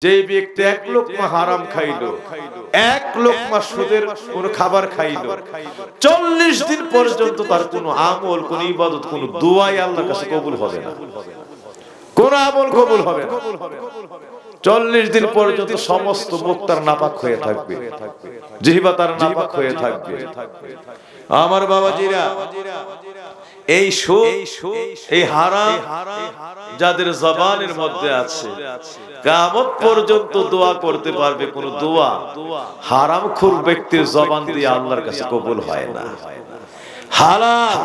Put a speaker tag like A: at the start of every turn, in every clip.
A: যে ব্যক্তি এক লোকমা হারাম খাইলো, এক লোকমা সুদের কোন খাবার খাইলো, 40 দিন পর্যন্ত তার কোন আমল, কোন ইবাদত, কোন দোয়াই আল্লাহর কাছে কবুল হবে না, কোন আমল কবুল হবে না। 40 দিন পর্যন্ত সমস্ত মুখ তার নাপাক হয়ে থাকবে, জিহ্বা তার নাপাক হয়ে থাকবে। আমার বাবাজিরা, এই সুদ, এই হারাম যাদের জবানের মধ্যে আছে, কিয়ামত পর্যন্ত দোয়া করতে পারবে, কোন দোয়া হারামখোর ব্যক্তির জবান দিয়ে আল্লাহর কাছে কবুল হয় না। হালাল,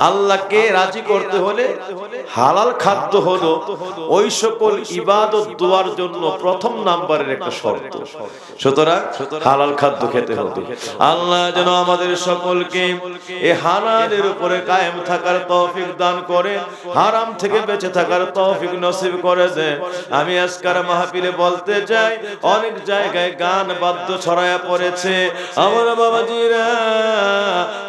A: আল্লাহকে রাজি করতে হলে হালাল খাদ্য হলো ওই সকল ইবাদত দোয়ার জন্য প্রথম নাম্বারের একটা শর্ত। সুতরাং হালাল খাদ্য খেতে হবে। আল্লাহ যেন আমাদের সকলকে এই হালালের উপরে কায়েম থাকার তৌফিক দান করে, হারাম থেকে বেঁচে থাকার তৌফিক নসিব করে দেন। আমি আজকের মাহফিলে বলতে চাই, অনেক জায়গায় গান বাদ্য ছড়ায়া পড়েছে। আমার বাবাজিরা,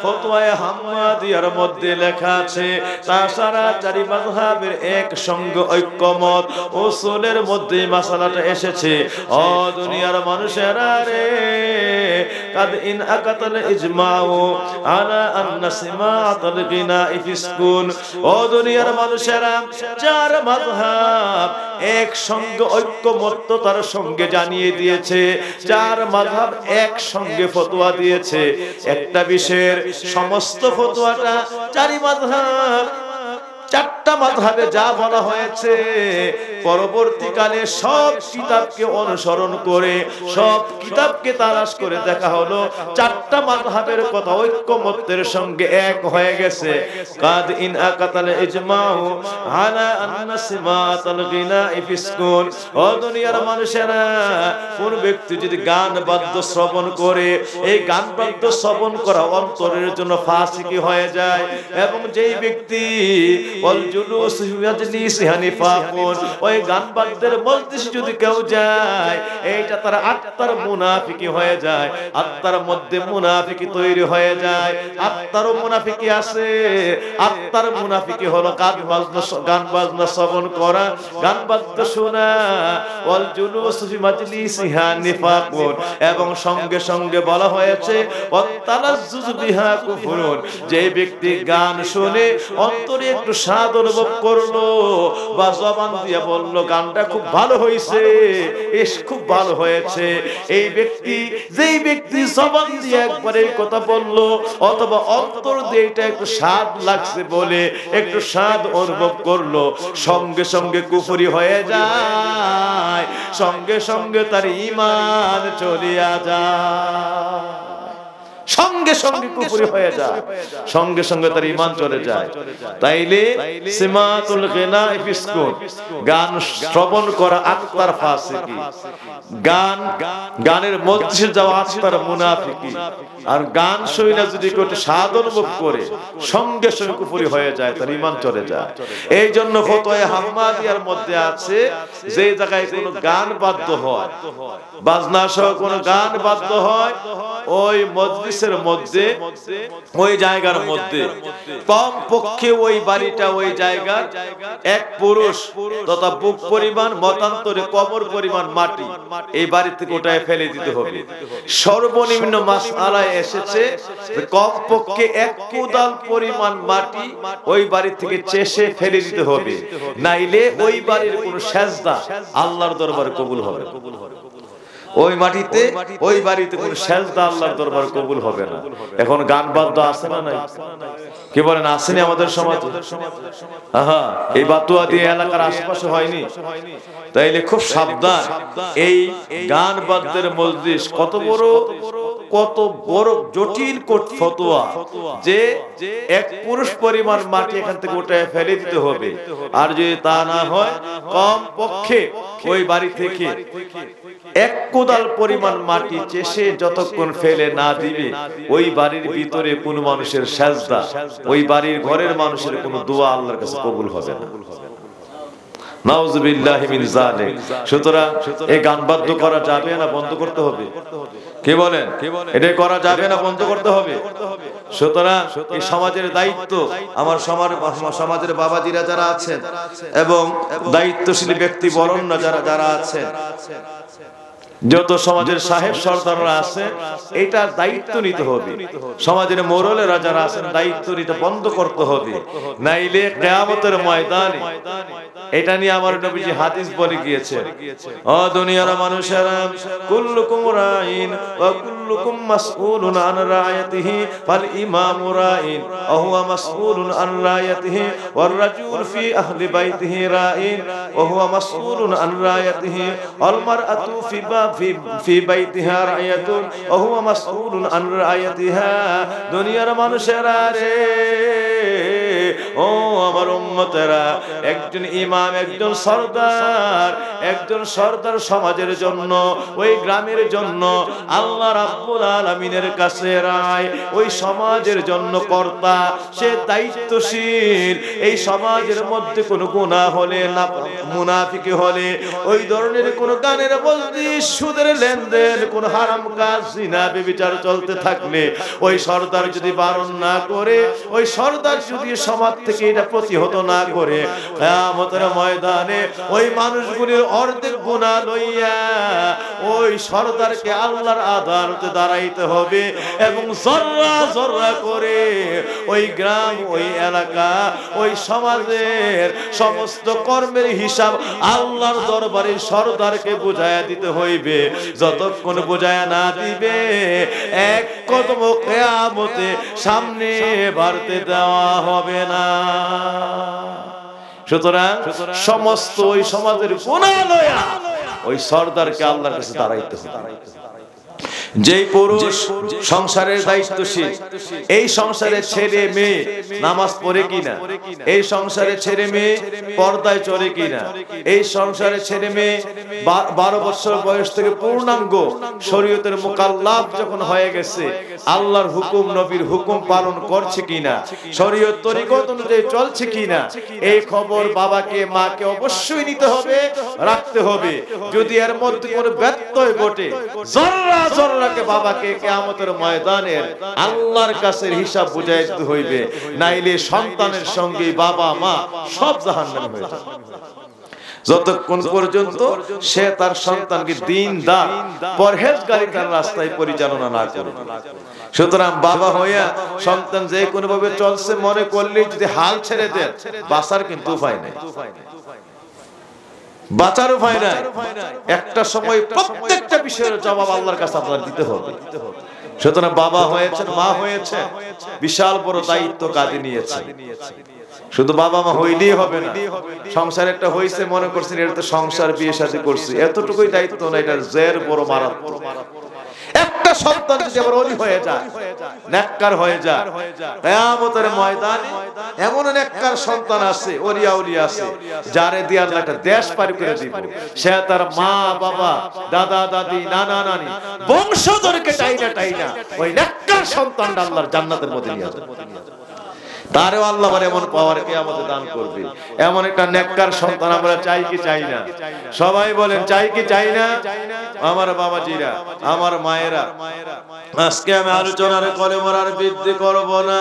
A: ফতোয়ায়ে হাম্মাদিয়ার মধ্যে লেখা আছে, তাছাড়া চারি মাযহাবের এক সঙ্গে ঐক্যমত উসুলের মধ্যে মাসালাটা এসেছে। ও দুনিয়ার মানুষেরা রে, কাদ ইন আকাতাল ইজমাউ আলা আন্না সিমাতাল গিনাই ফিসকুন। ও দুনিয়ার মানুষেরা, চার মাযহাব এক সঙ্গে ঐক্যমত তার সঙ্গে জানিয়ে দিয়েছে, চার মাযহাব এক সঙ্গে ফতোয়া দিয়েছে একটা বিষয়ের। সমস্ত ফতোয়াটা চারি মাযহাব, চারটা মাযহাবে যা বলা হয়েছে, পরবর্তীকালে সব কিতাবকে অনুসরণ করে, সব কিতাবকে তালাশ করে দেখা হলো চারটা মাযহাবের কথা ঐক্যমত্যের সঙ্গে এক হয়ে গেছে। কাদ ইন আকাতাল ইজমাউ আলা আন্না সিমাতাল গিনাই ফিসকুন। ও দুনিয়ার মানুষেরা, কোন ব্যক্তি যদি গান বাদ্য শ্রবণ করে, এই গান বাদ্য শ্রবণ করা অন্তরের জন্য ফাসিকি হয়ে যায়। এবং যেই ব্যক্তি ওয়াল জুলুস ইয়াজলিস হানিফাকুন, ওই গান বাদ্যের মজলিসে যদি কেউ যায়, এইটা তার আত্মার মুনাফিকি হয়ে যায়, আত্মার মধ্যে মুনাফিকি তৈরি হয়ে যায়। আত্মারও মুনাফিকি আছে, আত্মার মুনাফিকি হলো গান বাজনা শ্রবণ করা, গান বাদ্য শোনা। ওয়াল জুলুস ফি মাজলিসি হানিফাকুন, এবং সঙ্গে সঙ্গে বলা হয়েছে ওয়াতালাজ্জুজ বিহা কুফরুন। যে ব্যক্তি গান শুনে অন্তরে একটু স্বাদ অনুভব করলো বা জবান দিয়ে বললো গানটা খুব ভালো হয়েছে, এস খুব ভালো হয়েছে, এই ব্যক্তি, যেই ব্যক্তি জবান দিয়ে একবার এই কথা বললো অথবা অন্তর দিয়ে এটা একটু স্বাদ লাগছে বলে একটু স্বাদ অনুভব করলো, সঙ্গে সঙ্গে কুফরি হয়ে যায়, সঙ্গে সঙ্গে তার ঈমান চলিয়া যায়, সঙ্গে সঙ্গে কুফরি হয়ে যায়, সঙ্গে সঙ্গে তার ঈমান চলে যায়। তাইলে সিমাতুল গিনাই ফিসকুন, গান শ্রবণ করা আত্মার ফাসিকি, গানের মজলিসে যাওয়া আত্মার মুনাফিকি। আর গান শুনে যদি কেউ স্বাদ অনুভব করে, সঙ্গে সঙ্গে কুফরি হয়ে যায়, তার ঈমান চলে যায়। এই জন্য ফতোয়া হাম্মাদিয়ার মধ্যে আছে, যে জায়গায় কোনো গান বাদ্য হয়, বাজনা সহ কোনো গান বাদ্য হয়, ওই মজলিসের মধ্যে, ওই জায়গার মধ্যে কম পক্ষে ওই বাড়িটা, ওই জায়গার এক পুরুষ তথা বুক পরিমাণ, মতান্তরে কবর পরিমাণ মাটি এই বাড়ি থেকে ওটায় ফেলে দিতে হবে। সর্বনিম্ন মাসআলায় এসেছে কম পক্ষে এক কোদাল পরিমাণ মাটি ওই বাড়ি থেকে চেষে ফেলে দিতে হবে, নাইলে ওই বাড়ির কোনো সেজদা আল্লাহর দরবারে কবুল হবে না। ওই মাটিতে, ওই বাড়িতে কোন সেজদা আল্লাহর দরবারে কবুল হবে না। এখন গান বাদ্য আছে না নাই? কি বলেন, আসেনি আমাদের সমাজে? এই বাতুয়া দিয়ে এলাকার আশেপাশে হয়নি? তাইলে খুব সাবধান। এই গান বাদ্যের মজলিস কত বড় জটিল ফতোয়া, যে এক পুরুষ পরিমাণ মাটি এখান থেকে উঠায় ফেলে দিতে হবে। আর যদি তা না হয়, কম পক্ষে ওই বাড়ি থেকে এক কোদাল পরিমাণ মাটি চেষে যতক্ষণ ফেলে না দিবে, ওই বাড়ির ভিতরে কোন মানুষের সেজদা, ওই বাড়ির ঘরের মানুষের কোন দোয়া আল্লাহর কাছে কবুল হবে না। নাউযুবিল্লাহি মিন যালিক। সুতরাং এই গান বাদ্য করা যাবে না, বন্ধ করতে হবে। কি বলেন? এটা করা যাবে না, বন্ধ করতে হবে। সুতরাং এই সমাজের দায়িত্ব, আমার সমাজের বাবাজিরা যারা আছেন এবং দায়িত্বশীল ব্যক্তি বরণ্য যারা আছেন, যত সমাজের সাহেব সরদাররা আছে, এটা দায়িত্ব নিতে হবে। সমাজের মোড়লেরা যারা আছেন, দায়িত্ব নিতে বন্ধ করতে হবে, নাইলে কিয়ামতের ময়দানে এটা নিয়ে আমার নবীজি হাদিস বলে গিয়েছেন, ও দুনিয়ার মানুষেরা, কুল্লুকুম রাইন ওয়া কুল্লুকুম মাসউলুন আন রায়াতিহি, ফাল ইমামু রাইন ওয়া হুয়া মাসউলুন আন রায়াতিহি, ওয়ার রাজুল ফি আহলি বাইতিহি রাইন ওয়া হুয়া মাসউলুন আন রায়াতিহি, ওয়াল মারআতু ফি বাইতিহা রায়াতুন ওয়া হুয়া মাসউলুন আন রায়াতিহা। দুনিয়ার মানুষেরা রে, ও আমার উম্মতেরা, একজন ইমাম, একজন সরদার সমাজের জন্য, ওই গ্রামের জন্য আল্লাহ রাব্বুল আলামিনের কাছে রায়, ওই সমাজের জন্য কর্তা, সে দায়িত্বশীল। এই সমাজের মধ্যে কোনো গুনাহ হলে, না মুনাফিকি হলে, ওই ধরনের কোনো গানের বলদি, সুদের লেনদেন, কোন হারাম কাজ, জিনা ব্যভিচার চলতে থাকলে ওই সরদার যদি বারণ না করে, ওই সরদার যদি সমাজ থেকে এটা প্রতিহত না করে, কিয়ামতের ময়দানে ওই মানুষগুলির অর্ধেক গুনাহ লইয়া ওই সরদারকে আল্লাহর আদালতে দাঁড়াইতে হবে, এবং জররা জররা করে ওই গ্রাম, ওই এলাকা, ওই সমাজের সমস্ত কর্মের হিসাব আল্লাহর দরবারে সরদারকে বুঝাইয়া দিতে হইবে। যতক্ষণ বুঝাইয়া না দিবে, এক কদম কিয়ামতে সামনে বাড়তে দেওয়া হবে না। সুতরাং সমস্ত ওই সমাজের গুনাহ লয়া ওই সরদারকে আল্লাহর কাছে দাঁড়াইতে হবে। যেই পুরুষ সংসারের দায়িত্বশীল, এই সংসারে ছেলে মেয়ে নামাজ পড়ে কিনা, এই সংসারে ছেলে মেয়ে পর্দায় চলে কিনা, এই সংসারে ছেলে মেয়ে 12 বছর বয়স থেকে পূর্ণাঙ্গ শরীয়তের মুকাল্লাফ যখন হয়ে গেছে, আল্লাহর হুকুম, নবীর হুকুম পালন করছে কিনা, শরীয়ত তরিকত অনুযায়ী চলছে কিনা, এই খবর বাবাকে মাকে অবশ্যই নিতে হবে, রাখতে হবে। যদি এর মধ্যে কোনো ব্যত্যয় ঘটে, জররা জররা বাবাকে কিয়ামতের ময়দানে আল্লাহর কাছে হিসাব বুঝাই দিতে হইবে, নাইলে সন্তানের সঙ্গে বাবা মা সব জাহান্নামে হয়ে যাবে। যতক্ষণ পর্যন্ত সে তার সন্তানকে দিনদার পরহেজগারী তার রাস্তায় পরিচালনা না করে। সুতরাং বাবা হইয়া সন্তান যে কোনো ভাবে চলছে মনে করলে যদি হাল ছেড়ে দেন, বাঁচার কিন্তু উপায় নেই, বাঁচার উপায় নাই। একটা সময় প্রত্যেকটা বিষয়ের জবাব আল্লাহর কাছে আপনার দিতে হবে। সুতরাং বাবা হয়েছেন, মা হয়েছে, বিশাল বড় দায়িত্ব কাঁধে নিয়েছে। শুধু বাবা মা হইলেই হবে না, সংসার একটা হইছে মনে করছেন এটা তো সংসার, বিয়ে শাদী করছি, এতটুকুই দায়িত্ব না, এটার জের বড় মারাত্মক। একটা সন্তান যদি আবার ওলি হয়ে যায়, নেককার হয়ে যায়, কিয়ামতের ময়দানে এমন নেককার সন্তান আছে, ওলিয়া উলিয়া আছে, যারে দিয়ে আল্লাহ একটা দেশ পার করে দিব। সে তার মা বাবা, দাদা দাদি, নানা নানি, বংশধরকে টাইনা ওই নেককার সন্তানটা আল্লাহর জান্নাতের মধ্যে নিয়ে যাবে। তারও আল্লাহ এমন পাওয়ার কিয়ামতে দান করবে। এমন একটা নেককার সন্তান আমরা চাই কি চাই না? সবাই বলেন চাই কি চাই না? আমার বাবাজিরা, আমার মায়েরা, আজকে আমি আলোচনার কলমরার বৃদ্ধি করব না।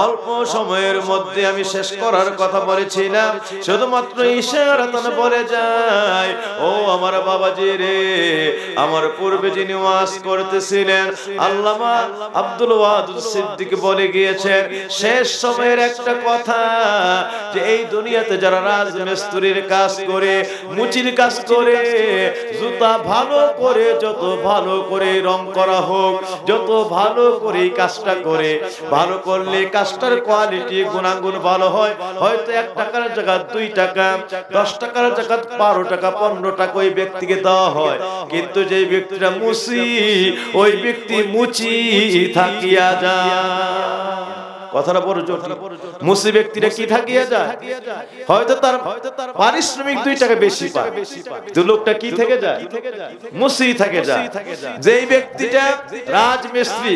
A: অল্প সময়ের মধ্যে আমি শেষ করার কথা বলেছিলাম, শুধুমাত্র ইশারাতান বলে যায়। ও আমার বাবাজি রে, আমার পূর্বে যিনি ওয়াজ করতেছিলেন আল্লামা আব্দুল ওয়াদুদ সিদ্দিক বলে গিয়েছেন শেষ সময়ের একটা কথা, যে এই দুনিয়াতে যারা রাজমিস্ত্রির কাজ করে, মুচির কাজ করে, জুতা ভালো করে, যত ভালো করে রং করা হোক, যত ভালো করে কাজটা করে, ভালো করলে কাজটার কোয়ালিটি গুণাগুণ ভালো হয়। হয়তো 1 টাকার জায়গায় 2 টাকা, 10 টাকার জায়গায় 12 টাকা, 15 টাকা ওই ব্যক্তিকে দেওয়া হয়। কিন্তু যে ব্যক্তিটা মুচি, ওই ব্যক্তি মুচি থাকিয়া যায়। কথাটা বড় জটিল। মুসি ব্যক্তিটা কি থাকিয়া যায়, হয়তো তার পারিশ্রমিক 2 টাকা বেশি পায়, তো লোকটা কি থেকে যায়, মুসি থেকে যায়। যেই ব্যক্তিটা রাজমিস্ত্রি,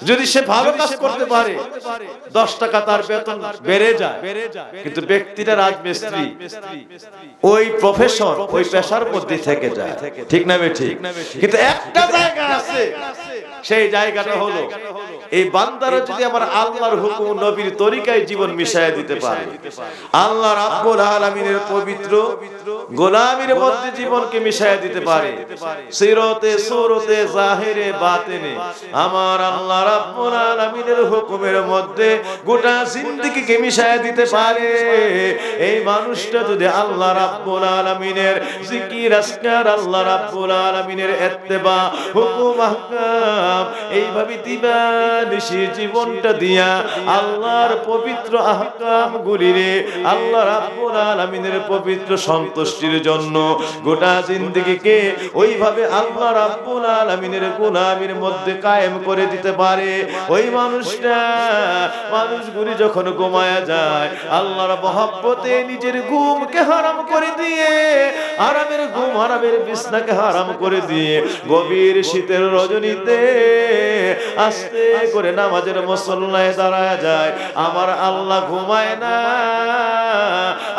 A: যদি সে ভালো কাজ করতে পারে 10 টাকা তার বেতন বেড়ে যায়, কিন্তু ব্যক্তিটা রাজমিস্ত্রি ওই প্রফেশন ওই পেশার মধ্যে থেকে যায়, ঠিক না ঠিক? কিন্তু একটা জায়গা আছে, সেই জায়গাটা হলো এই বান্দারা যদি আমার আল্লাহর হুকুম নবীর তরিকায় জীবন মিশাইয়া দিতে পারে, আল্লাহ রাব্বুল আলামিনের পবিত্র গোলামির মধ্যে জীবনকে মিশাইয়া দিতে পারে, সিরতে সুরতে জাহিরে বাতিনে আমার আল্লাহ রাব্বুল আলামিনের হুকুমের মধ্যে গোটা জিন্দেগিকে মিশাইয়া দিতে পারে, এই মানুষটা যদি আল্লাহ রাব্বুল আলামিনের জিকির আজকার, আল্লাহ রাব্বুল আলামিনের ইত্তেবা হুকুম আহকাম এইভাবে দিবানিশি জীবনটা দিয়া আল্লাহর পবিত্র আহকাম গুলিরে আল্লাহ রাব্বুল আলামিনের পবিত্র সন্তুষ্টির জন্য গোটা জিন্দেগিকে ওইভাবে আল্লাহ রাব্বুল আলামিনের গোলামির মধ্যে কায়েম করে দিতে পারে, ওই মানুষটা মানুষগুলি যখন ঘুমায়া যায় আল্লাহর মহব্বতে নিজের ঘুমকে হারাম করে দিয়ে, আরামের ঘুম আরামের বিছনাকে হারাম করে দিয়ে গভীর শীতের রজনীতে আস্তে করে নামাজের মুসল্লায় দাঁড়ায় যায়, আমার আল্লাহ ঘুমায় না,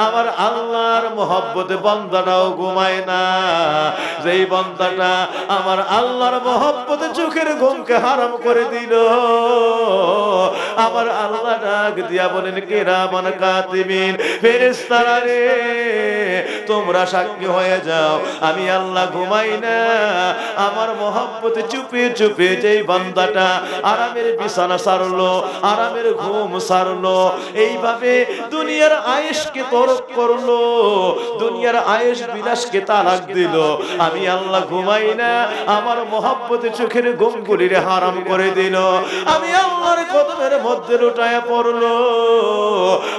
A: আমার আল্লাহর মহব্বতে বান্দাটাও ঘুমায় না, যেই বান্দাটা আমার আল্লাহর মহব্বতে চোখের ঘুমকে হারাম করে দিল, আমার আল্লাহ ডাক দিয়া বলেন কিরামান কাতিবিন, ফেরেশতারা রে তোমরা সাক্ষী হয়ে যাও, আমি আল্লাহ ঘুমাই না, আমার মহব্বতে চুপে চুপে যেই বান্দাটা আরামের বিছানা সারলো, আরামের ঘুম সারলো, এইভাবে দুনিয়ার আয়েশকে তরক করলো, দুনিয়ার আয়েশ বিলাসকে তালাক দিল, আমি আল্লাহ ঘুমাই না, আমার মহব্বতে চোখের ঘুমগুলিরে হারাম করে দিল, আমি আল্লাহর কদমের মধ্যে লুটায়া পড়লো,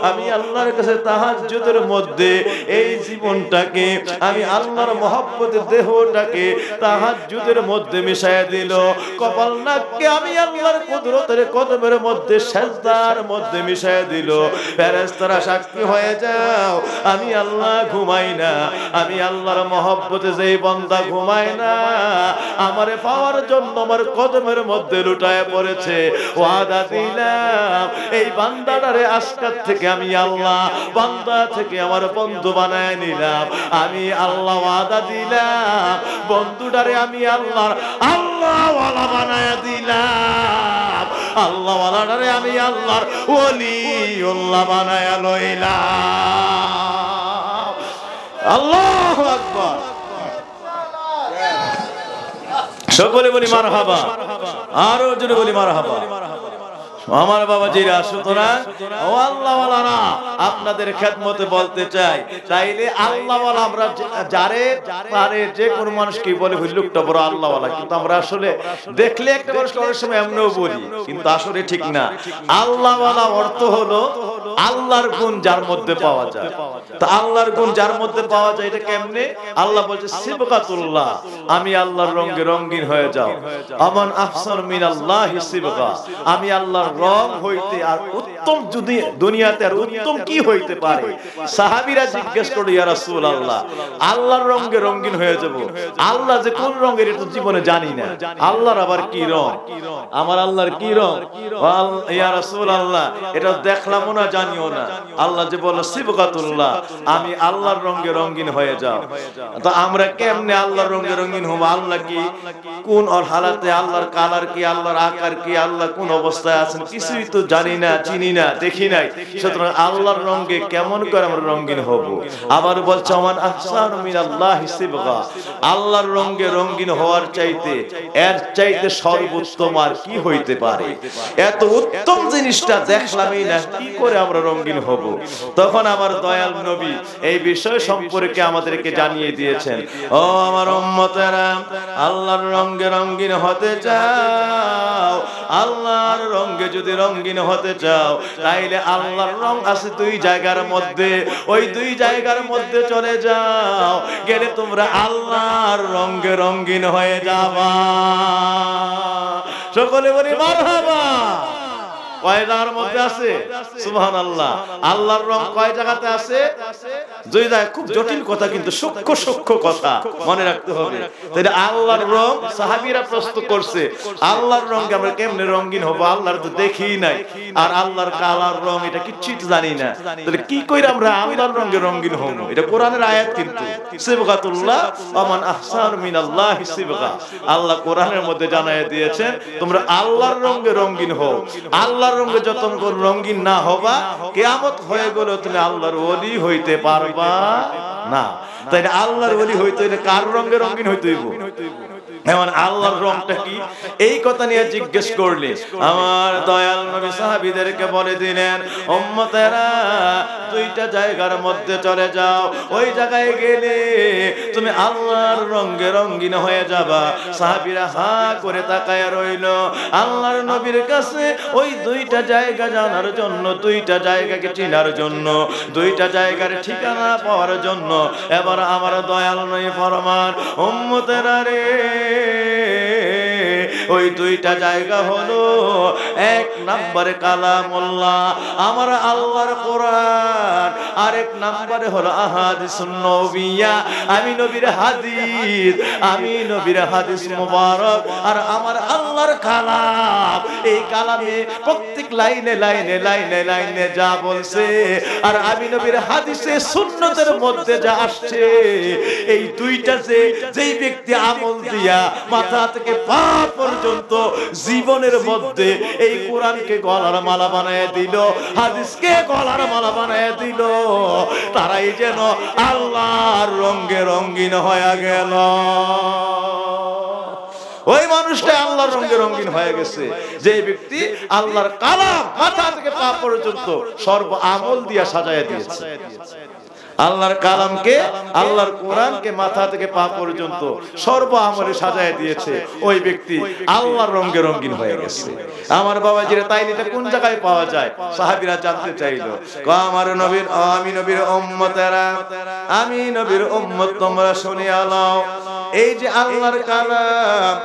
A: আমি আল্লাহর কাছে তাহাজ্জুদের মধ্যে এই জীবনটাকে আমি আল্লাহর মহব্বতের দেহটাকে তাহাজ্জুদের মধ্যে মিশায়া দিল, কপাল নাককে আমি আল্লাহর কুদরতের কদমের মধ্যে সিজদার মধ্যে মিশায়া দিল, ফেরেশতারা সাক্ষী হয়ে যাও, আমি আল্লাহ ঘুমাই না, আমি আল্লাহর মহব্বতে যেই বান্দা ঘুমায় না, আমারে পাওয়ার জন্য আমার কদমের মধ্যে লুটায় পড়েছে, ওয়াদা দিলাম এই বান্দাটারে আজকাল থেকে আমি আল্লাহ বান্দা থেকে আমার বন্ধু বানায় নিলাম, আমি আল্লাহ ওয়াদা দিলাম বন্ধুটারে আমি আল্লাহর আল্লাহওয়ালা বানায় দিলাম, আল্লাহওয়ালাটারে আমি আল্লাহর ওলিউল্লাহ বানায় লইলাম। আল্লাহু আকবার, সকলে বলি মারহাবা, আরো জোরে বলি মারহাবা। আমার বাবাজিরা সুতরাং ও আল্লাহওয়ালারা আপনাদের খেদমতে বলতে চাই, তাইলে আল্লাহওয়ালা আমরা যারে পারে যে কোন মানুষকে বলে লোকটা বড় আল্লাহওয়ালা, কিন্তু আমরা আসলে দেখলে একটা মানুষকে অনেক সময় এমনও বলি, কিন্তু আসলে ঠিক না। আল্লাহওয়ালা অর্থ হলো আল্লাহর গুণ যার মধ্যে পাওয়া যায়, তা আল্লাহর গুণ যার মধ্যে পাওয়া যায় এটা কেমনে? আল্লাহ বলছে সিবগাতুল্লাহ, আমি আল্লাহর রঙে রঙিন হয়ে যাও, আমান আহসান মিনাল্লাহি সিবগা, আমি আল্লাহর রং হইতে আর উত্তম যদি দুনিয়াতে আর উত্তম কি হইতে পারে? সাহাবীরা জিজ্ঞেস করে ইয়া রাসূলুল্লাহ, আল্লাহর রঙে রঙিন হয়ে যাব, আল্লাহ যে কোন রঙের এটা জীবনে জানি না, আল্লাহর আবার কি রং, আমার আল্লাহর কি রং ইয়া রাসূলুল্লাহ এটা দেখলামও না জানিও না। আল্লাহ যে বলল সিবগাতুল্লাহ, আমি আল্লাহর রঙে রঙিন হয়ে যাও, তো আমরা কেমনে আল্লাহর রঙে রঙিন হব? আল্লাহ কি কোন হালাতে, আল্লাহর কালার কি, আল্লাহর আকার কি, আল্লাহ কোন অবস্থায় আছেন কিছুই তো জানি না, চিনি না, দেখি নাই, সুতরাং আল্লাহর রঙে কেমন করে আমরা রঙিন হব? আবার বলছে আমান আহসানু মিনাল্লাহি সিবগা, আল্লাহর রঙে রঙিন হওয়ার চাইতে এর চাইতে সর্বোত্তম আর কি হইতে পারে? এত উত্তম জিনিসটা দেখলামই না, কি করে আমরা রঙিন হব? তখন আমার দয়াল নবী এই বিষয় সম্পর্কে আমাদেরকে জানিয়ে দিয়েছেন, ও আমার উম্মতেরা, আল্লাহর রঙে রঙিন হতে চাও, আল্লাহর রঙে যদি রঙিন হতে চাও, তাইলে আল্লাহর রং আছে 2 জায়গার মধ্যে, ওই 2 জায়গার মধ্যে চলে যাও, গেলে তোমরা আল্লাহর রঙে রঙিন হয়ে যাবা। সকলে বলি মারহাবা। কয় জায়গার মধ্যে আছে? সুবহানাল্লাহ। আল্লাহর রং কয় জায়গাতে আছে? দুই জায়গায়। খুব জটিল কথা, কিন্তু সূক্ষ্ম কথা মনে রাখতে হবে। তাহলে আল্লাহর রং সাহাবীরা প্রশ্ন করছে, আল্লাহর রঙকে আমরা কেমনে রঙিন হব? আল্লাহর তো দেখি নাই, আর আল্লাহর কালার রং এটা কিচ্ছুই জানি না, তাহলে কি কইরা আমরা আল্লাহর রঙে রঙিন হব? এটা কোরআনের আয়াত, কিন্তু সিবগাতুল্লাহ ওয়া মান আহসানু মিনাল্লাহি সিবগা। আল্লাহ কোরআনের মধ্যে জানায় দিয়েছেন তোমরা আল্লাহর রঙে রঙিন হও। আল্লাহর রঙে যতক্ষণ রঙিন না হবা, কিয়ামত হয়ে গেলে তুমি আল্লাহর ওলি হইতে পারবা না। তাই আল্লাহর ওলি হইতে হইলে কার রঙে রঙিন হইতে হইব? এমন আল্লাহর রংটা কি, এই কথা নিয়ে জিজ্ঞেস করলে আমার দয়াল নবী সাহাবীদেরকে বলে দিলেন, উম্মতেরা দুইটা জায়গার মধ্যে চলে যাও, ওই জায়গায় গেলে তুমি আল্লাহর রঙে রঙিন হয়ে যাবা। সাহাবীরা হা করে তাকায় রইল আল্লাহর নবীর কাছে ওই দুইটা জায়গা জানার জন্য, দুইটা জায়গাকে চিনার জন্য, দুইটা জায়গার ঠিকানা পাওয়ার জন্য। এবার আমার দয়াল নবী ফরমান, উম্মতেরা রে, ওই দুইটা জায়গা হলো, এক নম্বরে কালামুল্লাহ আমার আল্লাহর কোরআন, আরেক নম্বরে হলো আহাদিসুন নবিয়্যা আমি নবীর হাদিস, আমি নবীর হাদিস মুবারক। আর আমার আল্লাহর কালাম, এই কালামে প্রত্যেক লাইনে লাইনে লাইনে লাইনে যা বলছে, আর আমি নবীর হাদিসে সুন্নতের মধ্যে যা আসছে, এই দুইটা যেই ব্যক্তি আমল দিয়া মাথা থেকে পা পর্যন্ত জীবনের মধ্যে এই কোরআনকে গলার মালা বানায় দিল, হাদিসকে গলার মালা বানায় দিল, তারাই যেন আল্লাহর রঙে রঙিন হয়ে গেল। ওই মানুষটা আল্লাহর রঙে রঙিন হয়ে গেছে যে ব্যক্তি আল্লাহর কালাম মাথা থেকে পা পর্যন্ত সর্ব আমল দিয়া সাজায় দিয়েছে। আল্লাহর কালামকে, আল্লাহর কোরআনকে মাথা থেকে পা পর্যন্ত সর্ব আমলে সাজায় দিয়েছে, ওই ব্যক্তি আল্লাহর রঙে রঙিন হয়ে গেছে। আমার বাবাজিরা, তাইলে এটা কোন জায়গায় পাওয়া যায়? সাহাবীরা জানতে চাইলো। আমার নবীর, আমি নবীর উম্মতেরা, আমি নবীর উম্মত তোমরা শুনিয়া লও, এই যে আল্লাহর কালাম,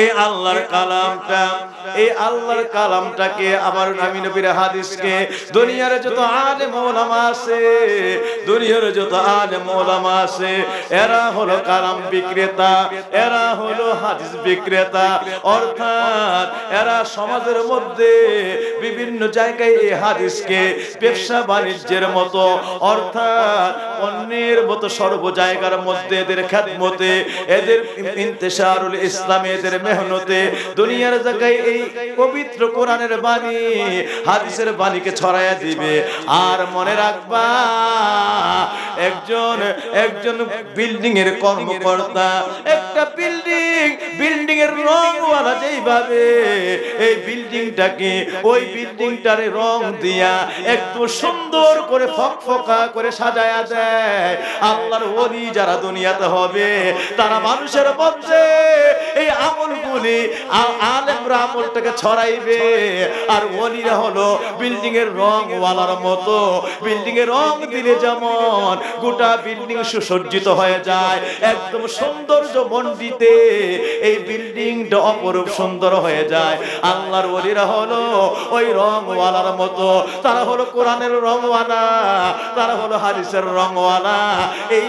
A: এই আল্লাহর কালামটা, এই আল্লাহর কালামটাকে আমার আমি নবীর হাদিসকে দুনিয়ার যত আলেম ওলামা আছে, দুনিয়ার যত আলেম ওলামা আছে, এরা হলো কালাম বিক্রেতা, এরা হলো হাদিস বিক্রেতা। অর্থাৎ এরা সমাজের মধ্যে বিভিন্ন জায়গায় এই হাদিসকে ব্যবসা বাণিজ্যের মতো, অর্থাৎ অন্যের মতো সর্ব জায়গার মধ্যে এদের খেদমতে, এদের ইন্তেশারুল ইসলামে, এদের মেহনতে দুনিয়ার জায়গায় এই পবিত্র কোরআনের বাণী, হাদিসের বাণীকে ছড়াইয়া দিবে। আর মনে রাখবা, একজন বিল্ডিং এর কর্মকর্তা, একটা বিল্ডিং এর রংওয়ালা যেইভাবে এই বিল্ডিংটাকে, ওই বিল্ডিংটারে রং দিয়া একটু সুন্দর করে ফকফকা করে সাজায়া দেয়, আল্লাহর ওলি যারা দুনিয়াতে হবে তারা মানুষের মধ্যে এই আমলগুলি, আলেমরা আমলটাকে ছড়াইবে। আর ওলিরা হলো বিল্ডিং এর রংওয়ালার মতো, বিল্ডিং এর রং দিলে যেমন গোটা বিল্ডিং সুসজ্জিত হয়ে যায়, একদম সৌন্দর্য মণ্ডিতে এই বিল্ডিংটা অপরূপ সুন্দর হয়ে যায়। আল্লাহর ওলিরা হলো ওই রংওয়ালার মতো, তারা হলো কোরআনের রংওয়ালা, তারা হলো হাদিসের রংওয়ালা। এই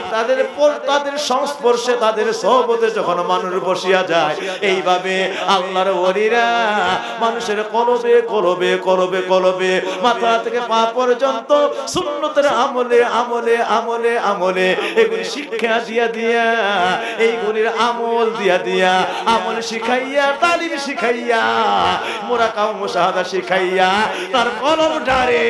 A: তাদের সংস্পর্শে, তাদের সোহবতে যখন মানুষ বসিয়া যায়, এইভাবে আল্লাহর ওলিরা মানুষের কলবে কলবে কলবে কলবে মাথা থেকে পা পর্যন্ত সুন্নতের আমলে আমলে আমলে আমলে এগুলি শিক্ষা দিয়া দিয়া, এইগুলির আমল দিয়া দিয়া, আমল শিখাইয়া, তালিম শিখাইয়া, মুরাকাব মুশাহাদা শিখাইয়া, তার কলমটারে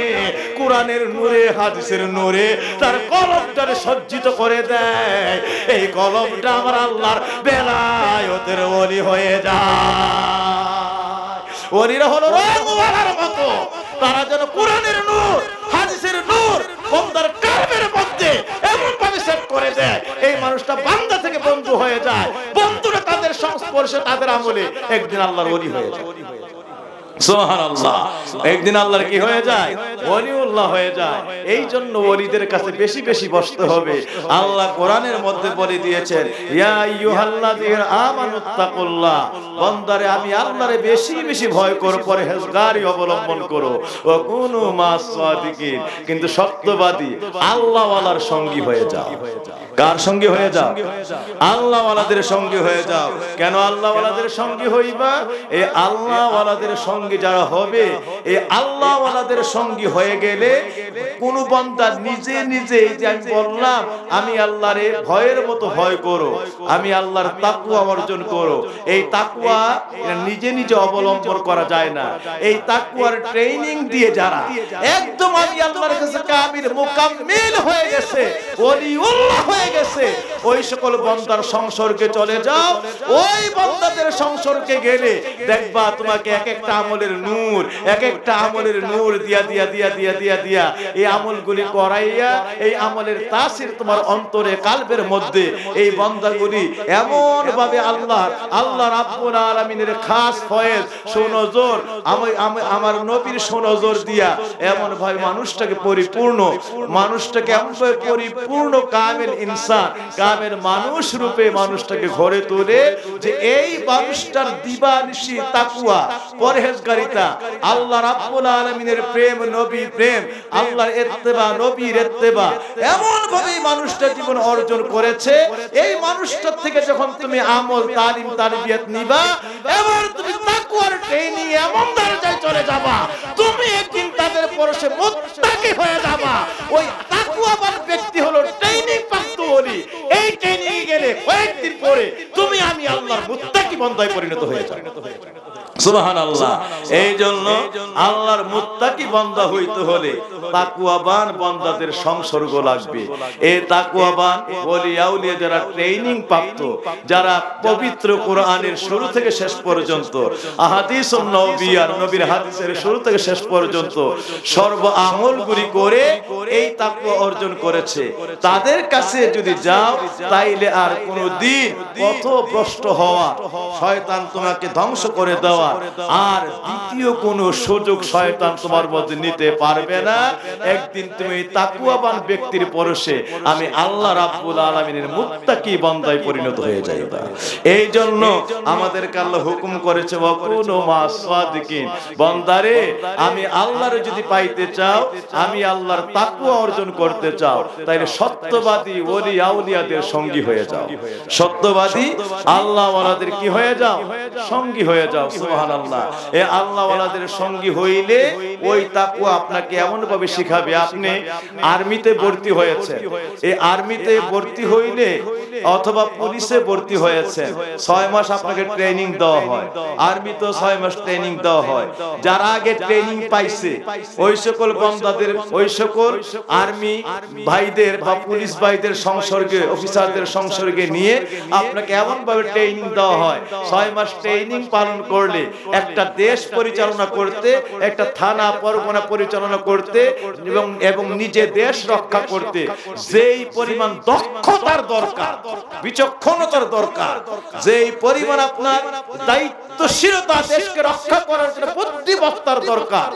A: কোরআনের নূরে, হাদিসের নূরে তার কলমটারে সজ্জিত করে দেয়। এই কলমটা আমার আল্লাহর বেলায়েতের ওলি হয়ে যায়। ওলিরা হলো রংওয়ালার মতো, তারা যেন কোরআনের নূর, হাদিসের নূর বান্দার কলবের মধ্যে এমন ভাবে সেট করে দেয়, এই মানুষটা বান্দা থেকে বন্ধু হয়ে যায়, বন্ধুরা তাদের সংস্পর্শে, তাদের আমলে একদিন আল্লাহর ওলি হয়ে যায়। সুবহানাল্লাহ। একদিন আল্লাহর কি হয়ে যায়? ওলিউল্লাহ হয়ে যায়। এই জন্য ওলিদের কাছে বেশি বেশি বসতে হবে। আল্লাহ কোরআনের মধ্যে বলে দিয়েছেন, ইয়া আইয়ুহাল্লাযীনা আমানুত্তাকুল্লাহ, বান্দারে আমি আল্লাহরে বেশি বেশি ভয় করো, পরহেজগারি অবলম্বন করো, ওয়া কুনু মাস সাদিকিন, কিন্তু সত্যবাদী আল্লাহওয়ালার সঙ্গী হয়ে যাও। কার সঙ্গী হয়ে যাও? আল্লাহওয়ালাদের সঙ্গী হয়ে যাও। কেন আল্লাহওয়ালাদের সঙ্গী হইবা? এই আল্লাহওয়ালাদের সঙ্গী যারা হবে, এই আল্লাহওয়ালাদের সঙ্গী হয়ে গেলে কোন বান্দা নিজে নিজে, যে আমি বললাম আমি আল্লাহরে ভয়ের মতো ভয় করো, আমি আল্লাহর তাকওয়া অর্জন করো, এই তাকওয়া নিজে নিজে অবলম্বন করা যায় না। এই তাকওয়ার ট্রেনিং দিয়ে যারা একদম আমি আল্লাহর কাছে কামিল মুকাম্মিল হয়ে গেছে, ওলিউল্লাহ হয়ে গেছে, ওই সকল বান্দার সংসর্গে চলে যাও। ওই বান্দাদের সংসর্গে গেলে দেখবা তোমাকে এক একটা আমলের নূর, এক একটা আমলের নূর দিয়া দিয়া দিয়া দিয়া দিয়া দিয়া এই আমলগুলি করাইয়া, এই আমলের তাসির তোমার অন্তরে কালবের মধ্যে এই বান্দাগুলি এমন ভাবে আল্লাহ রাব্বুল আলামিনের খাস ফয়েজ সুনজর, আমার নবীর সুনজর দিয়া এমন ভাবে মানুষটাকে পরিপূর্ণ, মানুষটাকে এমন ভাবে পরিপূর্ণ কামেল ইনসান, কামেল মানুষ রূপে মানুষটাকে ঘরে তোলে, যে এই মানুষটার দিবানিশি তাকওয়া, পরহেজগারিতা, আল্লাহ রাব্বুল আলামিনের প্রেম, নবী প্রেম, আল্লাহর ইত্তেবা, নবীর ইত্তেবা এমন ভাবে মানুষটা জীবন অর্জন করেছে। এই মানুষটার থেকে যখন তুমি আমল, তালিম, তারবিয়ত নিবা, এবার তুমি তাকওয়ার ট্রেনিং এমন দরজায় চলে যাবা, তুমি একদিন তাদের পরশে মুত্তাকি হয়ে যাবা। ওই তাকওয়াবান ব্যক্তি হলো ট্রেনিং প্রাপ্ত ওলি। এই ট্রেনিং এ গেলে কয়েকদিন পরে তুমি আমি আল্লাহর মুত্তাকি বান্দায় পরিণত হয়ে যাবে। সুবহানাল্লাহ। এই জন্য আল্লাহর মুত্তাকি বান্দা হইতে হলে তাকওয়াবান বান্দাদের সংসর্গ লাগবে। এই তাকওয়াবান ওলি আউলিয়া যারা ট্রেনিং প্রাপ্ত, যারা পবিত্র কোরআনের শুরু থেকে শেষ পর্যন্ত, আহাদিসুন নববিয়ার, নবীর হাদিসের শুরু থেকে শেষ পর্যন্ত সর্ব আমলগুলি করে এই তাকওয়া অর্জন করেছে, তাদের কাছে যদি যাও তাইলে আর কোনদিন পথভ্রষ্ট হওয়া, শয়তান তোমাকে ধ্বংস করে দেওয়া আর দ্বিতীয় কোন সুযোগ শয়তান তোমার মধ্যে নিতে পারবে না। একদিন তুমি তাকওয়াবান ব্যক্তির পরশে আমি আল্লাহ রাব্বুল আলামিনের মুত্তাকি বান্দায় পরিণত হয়ে যাইবা। এই জন্য আমাদেরকে আল্লাহ হুকুম করেছে, ওয়া কুনু মাস সাদিকিন, বান্দারে আমি আল্লাহরে যদি পাইতে চাও, আমি আল্লাহর তাকওয়া অর্জন করতে চাও, তাইলে সত্যবাদী ওলি আউলিয়াদের সঙ্গী হয়ে যাও। সত্যবাদী আল্লাহওয়ালাদের কি হয়ে যাও? সঙ্গী হয়ে যাও। সুবহানাল্লাহ। এই আল্লাহওয়ালাদের সঙ্গী হইলে ওই তাকওয়া আপনাকে এমন ভাবে শিখাবে। আপনি আর্মিতে ভর্তি হয়েছেন, এই আর্মিতে ভর্তি হইলে অথবা পুলিশে ভর্তি হয়েছেন, 6 মাস আপনাকে ট্রেনিং দেওয়া হয়। আর্মিতে 6 মাস ট্রেনিং দেওয়া হয়। যারা আগে ট্রেনিং পাইছে ওই সকল বান্দাদের, ওই সকল আর্মি ভাইদের বা পুলিশ ভাইদের সংসর্গে, অফিসারদের সংসর্গে নিয়ে আপনাকে এমন ভাবে ট্রেনিং দেওয়া হয়, 6 মাস ট্রেনিং পালন করলে একটা দেশ পরিচালনা করতে, একটা থানা পরগনা পরিচালনা করতে এবং নিজে দেশ রক্ষা করতে যেই পরিমাণ দক্ষতার দরকার, বিচক্ষণতার দরকার, যেই পরিমাণ আপনার দায়িত্বশীলতা, দেশকে রক্ষা করার জন্য বুদ্ধিমত্তার দরকার,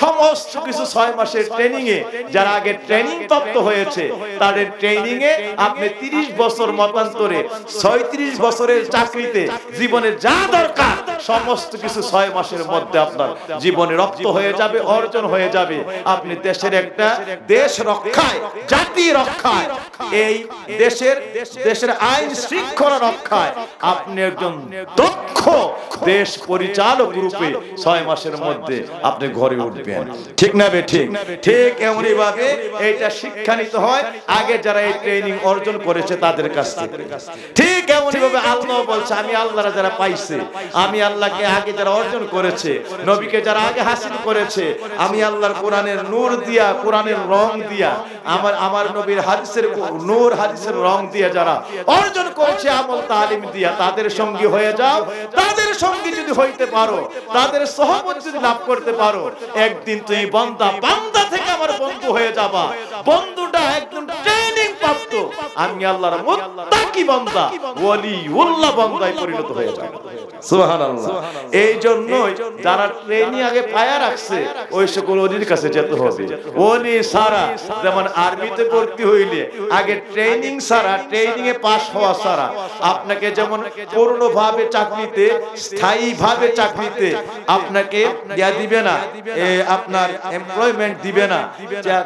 A: সমস্ত কিছু 6 মাসের ট্রেনিং এ যারা আগে ট্রেনিং প্রাপ্ত হয়েছে তাদের ট্রেনিং এ আপনি 30 বছর মতান্তরে 36 বছরের চাকরিতে জীবনে যা দরকার সমস্ত কিছু 6 মাসের মধ্যে আপনার জীবনে রপ্ত হয়ে যাবে, অর্জন হয়ে যাবে। আপনি দেশের একটা দেশ রক্ষায়, জাতি রক্ষায়, এই দেশের আইন শৃঙ্খলা রক্ষায় আপনি একজন দক্ষ দেশ পরিচালক রূপে 6 মাসের মধ্যে আপনি ঘরে উঠবেন। ঠিক না বে ঠিক? ঠিক এমনই ভাবে এইটা শিক্ষা নিতে হয় আগে যারা এই ট্রেনিং অর্জন করেছে তাদের কাছ থেকে। ঠিক এমনই ভাবে আল্লাহ বলছে, আমি আল্লাহরা যারা পাইছে, আমি আল্লাহকে আগে যারা অর্জন করেছে, নবীকে যারা আগে হাসিল করেছে, আমি আল্লাহর কোরআনের নূর দিয়া, কোরআনের রং দিয়া, আমার নবীর হাদিসের নূর, হাদিসের রং দিয়া যারা অর্জন করেছে, আমল তালিম দিয়া, তাদের সঙ্গী হয়ে যাও। তাদের সঙ্গী যদি হইতে পারো, তাদের সহবত যদি লাভ করতে পারো, একদিন তুমি বান্দা থেকে আমার বন্ধু হয়ে যাবা। বন্ধুটা একদম ট্রেনিং প্রাপ্ত আমি আল্লাহর মুত্তাকি বান্দা ওয়ালিউল্লাহ বান্দায় পরিণত হয়ে যাব। সুবহানাল্লাহ। এই জন্যই যারা ট্রেনিং আগে পায়া রাখছে ওই সকল ওলির কাছে যেতে হবে। ওলি সারা যেমন আর্মিতে ভর্তি হইলে আগে ট্রেনিং সারা, ট্রেনিং এ পাস হওয়া সারা আপনাকে যেমন পূর্ণভাবে চাকরিতে, স্থায়ীভাবে চাকরিতে আপনাকে দেয়া দিবে না, আপনার এমপ্লয়মেন্ট দিবে না,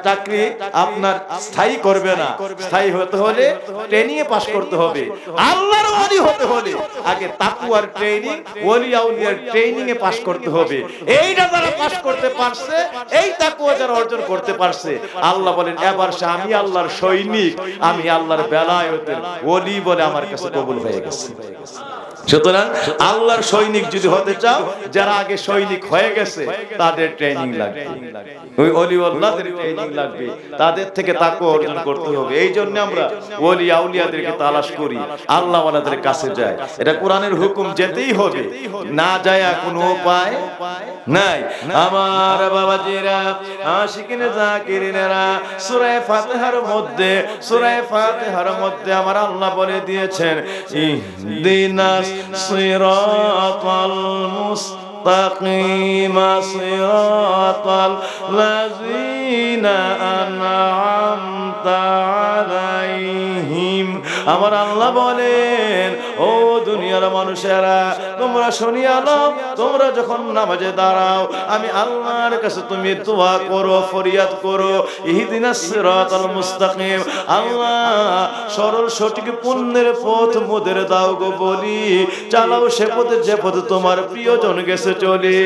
A: চাকরি আপনার স্থায়ী করবে না। স্থায়ী হতে হলে ট্রেনিং এ পাস করতে হবে। আল্লাহর ওলি হতে হলে আগে তাকওয়ার ট্রেনিং, ওলি আউলিয়ার ট্রেনিং এ পাস করতে হবে। এইটা যারা পাস করতে পারছে, এই তাকওয়া যারা অর্জন করতে পারছে, আল্লাহ বলেন এবার সে আমি আল্লাহর সৈনিক, আমি আল্লাহর বেলায়েতের ওলি বলে আমার কাছে কবুল হয়ে গেছে। সুতরাং আল্লাহর সৈনিক যদি হতে চাও, যারা আগে সৈনিক হয়ে গেছে তাদের ট্রেনিং লাগবে, ওই ওলিউল্লাহদের ট্রেনিং লাগবে, তাদের থেকে তাকওয়া অর্জন করতে হবে। এই জন্য আমরা ওলি আউলিয়াদেরকে তালাশ করি, আল্লাহ ওয়ালাদের কাছে যাই। এটা কোরআনের হুকুম, যেতেই হবে, না যায় কোনো উপায় নাই। আমার বাবাজিরা, আশিকিনে জাকিরিনেরা, সূরা ফাতিহার মধ্যে, সূরা ফাতিহার মধ্যে আমার আল্লাহ বলে দিয়েছেন ইহদিনাস সিরাতাল মুস্তাকিম সিরাতাল লাযিনা আন'আমতা আলাইহিম। আমার আল্লাহ বলেন ও দুনিয়ার মানুষেরা, তোমরা শুনিয়া নাও, তোমরা যখন নামাজে দাঁড়াও আমি আল্লাহর কাছে তুমি দোয়া করো, ফরিয়াদ করো, ইহদিনাস সিরাতাল মুস্তাকিম, আল্লাহ সরল সঠিক পুণ্যের পথ মোদের দাও গো বলি, চালাও সে পথে যে পথে তোমার প্রিয়জন গেছে চলে।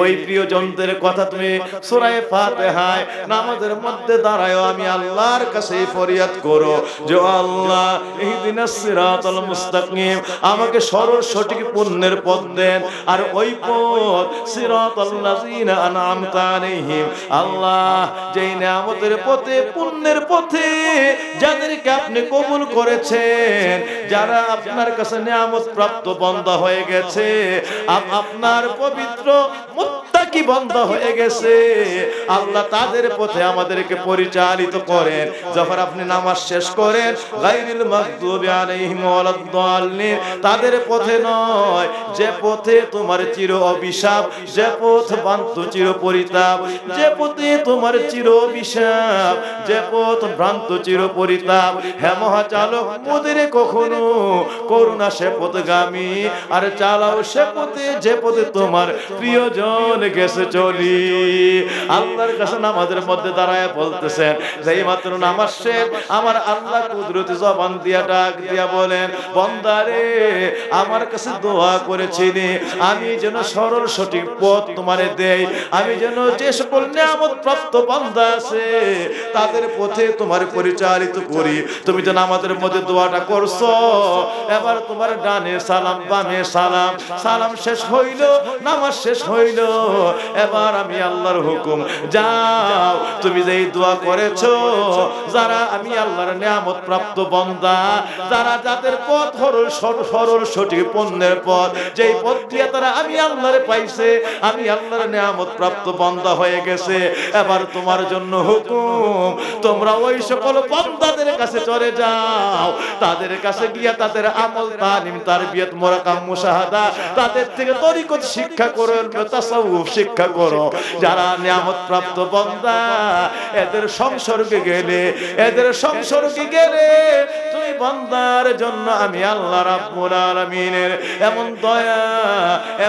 A: ওই প্রিয়জনদের কথা তুমি সূরা ফাতিহায় নামাজের মধ্যে দাঁড়ায় আমি আল্লাহর কাছে ফরিয়াদ করো যে আল্লাহ ইহদিনাস সিরাতাল মুস্তাকিম, আমাকে সরল সঠিক পুণ্যের পথ দেন, আর ওই পথ সিরাতাল লাযিনা আন'আমতা আলাইহিম, আল্লাহ যেই নিয়ামতের পথে, পুণ্যের পথে যাদেরকে আপনি কবুল করেছেন, যারা আপনার কাছে নিয়ামত প্রাপ্ত বান্দা হয়ে গেছে, আপনার পবিত্র মুত্তাকি বান্দা হয়ে গেছে, আল্লাহ তাদের পথে আমাদেরকে পরিচালিত করেন। যখন আপনি নামাজ শেষ করেন গায়রিল মাগদুবি আলাইহিম ওয়ালাদ-দাল্লিন, তাদের পথে নয় যে পথে তোমার চির অভিশাপ, যে পথ ভ্রান্ত চির পরিতাপ, যে পথে তোমার চির অভিশাপ, যে পথ ভ্রান্ত চির পরিতাপ। হে মহাচালক, মোদের কখনো করুণা সে পথগামী, আর চালাও সে পথে যে পথে তোমার প্রিয়জন গেছে চলি। আল্লাহর কাছে নামাজের মধ্যে দাঁড়ায় বলতেছেন, যেই মাত্র নামাজ শেষ আমার আল্লাহ কুদরতি জবান দিয়া ডাক দিয়া বলেন, বান্দারে আমার কাছে দোয়া করেছিলি আমি যেন সরল সঠিক পথ তোমারে দেই, আমি যেন যে সকল নিয়ামত প্রাপ্ত বান্দা আছে তাদের পথে তোমার পরিচালিত করি। তুমি যেন আমাদের মধ্যে দোয়াটা করছো, এবার তোমার ডানে সালাম, বামে সালাম, সালাম শেষ হইল, নামাজ শেষ হইল, এবার আমি আল্লাহর হুকুম, যাও তুমি যেই দোয়া করেছো, যারা আমি আল্লাহর নিয়ামত প্রাপ্ত বান্দা, যারা যাদের পথ সরল সঠিক পুণ্যের পথ, যেই পথ দিয়ে তারা আমি আল্লাহরে পাইছে, আমি আল্লাহর নিয়ামত প্রাপ্ত বান্দা হয়ে গেছে, এবার তোমার জন্য হুকুম, তোমরা ওই সকল বান্দাদের কাছে চলে যাও, তাদের কাছে গিয়া তাদের আমল, তালিম, তারবিয়ত, মুরাকাম, মুশাহাদা, তাদের থেকে তরিকত শিক্ষা করো, তাসাউফ শিক্ষা করো। যারা নিয়ামত প্রাপ্ত বান্দা, এদের সংসর্গে গেলে, এদের সংসর্গে গেলে তুমি বান্দার জন্য আমি আল্লাহ রাব্বুল আলামিনের এমন দয়া,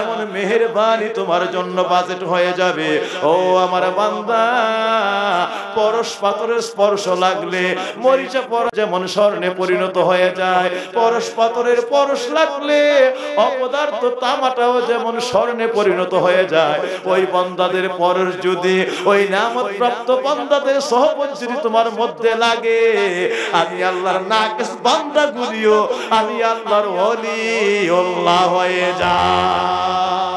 A: এমন মেহেরবানি তোমার জন্য বাজেট হয়ে যাবে। ও আমার বান্দা, পরশ পাথরের স্পর্শ লাগলে মরিচা পর যেমন স্বর্ণে পরিণত হয়ে যায়, পরশ পাথরের পরশ লাগলে অপদার্থ তামাটাও যেমন স্বর্ণে পরিণত হয়ে যায়। ওই বান্দাদের পরশ যদি, ওই নিয়ামত প্রাপ্ত বান্দাদের সহবত যদি তোমার মধ্যে লাগে, আমি আল্লাহর নাকিস বান্দা গুলিও আমি আল্লাহর ওলিউল্লাহ হয়ে যায়।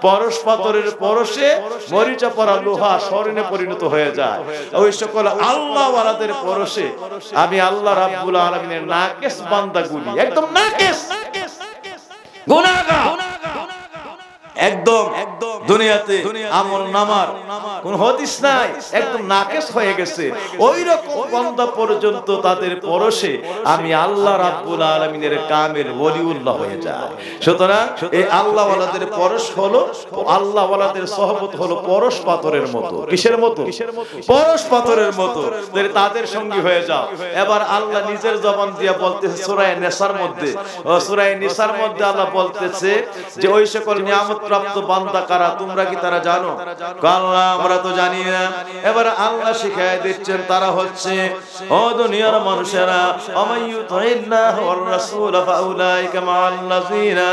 A: পরশ পাথরের পরশে মরিচা পরা লোহা স্বর্ণে পরিণত হয়ে যায়। ওই সকল আল্লাহ ওয়ালাদের পরশে আমি আল্লাহ রাব্বুল আলামিনের নাকিস বান্দাগুলি, একদম নাকিস, গুনাহগার, একদম দুনিয়াতে আমল নামার কোন হাদিস নাই, একদম নাকেস হয়ে গেছে। ওই রকম বান্দা পর্যন্ত তাদের পরশে আমি আল্লাহ রাব্বুল আলামিনের কামেল ওলিউল্লাহ হয়ে যায়। সুতরাং এই আল্লাহ ওয়ালাদের পরশ হলো, আল্লাহ ওয়ালাদের সহবত হলো পরশ পাথরের মতো। কিসের মতো? পরশ পাথরের মতো। তাদের সঙ্গী হয়ে যাও। এবার আল্লাহ নিজের জবান দিয়ে বলতেছে সূরা নিসার মধ্যে, সূরা নিসার মধ্যে আল্লাহ বলতেছে যে ওই সকল নিয়ামত প্রাপ্ত বান্দা কারা, তোমরা কি তারা জানো? আল্লাহ আমরা তো জানি না। এবার আল্লাহ শিখায় দিচ্ছেন তারা হচ্ছে ও দুনিয়ার মানুষেরা, আমাইয়ুতিল্লাহ ওয়ার রাসূল ফাউলাইকা মাআল্লাযিনা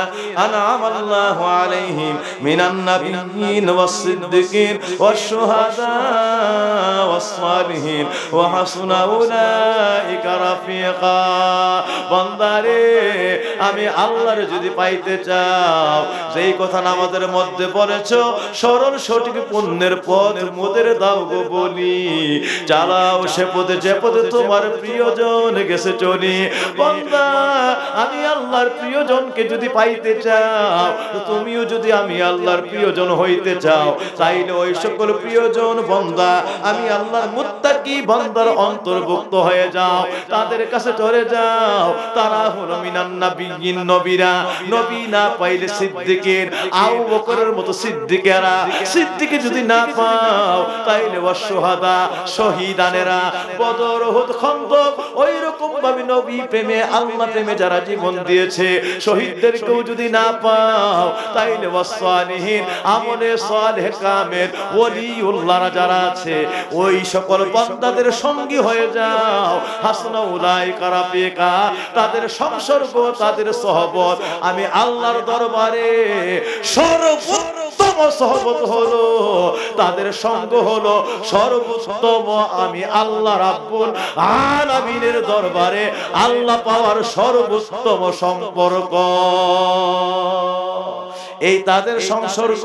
A: আনআমা আল্লাহু আলাইহিম মিনান নাবিয়্যিন ওয়াস সিদ্দিকিন ওয়াশ শুহাদা ওয়াস সালিহিন ওয়া হাসুনা উলাইকা রাফিকা। বান্দারে আমি আল্লাহর যদি পাইতে চাও, যেই কথা নামাজের মধ্যে বলেছো, সরল সঠিক পুণ্যের পথ মোদের দাও গো বলি, চালাও সে পথে যে পথে তোমার প্রিয়জন গেছে চলি। বান্দা আমি আল্লাহর প্রিয়জনকে যদি পাইতে চাও, তুমিও যদি আমি আল্লাহর প্রিয়জন হইতে চাও, তাইলে ওই সকল প্রিয়জন বান্দা আমি আল্লাহর মুত্তাকি বান্দার অন্তর্ভুক্ত হয়ে যাও, তাদের কাছে চলে যাও। তারা হলো মিনান নাবিয়্যিন, নবীরা, নবী না পাইলে সিদ্দিকিন, আবু বকরের মতো সিদ্দিকেরা, সিদ্দিকে যদি না পাও তাইলে ওয়াস শুহাদা, শহীদানেরা, বদর, উহুদ, খন্দক, ওই রকম ভাবে নবী প্রেমে আল্লাহ প্রেমে যারা জীবন দিয়েছে, শহীদদেরকেও যদি না পাও তাইলে ওয়াস সালিহিন, আমলে সালেহ কামেল ওলিউল্লাহরা যারা আছে ওই সকল বান্দাদের সঙ্গী হয়ে যাও। হাসনা উলাইকা রাফিকা, তাদের সংসর্গ, তাদের সহবত আমি আল্লাহর দরবারে সর্বোত্তম সহবত হলো, তাদের সঙ্গ হলো সর্বোত্তম আমি আল্লাহ রাব্বুল আলামিনের দরবারে আল্লাহ পাওয়ার সর্বোত্তম সম্পর্ক। এই তাদের সংসর্গ,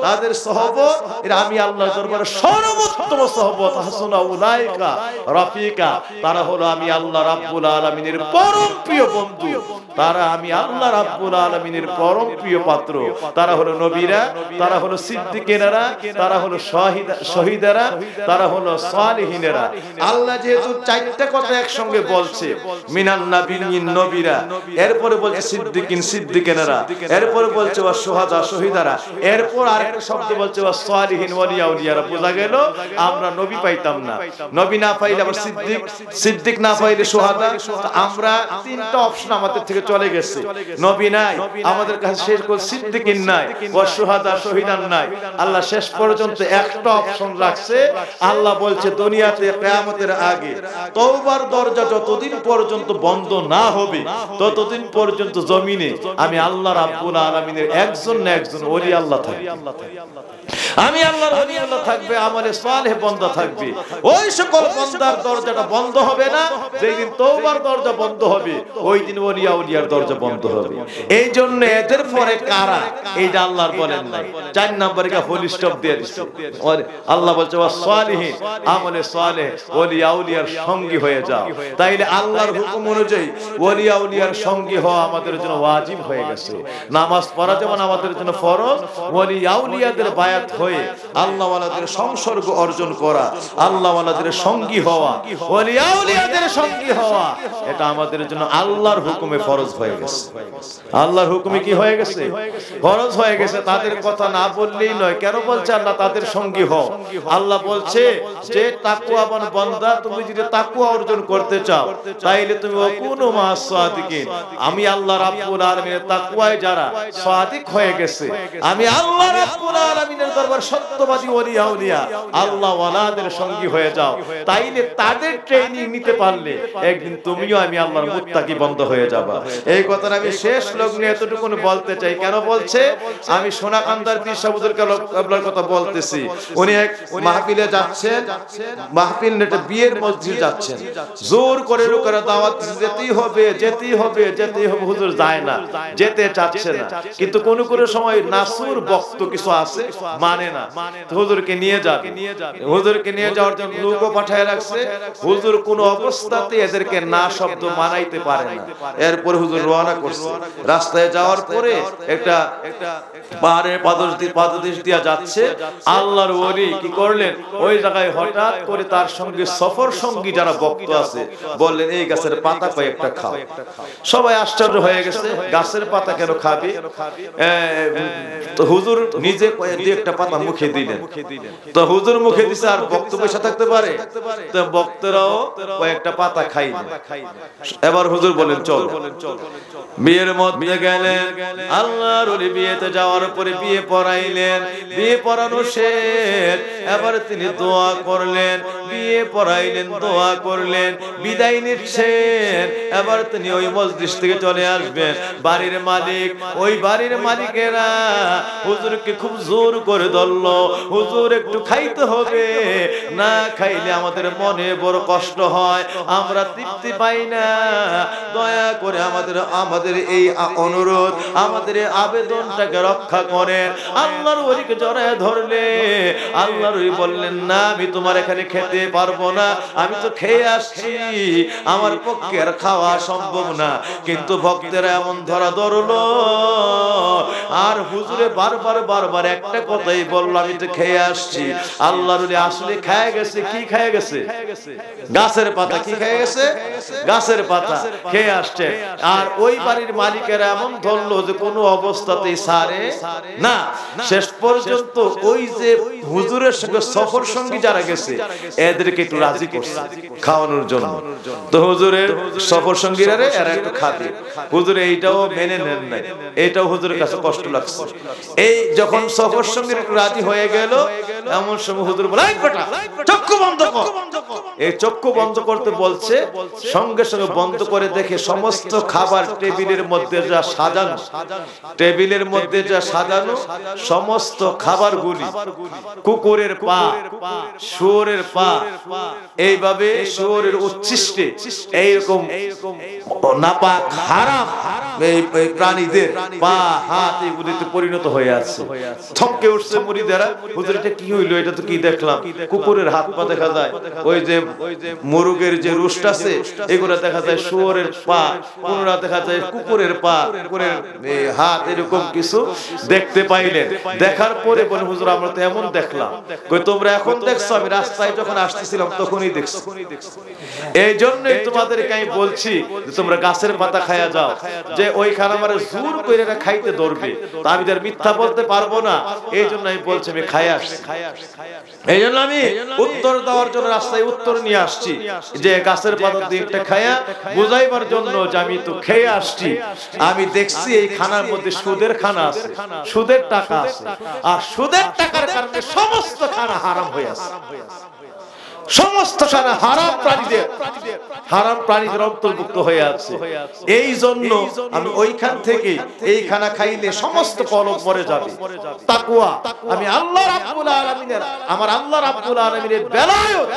A: তাদের সহবত, এরা আমি আল্লাহর দরবারে সর্বোত্তম সহবত। হাসনা উলাইকা রাফিকা, তারা হলো আমি আল্লাহ রাব্বুল আলামিনের পরম প্রিয় বন্ধু, তারা আমি আল্লাহ রাব্বুল আলামিনের পরম প্রিয় পাত্র। তারা হলো নবীরা, তারা হলো সিদ্দিকেরা, তারা হলো শহীদেরা, তারা হলো সালিহিনেরা। আল্লাহ যেহেতু চারটা কথা একসঙ্গে বলছে, মিনান নাবিয়্যিন, নবীরা, এরপরে বলছে সিদ্দিকিন, সিদ্দিকেরা, এরপরে বলছে ওয়াস শুহাদা, শহীদারা, এরপর আরেকটা শব্দ বলছে ওয়াস সালিহিন, ওলিয়া, উলিয়ারা। বোঝা গেল আমরা নবী পাইতাম না, নবী না পাইলে আবার সিদ্দিক, সিদ্দিক না পাইলে শুহাদা। আমরা তিনটা অপশন আমাদের থেকে চলে গেছে। নবী নাই আমাদের কাছে, শেষ করে সিদ্দিকিন নাই, ওয়াস শুহাদা, শহীদান নাই। আল্লাহ শেষ পর্যন্ত একটা অপশন রাখছে। আল্লাহ বলছে দুনিয়াতে কিয়ামতের আগে তওবার দরজা যতদিন পর্যন্ত বন্ধ না হবে, ততদিন পর্যন্ত জমিনে আমি আল্লাহ রাব্বুল আলামিনের একজন না একজন ওলি আল্লাহ থাকবে। আমি আল্লাহর ওলি আল্লাহ থাকবে, আমলে সালেহ বান্দা থাকবে। ওই সকল বান্দার দরজাটা বন্ধ হবে না। যেদিন তওবার দরজা বন্ধ হবে, ওই দিন ওলিয়া উলিয়ার দরজা বন্ধ হবে। এই জন্য এদের পরে কারা, এইটা আল্লাহর বলেন নাই, 4 নম্বরে কা ফুল স্টপ দিয়ে দিচ্ছে। আল্লাহ বলছে ওয়াস সালিহিন, আমলে সালেহ, ওলিয়া উলিয়ার সঙ্গী হয়ে যাও। তাইলে আল্লাহর হুকুম অনুযায়ী ওলিয়া উলিয়ার সঙ্গী হওয়া আমাদের জন্য ওয়াজিব হয়ে গেছে। নামাজ পড়া যেমন আমাদের জন্য ফরজ, ওলিয়া উলিয়াদের বায়াত হয়ে আল্লাহ ওয়ালাদের সংসর্গ অর্জন করা, আল্লাহ ওয়ালাদের সঙ্গী হওয়া, ওলিয়া উলিয়াদের সঙ্গী হওয়া, এটা আমাদের জন্য আল্লাহর হুকুমে ফরজ হয়ে গেছে। আল্লাহর হুকুমে কি হয়ে গেছে? ফরজ হয়ে গেছে। তাদের কথা না বললেই নয়। কেন বলছে আল্লাহ তাদের সঙ্গী হও? আল্লাহ বলছে যে তাকওয়াবান বান্দা, তুমি যদি তাকওয়া অর্জন করতে চাও তাইলে তুমি ওয়াকুনু মা'আস সাদিকিন, আমি আল্লাহ রাব্বুল আলামিনের তাকওয়ায় যারা সাদিক হয়ে গেছে, আমি আল্লাহ রাব্বুল আলামিনের দরবার সত্যবাদী ওলিয়া উলিয়া আল্লাহ ওয়ালাদের সঙ্গী হয়ে যাও। তাইলে তাদের ট্রেনিং নিতে পারলে একদিন তুমিও আমি আল্লাহর মুত্তাকি বান্দা হয়ে যাবা। এই কথাটা আমি শেষ লগ্নে এতটুকু বলতে চাই। কেন বলছে? আমি সোনাকান্দার পীর সাহেবের কাবলার কথা বলতেছি। উনি এক মাহফিলে যাচ্ছেন, মাহফিল নেটে বিয়ের মসজিদ যাচ্ছেন, জোর করে লোকেরা দাওয়াত যেতেই হবে, যেতেই হবে, যেতেই হবে। হুজুর যায় না, যেতে চাচ্ছে না। কিন্তু কোন কোন সময় নাসুর বক্ত কিছু আছে, মানে না, হুজুরকে নিয়ে যাবে। হুজুরকে নিয়ে যাওয়ার জন্য লোকও পাঠায় রাখছে। হুজুর কোনো অবস্থাতে এদেরকে না শব্দ মানাইতে পারে না। এরপর হুজুর রওনা করছে। রাস্তায় যাওয়ার পরে একটা পাহাড়ের পাদদেশ দিয়া যাচ্ছে। আল্লাহর ওলি কি করলেন, ওই জায়গায় হঠাৎ করে তার সঙ্গে সফর সঙ্গী যারা ভক্ত আছে বললেন, এই গাছের পাতা কয়েকটা খাও। সবাই আশ্চর্য হয়ে গেছে, গাছের পাতা কেন খাবে? তো হুজুর নিজে দুই একটা পাতা মুখে দিলেন। তো হুজুর মুখে দিছে, আর ভক্ত বসে থাকতে পারে? তো ভক্তরাও কয়েকটা পাতা খাইলেন। এবার হুজুর বলেন চল। বিয়ের মধ্যে গেলেন। আল্লাহর ওলি বিয়েতে যাওয়ার পরে বিয়ে পড়াইলেন। বিয়ে পড়ানো শেষ, এবার তিনি দোয়া করলেন। বিয়ে পড়াইলেন, দোয়া করলেন, বিদায় নিচ্ছেন। এবার তিনি ওই মজলিস থেকে চলে আসবেন। বাড়ির মালিক, ওই বাড়ির মালিকেরা হুজুরকে খুব জোর করে ধরলো, হুজুর একটু খাইতে হবে, না খাইলে আমাদের মনে বড় কষ্ট হয়, আমরা তৃপ্তি পাই না, দয়া করে আমাদের এই অনুরোধ, আমাদের এই আবেদনটাকে রক্ষা করেন। আল্লাহর ওলিকে জড়ায় ধরলে আল্লাহর ওলি বললেন, না আমি তোমার এখানে খেতে পারবো না, আমি তো খেয়ে আসছি, আমার পক্ষে আর খাওয়া সম্ভব না। কিন্তু ভক্তেরা এমন ধরা ধরলো, আর হুজুরে বারবার একটা কথাই বলল, আমি তো খেয়ে আসছি। আল্লাহর ওলি আসলে খেয়ে গেছে। কি খেয়ে গেছে? গাছের পাতা। কি খেয়ে গেছে? গাছের পাতা খেয়ে আসছে। আর ওই বাড়ির মালিকেরা এমন ধরলো যে কোনো অবস্থাতেই ছাড়ে না। শেষ পর্যন্ত ওই যে হুজুরের সঙ্গে সফর সঙ্গী যারা গেছে এদেরকে একটু রাজি করছে খাওয়ানোর জন্য। তো হুজুরের সফর সঙ্গীরা এরা একটু খাবে, হুজুরে এইটাও মেনে নেন নাই, এটাও হুজুরের কাছে কষ্ট লাগছে। এই যখন সফর সঙ্গীরা একটু রাজি হয়ে গেল, এমন সময় হুজুর বলে, চক্ষু বন্ধ কর। এই চক্ষু বন্ধ করতে বলছে, সঙ্গে সঙ্গে বন্ধ করে দেখে সমস্ত খাবার টেবিলের মধ্যে যা সাজানো, টেবিলের মধ্যে যা সাজানো সমস্ত খাবারগুলি কুকুরের পা, শুয়োরের পা, এইভাবে শুয়োরের উচ্ছিষ্টে এইরকম নাপাক হারাম এই প্রাণীদের পা হাত এগুলিতে পরিণত হয়ে আছে। থমকে উঠছে মুরিদেরা, হুজুর এটা কি হইলো? এটা তো কি দেখলাম, কুকুরের হাত পা দেখা যায়, ওই যে মুরগের যে রুষ্ট আছে এগুলো দেখা যায় শুয়োরের পা, কোনরা দেখা যায় কুকুরের পা, কুকুরের হাত, এরকম কিছু দেখতে পাইলেন। দেখার পরে বলে, হুজুর আমরা তো এমন দেখলাম। কই তোমরা এখন দেখছো? আমি রাস্তায় যখন আসতেছিলাম তখনই দেখছো। এই জন্যই তোমাদেরকে আমি বলছি যে তোমরা গাছের পাতা খায়া যাও। যে ওইখানে আমার জোর করে খাইতে ধরবে, তা আমি তার মিথ্যা বলতে পারবো না, এই জন্য আমি বলছি আমি খাই আসছি। এই জন্য আমি উত্তর দেওয়ার জন্য রাস্তায় উত্তর নিয়ে আসছি, যে গাছের পাতা দিয়ে একটা খায়া বুঝাইবার জন্য যে আমি তো খেয়ে আসছি। আমি দেখছি এই খানার মধ্যে সুদের খানা আছে, সুদের টাকা আছে, আর সুদের টাকার কারণে সমস্ত খানা হারাম হয়ে আছে। সমস্ত খানা হারাম প্রাণীদের অন্তর্ভুক্ত হয়ে আছে। এই জন্য আমি ওইখান থেকে এই খানা খাইলে সমস্ত কলঙ্ক মরে যাবে। তাকওয়া আমি আল্লাহ রাব্বুল আলামিনের, আমার আল্লাহ রাব্বুল আলামিনের বেলায়েত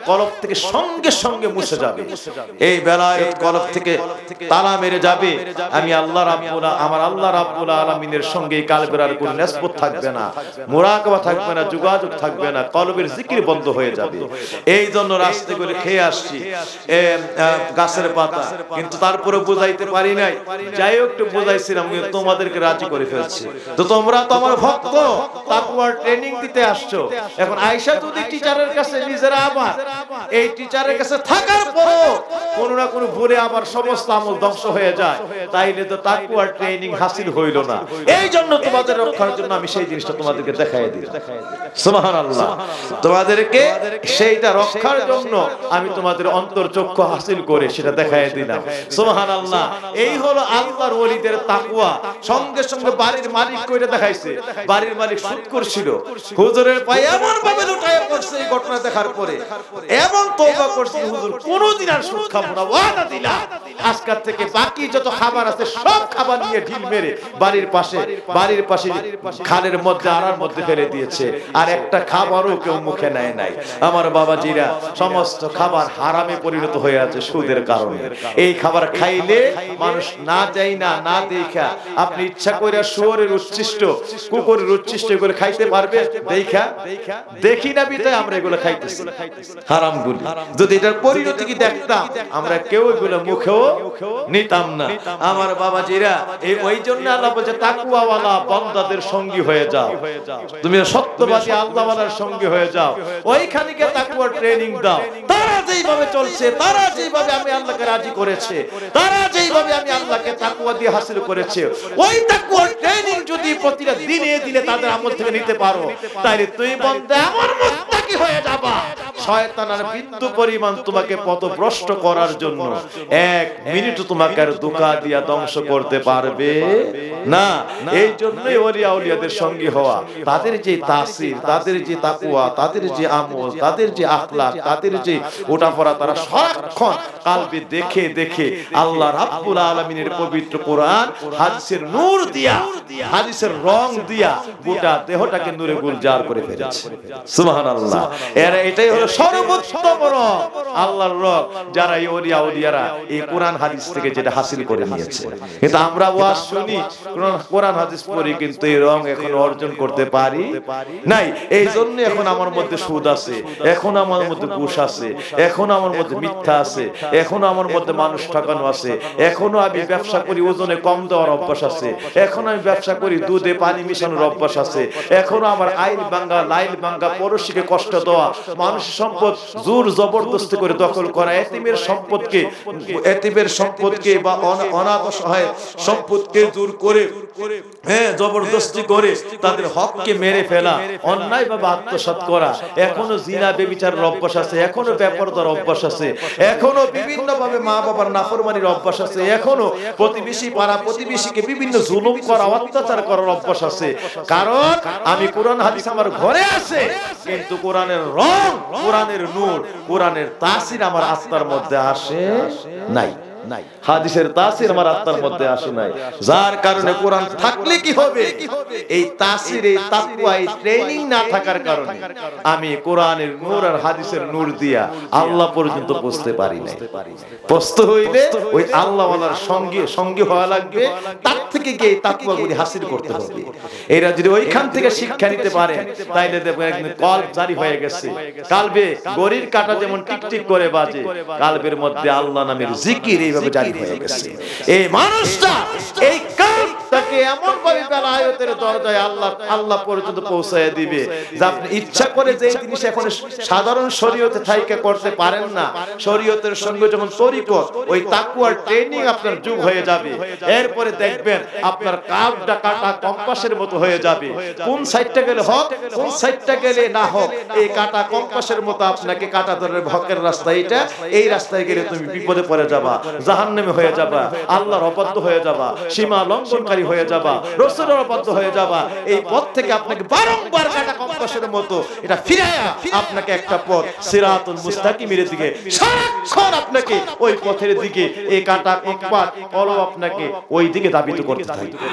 A: কলব থেকে সঙ্গে সঙ্গে মুছে যাবে। এই বেলায়েত কলব থেকে তালা মেরে যাবে। আমি আমার আল্লাহ রাব্বুল আলামিনের সঙ্গে কালবের আর কোনো নিসবত থাকবে না, মুরাকাবা থাকবে না, যোগাযোগ থাকবে না, কলবের জিকির বন্ধ হয়ে যাবে। এই জন্য রাস্তা করে খেয়ে আসছি গাছের পাতা, কিন্তু তারপরে বুঝাইতে পারি নাই। যাই হোক একটু বুঝাইছিলাম, কিন্তু তোমাদেরকে রাজি করে ফেলছি। তো তোমরা তো আমার ভক্ত, তাকওয়ার ট্রেনিং দিতে আসছো। এখন আয়েশা যদি টিচারের কাছে নিজেরা আবার এই টিচারের কাছে থাকার পরও কোনো না কোনো ভুলে আবার সমস্ত আমল ধ্বংস হয়ে যায়, তাইলে তো তাকওয়ার ট্রেনিং হাসিল হইল না। এই জন্য তোমাদের রক্ষার জন্য আমি সেই জিনিসটা তোমাদেরকে দেখাই দিই। সুবহানাল্লাহ, তোমাদেরকে সেইটা রক্ষার জন্য আমি তোমাদের অন্তর চক্ষু হাসিল করে সেটা দেখাই দিলাম। সুবহানাল্লাহ, এই হলো আল্লাহর ওলিদের তাকওয়া। সঙ্গে সঙ্গে বাড়ির মালিক কইরা দেখাইছে। বাড়ির মালিক সুদ করছিল, হুজুরের পায়ে এমন ভাবে লুটাইয়া পড়ছে এই ঘটনা দেখার পরে। এমন তওবা করছি হুজুর কোনদিন আর সুদ খাবো না, ওয়াদা দিলাম আজকাল থেকে বাকি যত খাবার আছে সব খাবার নিয়ে ঢিল মেরে বাড়ির পাশে খালের মধ্যে আড়ার মধ্যে ফেলে দিয়েছে, আর একটা খাবারও কেউ মুখে নেয় নাই। আমার বাবাজিরা, সমস্ত খাবার হারামে পরিণত হয়ে আছে সুদের কারণে। এই খাবার খাইলে মানুষ না যাই না দেখা আপনি ইচ্ছা করে শুয়োরের উচ্ছিষ্ট, কুকুরের উচ্ছিষ্ট এগুলো খাইতে পারবে? দেখি না বিধায় আমরা এগুলো খাইতেছি হারামগুলো। যদি এটার পরিণতি কি দেখতাম আমরা কেউ এগুলো মুখেও নিতাম না। আমার বাবাজিরা, ওই জন্য আল্লাহ বলছে তাকওয়াওয়ালা বান্দাদের সঙ্গী হয়ে যাও, তুমি সত্যবাদী আল্লাহওয়ালার সঙ্গী হয়ে যাও, ওইখানে গিয়ে তাকওয়ার ট্রেনিং দাও। তারা যেইভাবে চলছে, তারা যেইভাবে আমি আল্লাহকে রাজি করেছে, তারা যেইভাবে আমি আল্লাহকে তাকওয়া দিয়ে হাসিল করেছে, ওই তাকওয়ার ট্রেনিং যদি প্রতিটা দিনে দিনে তাদের আমল থেকে নিতে পারো, তাইলে তুই বান্দা এমন মুত্তাকি হয়ে যাবা শয়তান আর বিন্দু পরিমাণ তোমাকে পথভ্রষ্ট করার জন্য এক মিনিট তোমাকে আর ধোঁকা দিয়া ধ্বংস করতে পারবে না। এই জন্যই ওলিয়া আউলিয়াদের সঙ্গী হওয়া, তাদের যে তাসির, তাদের যে তাকওয়া, তাদের যে আমল, তাদের যে আখলাক, তাদের যে ওঠাপড়া, তারা সারাক্ষণ কালবে দেখে দেখে আল্লাহ রাব্বুল আলামিনের পবিত্র কোরআন হাদিসের নূর দিয়া, হাদিসের রং দিয়া গোটা দেহটাকে নূরে গুলজার করে ফেলেছে। সুবহানাল্লাহ। এটাই হলো সর্বোত্তম রং, আল্লাহর রং, যারা এই ওলিয়া আউলিয়ারা এই কোরআন হাদিস থেকে যেটা হাসিল করে নিয়েছে। কিন্তু আমরা ওয়াজ শুনি, কোরআন হাদিস পড়ি, কিন্তু এই রং এখন অর্জন করতে পারি নাই। এই জন্য এখন আমার মধ্যে সুদ আছে, এখন আমার মধ্যে ঘুষ আছে, এখন আমার মধ্যে মিথ্যা আছে, এখনো আমার মধ্যে মানুষ ঠকানো আছে, এখনো আমি ব্যবসা করি ওজনে কম দেওয়ার অভ্যাস আছে, এখনো আমি ব্যবসা করি দুধে পানি মিশানোর অভ্যাস আছে, এখনো আমার আইল ভাঙ্গা লাইল ভাঙ্গা, পড়োশীকে কষ্ট দেওয়া, মানুষের সম্পদ জোর জবরদস্তি করে দখল করা, এতিমের সম্পদকে বা অনাথ অসহায় সম্পদকে জোর করে জবরদস্তি করে তাদের হককে মেরে ফেলা, অন্যায় ভাবে আত্মসাৎ করা, এখনো জিনা ব্যভিচারের অভ্যাস আছে, এখনো বেপরদার অভ্যাস আছে, এখনো বিভিন্ন ভাবে মা বাবার নাফরমানির অভ্যাস আছে, এখনো প্রতিবেশী পাড়া প্রতিবেশীকে বিভিন্ন জুলুম করা, অত্যাচার করার অভ্যাস আছে। কারণ আমি কোরআন হাদিস আমার ঘরে আছে, কিন্তু কোরআনের রং, কোরআনের নূর, কোরআনের তাসির আমার আত্মার মধ্যে আসে নাই। হাদিসের তাসির আমার আত্মার মধ্যে আসে নাই, যার কারণে কোরআন থাকলে কি হবে, এই তাসির, এই তাকওয়া, এই ট্রেনিং না থাকার কারণে আমি কোরআনের নূর আর হাদিসের নূর দিয়া আল্লাহ পর্যন্ত পৌঁছতে পারি না। পৌঁছতে হইলে ওই আল্লাহওয়ালার সঙ্গে হওয়া লাগবে, তার থেকে গিয়ে তাকওয়াগুলি হাসিল করতে হবে। এরা যদি ওইখান থেকে শিক্ষা নিতে পারে, তাইলে দেখবেন একদিন কলব জারি হয়ে গেছে। কালবে গড়ির কাঁটা যেমন টিকটিক করে বাজে, কালবের মধ্যে আল্লাহ নামের জিকির এইভাবে জারি হয়ে গেছে। এই মানুষটা এই কালটাকে এমন ভাবে বেলায়েতের দরজায় আল্লাহ পর্যন্ত পৌঁছায় দিবে যে আপনি ইচ্ছা করে যে জিনিস এখন সাধারণ শরীয়তে থাইকে করতে পারেন না, শরীয়তের সঙ্গে যখন তরিকত, ওই তাকওয়ার ট্রেনিং আপনার যুগ হয়ে যাবে। এরপরে দেখবেন আপনার কালটা কাটা কম্পাসের মতো হয়ে যাবে, কোন সাইডটা গেলে হক, কোন সাইডটা গেলে না হক, এই কাটা কম্পাসের মতো আপনাকে কাটা ধরে হকের রাস্তা এইটা, এই রাস্তায় গেলে তুমি বিপদে পড়ে যাবা, জাহান্নামে হয়ে যাবা, আল্লাহর অবাধ্য হয়ে যাবা, সীমা লঙ্ঘনকারী হয়ে যাবা, রাসূলের অবাধ্য হয়ে যাবা। এই পথ থেকে আপনাকে বারংবার কাটা কম্পাসের মতো এটা ফিরায়া আপনাকে একটা পথ সিরাতুল মুস্তাকিমের দিকে, সারাক্ষণ আপনাকে ওই পথের দিকে এই কাটা কম্পাস কলব আপনাকে ওই দিকে দাবিত করতে থাকবে।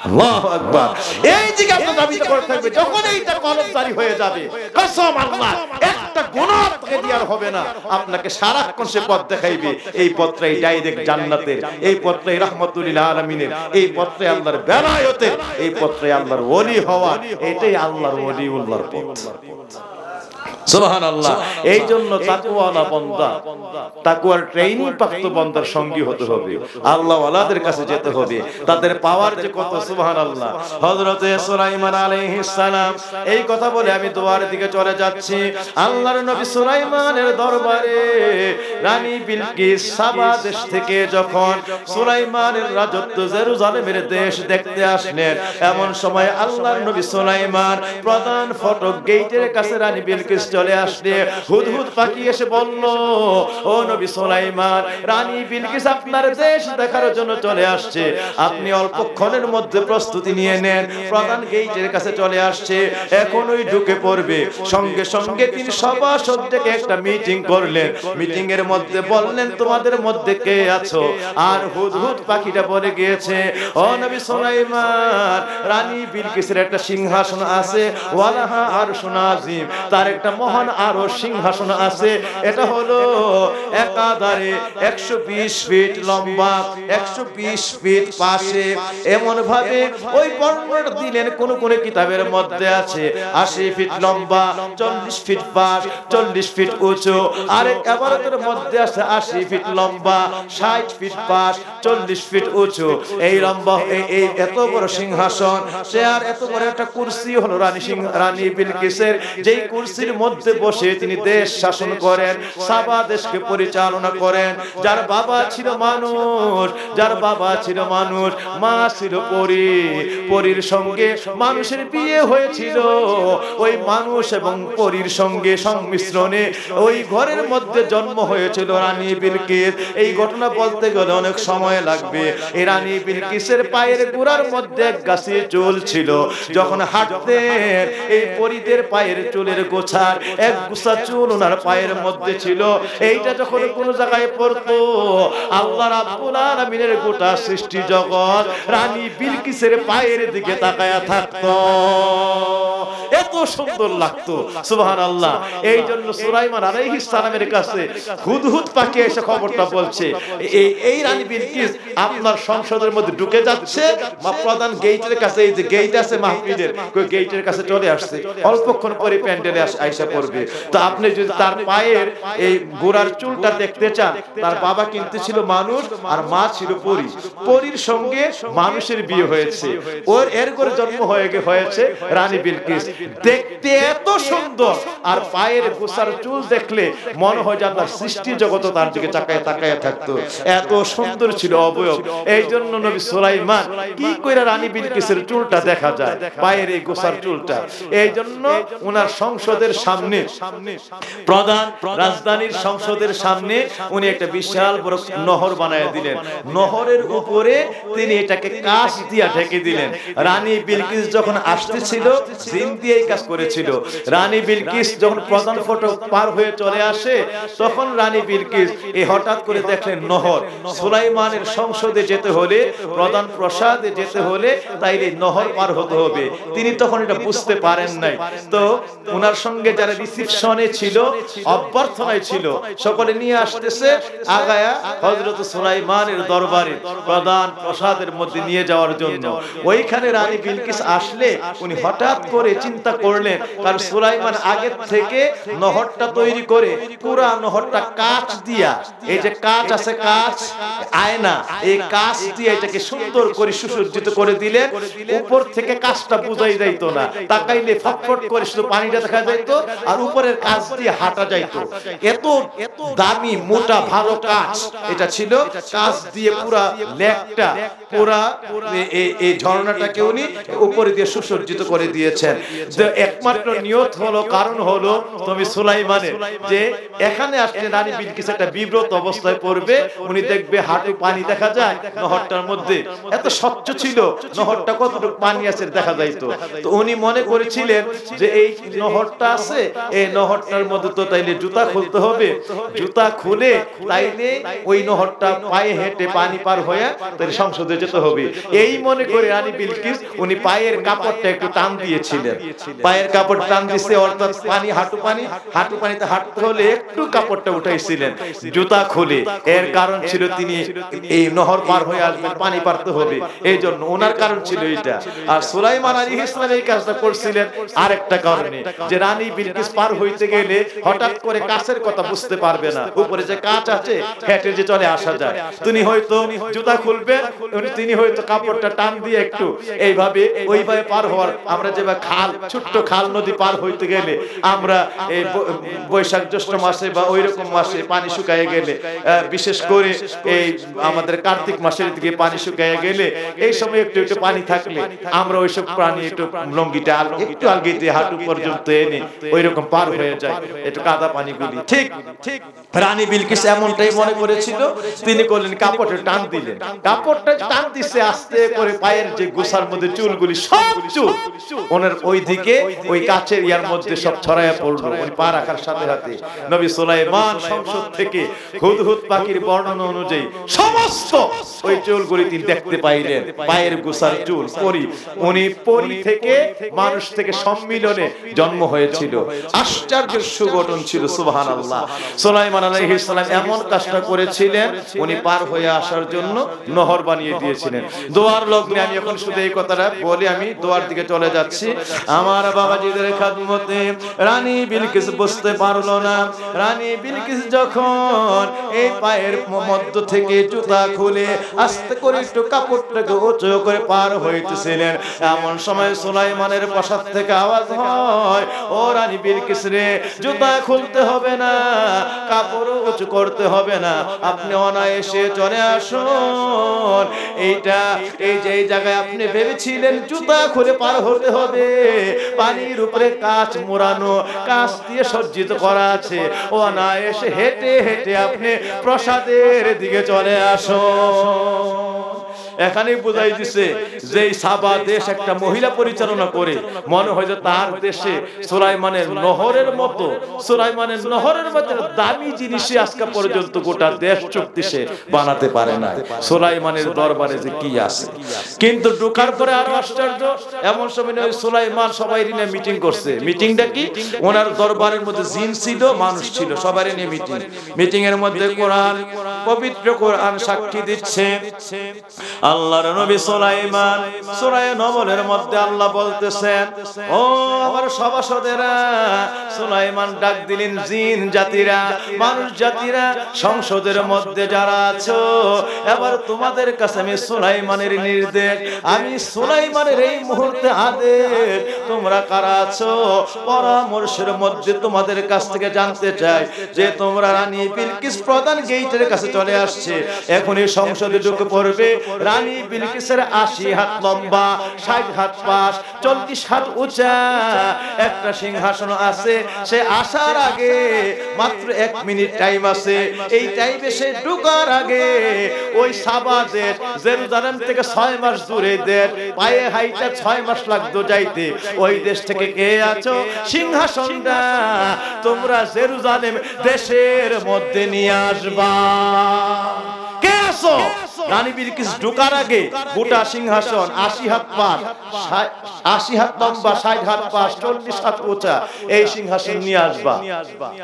A: আল্লাহু আকবার। এই দিকে আপনি দাবিত করতে থাকবে। যখন এইটা কলব জারি হয়ে যাবে, কসম আল্লাহ, একটা গুনাহ আপনাকে দিয়ার হবে না, আপনাকে সারাক্ষণ সে পথ দেখাইবে। এই পথটাই ডাইরেক্ট জান্নাতের, এই পথটাই রাহমাতুল লিল আলামিনের, এই পথটাই আল্লাহর বেলায়েতের, এই পথটাই আল্লাহর ওলি হওয়া, এটাই আল্লাহর ওলিউল্লাহর পথ। সুবহানাল্লাহ। এই জন্য তাকওয়াওয়ালা বান্দা, তাকওয়ার ট্রেনিং প্রাপ্ত বান্দার সঙ্গী হতে হবে, আল্লাহ ওয়ালাদের কাছে যেতে হবে, তাদের পাওয়ার যে কত। সুবহানাল্লাহ। হযরতে সুলাইমান আলাইহিস সালাম এই কথা বলে আমি দোয়ার দিকে চলে যাচ্ছি। আল্লাহর নবী সুলাইমানের দরবারে রানী বিলকিস সাবা দেশ থেকে যখন সুলাইমানের রাজত্ব জেরুজালেমের দেশ দেখতে আসলেন, এমন সময় আল্লাহর নবী সুলাইমান প্রধান ফটক গেটের কাছে রানী বিলকিস চলে আসলে হুদহুদ পাখি এসে বলল, ও নবী সুলাইমান, রানী বিলকিস আপনার দেশ দেখার জন্য চলে আসছে, আপনি অল্পক্ষণের মধ্যে প্রস্তুতি নিয়ে নেন। প্রধান গেটের কাছে চলে আসছে, এখনই ঢুকে পড়বে। সঙ্গে সঙ্গে তিনি সভাসদকে একটা মিটিং করলেন। মিটিং এর মধ্যে বললেন, তোমাদের মধ্যে কে আছো? আর হুদহুদ পাখিটা বলে গিয়েছে, ও নবী সুলাইমান, রানী বিলকিসের একটা সিংহাসন আছে, ওয়ালাহা আরশুন আযীম, তার একটা মহান আরো সিংহাসন আছে। এটা হলো একাধারে 120 ফিট লম্বা, 120 ফিট পাশে। এমন ভাবে ওই বর্ণনা দিলেন, কোন কোন কিতাবের মধ্যে আছে 80 ফিট লম্বা, 40 ফিট পাশ, 40 ফিট উঁচু। আরেক ইবারতের মধ্যে আছে 80 ফিট লম্বা, 60 ফিট পাশ, 40 ফিট উঁচু। এই লম্বা এই এত বড় সিংহাসন, সে আর এত বড় একটা কুরসি হলো রানী বিলকিসের, যেই কুরসির মধ্যে বসে তিনি দেশ শাসন করেন, সাবা দেশকে পরিচালনা করেন। যার বাবা ছিল মানুষ, যার বাবা ছিল মানুষ, মা ছিল পরী, পরীর সঙ্গে মানুষের বিয়ে হয়েছিল। ওই মানুষ এবং পরীর সঙ্গে সংমিশ্রণে ওই ঘরের মধ্যে জন্ম হয়েছিল রানী বিলকিস। এই ঘটনা বলতে গেলে অনেক সময় লাগবে। এই রানী বিলকিসের পায়ের গোড়ার মধ্যে এক গাছি চুল ছিল। যখন হাঁটতেন, এই পরীদের পায়ের চুলের গোছার এক গুছা চুল ওনার পায়ের মধ্যে ছিল। এইটা যখন কোন জায়গায় পড়তো, আল্লাহ রাব্বুল আলামিনের গোটা সৃষ্টি জগৎ রানী বিলকিসের পায়ের দিকে তাকায়া থাকতো, এত সুন্দর লাগতো। সুবহানাল্লাহ। এই জন্য সুলাইমান আলাইহিস সালামের কাছে হুদহুদ পাখি এসে খবরটা বলছে, এই রানী বিলকিস আপনার সংসদের মধ্যে ঢুকে যাচ্ছে, প্রধান গেটের কাছে, এই যে গেট আছে মাহফিলের, ওই গেটের কাছে চলে আসছে, অল্পক্ষণ পরে প্যান্ডেলে আইসা পড়বে। তো আপনি যদি তার পায়ের এই গোড়ার চুলটা দেখতে চান, তার বাবা কিন্তু ছিল মানুষ আর মা ছিল পরী, পরীর সঙ্গে মানুষের বিয়ে হয়েছে, ওর এর করে জন্ম হয়েছে রানী বিলকিস। দেখতে এত সুন্দর, আর পায়ের গোছার চুল দেখলে মনে হয় যে আল্লাহর সৃষ্টি জগৎ তার দিকে তাকায় থাকতো, এত সুন্দর ছিল অবয়ব। এই জন্য নবী সুলাইমান কি কইরা রানী বিলকিসের চুলটা দেখা যায়, পায়ের এই গোছার চুলটা। এই জন্য ওনার সংসদের সামনে, প্রধান রাজধানীর সংসদের সামনে উনি একটা বিশাল বড় নহর বানায় দিলেন। নহরের উপরে তিনি এটাকে কাঁচ দিয়া ঢেকে দিলেন। রানী বিলকিস যখন আসতেছিল, জিন দিয়ে কাজ করেছিল। রানী বিলকিস যখন প্রধান ফটক পার হয়ে চলে আসে, তখন রানী বিলকিস এই হঠাৎ করে দেখলেন নহর। সুলাইমানের সংসদে যেতে হলে, প্রধান প্রসাদে যেতে হলে তাইলে নহর পার হতে হবে। তিনি তখন এটা বুঝতে পারেন নাই। তো ওনার সঙ্গে যারা রিসিপশনে ছিল, অভ্যর্থনায় ছিল, সকলে নিয়ে আসতেছে আগায়া হযরত সুলাইমানের দরবারে প্রধান প্রসাদের মধ্যে নিয়ে যাওয়ার জন্য। ওইখানে রানী বিলকিস আসলে উনি হঠাৎ করে চিন্তা করলেন, কারণ সুলাইমান আগে থেকে নহরটা তৈরি করে, পুরা নহরটা কাঁচ দিয়া, এই যে কাঁচ আছে, কাঁচ আয়না, এই কাঁচ দিয়ে এটাকে সুন্দর করে সুসজ্জিত করে দিলেন। উপর থেকে কাঁচটা বুঝাই যাইতো না, তাকাইলে ফটফট করে শুধু পানিটা দেখা যাইতো, আর উপরের কাঁচ দিয়ে হাঁটা যাইতো। এত দামি মোটা ভালো কাঁচ এটা ছিল। কাঁচ দিয়ে পুরা লেকটা, পুরা এই ঝর্ণাটাকে উনি উপরে দিয়ে সুসজ্জিত করে দিয়েছেন। একমাত্র নিয়ত হলো, কারণ হলো তুমি সুলাইমানের যে এখানে আসলে রানী বিলকিস একটা বিব্রত অবস্থায় পড়বে। উনি দেখবে হাঁটু পানি দেখা যায় নহরটার মধ্যে, এত স্বচ্ছ ছিল নহরটা, কতটুকু পানি আছে দেখা যাইতো। তো উনি মনে করেছিলেন যে এই নহরটা আছে, এই নহরটার মধ্যে তো তাইলে জুতা খুলতে হবে, জুতা খুলে তাইলে ওই নহরটা পায়ে হেঁটে পানি পার হয়ে তাই সংসদে যেতে হবে। এই মনে করে রানী বিলকিস উনি পায়ের কাপড়টা একটু টান দিয়েছিলেন, পায়ের কাপড় টান দিছে, অর্থাৎ পানি হাঁটু পানিতে হাঁটতে হলে একটু কাপড়টা উঠাইছিলেন জুতা খুলে। এর কারণ ছিল তিনি এই নহর পার হয়ে আসবেন, পানি পারতে হবে, এই জন্য ওনার কারণ ছিল এটা। আর সুলাইমান আলাইহিস সালাম এই কাজটা করছিলেন আরেকটা কারণে, যে রানী বিলকিস পার হইতে গেলে হঠাৎ করে কাছের কথা বুঝতে পারবে না, উপরে যে কাঁচ আছে হেঁটে যে চলে আসা যায়। তিনি হয়তো জুতা খুলবে, তিনি হয়তো কাপড়টা টান দিয়ে একটু এইভাবে ওইভাবে পার হওয়ার, আমরা যেভাবে খাল, ছোট্ট খাল নদী পার হইতে গেলে আমরা এই বৈশাখ জ্যৈষ্ঠ মাসে বা ওইরকম মাসে পানি শুকায় গেলে, বিশেষ করে এই আমাদের কার্তিক মাসের দিকে পানি শুকায় গেলে, এই সময় একটু একটু পানি থাকলে আমরা ওইসব প্রাণী একটু লঙ্গিটা একটু আলগিতে হাঁটু পর্যন্ত এনে ওই এরকম পার হয়ে যায় একটু কাদা পানিগুলি। ঠিক ঠিক রানী বিলকিস এমনটাই মনে করেছিল। তিনি করলেন কাপড়ে টান দিলেন, কাপড়টা টান দিছে আস্তে করে পায়ের যে গোছার মধ্যে চুলগুলি সব চুল ওনার ওইদিকে ওই কাচের ইয়ার মধ্যে সব ছড়ায়া পড়লো। উনি পা রাখার সাথে সাথে নবী সুলাইমান সংসদ থেকে হুদহুদ পাখির বর্ণনা অনুযায়ী সমস্ত ওই চুলগুলি তিনি দেখতে পাইলেন, পায়ের গোছার চুল। পরি উনি পরি থেকে মানুষ থেকে সম্মিলনে জন্ম হয়েছিল। আশ্চর্যের সুঘটন ছিল, সুবহানাল্লাহ। সুলাইমান আলাইহিস সালাম এমন কাজটা করেছিলেন, উনি পার হয়ে আসার জন্য নহর বানিয়ে দিয়েছিলেন। দোয়ার লগ্নে আমি এখন শুধু এই কথাটা বলি, আমি দোয়ার দিকে চলে যাচ্ছি। আমার বাবাজিদের খাদমতে রানী বিলকিস বুঝতে পারলো না। রানী বিলকিস যখন এই পায়ের মধ্য থেকে জুতা খুলে আস্তে করে একটু কাপড়টাকে উঁচু করে পার হইতেছিলেন, এমন সময় সুলাইমানের প্রাসাদ থেকে আওয়াজ হয়, ও রানী বিলকিস রে, জুতা খুলতে হবে না, কাপড় উঁচু করতে হবে না, আপনি অনায়াসে চলে আসুন। এইটা এই যে জায়গায় আপনি ভেবেছিলেন জুতা খুলে পার হতে হবে, পানির উপরে কাঁচ মোড়ানো, কাঁচ দিয়ে সজ্জিত করা আছে, অনায়াসে হেঁটে হেঁটে আপনি প্রাসাদের দিকে চলে আসুন। এখানে বুঝাই দিছে যে সাবা দেশ একটা মহিলা পরিচালনা করে, মনে হয় যে তার দেশে সুলাইমানের নহরের মতো, সুলাইমানের নহরের মতো দামি জিনিসই আজকে পর্যন্ত গোটা দেশ চুক্তি সে বানাতে পারে না। সুলাইমানের দরবারে যে কি আছে, কিন্তু ঢোকার পরে আরো আশ্চর্য, এমন সময় ওই সুলাইমান সবাই নিয়ে মিটিং করছে। মিটিংটা কি? ওনার দরবারের মধ্যে জিন ছিল, মানুষ ছিল, সবাই নিয়ে মিটিং। মিটিং এর মধ্যে কোরআন, পবিত্র কোরআন সাক্ষী দিচ্ছে। আল্লাহর নবী সুলাইমান সূরা নমলের মধ্যে আল্লাহ বলতেছেন, ও আমার সভাসদেরা, সুলাইমান ডাক দিলেন জিন জাতিরা, মানুষ জাতিরা, সংসদের মধ্যে যারা আছো, এবার তোমাদের কাছে আমি সুলাইমানের নির্দেশ, আমি সুলাইমানের এই মুহূর্তে আদেশ, তোমরা কারা আছো পরামর্শের মধ্যে তোমাদের কাছ থেকে জানতে চাই যে তোমরা রানী বিলকিস প্রধান গেটের কাছে চলে আসছে, এখনই সংসদে ঢুকে পড়বে। রানী বিলকিসের 80 হাত লম্বা, 60 হাত পাশ, 40 হাত উঁচা একটা সিংহাসন আছে। সে আসার আগে মাত্র 1 মিনিট টাইম আছে। এই টাইমে সে ঢোকার আগে ওই সাবা দেশ, জেরুজালেম থেকে 6 মাস দূরে দেশ, পায়ে হাইটা 6 মাস লাগতো যাইতে। ওই দেশ থেকে কে আছো, সিংহাসনটা তোমরা জেরুজালেম দেশের মধ্যে নিয়ে আসবা। কে আছো? রানী বিলকিস ঢোকার আগে গোটা সিংহাসন 80 হাত পাশ, 80 হাত লম্বা, 60 হাত পাশ, 40 হাত উঁচা, এই সিংহাসন নিয়ে আসবা।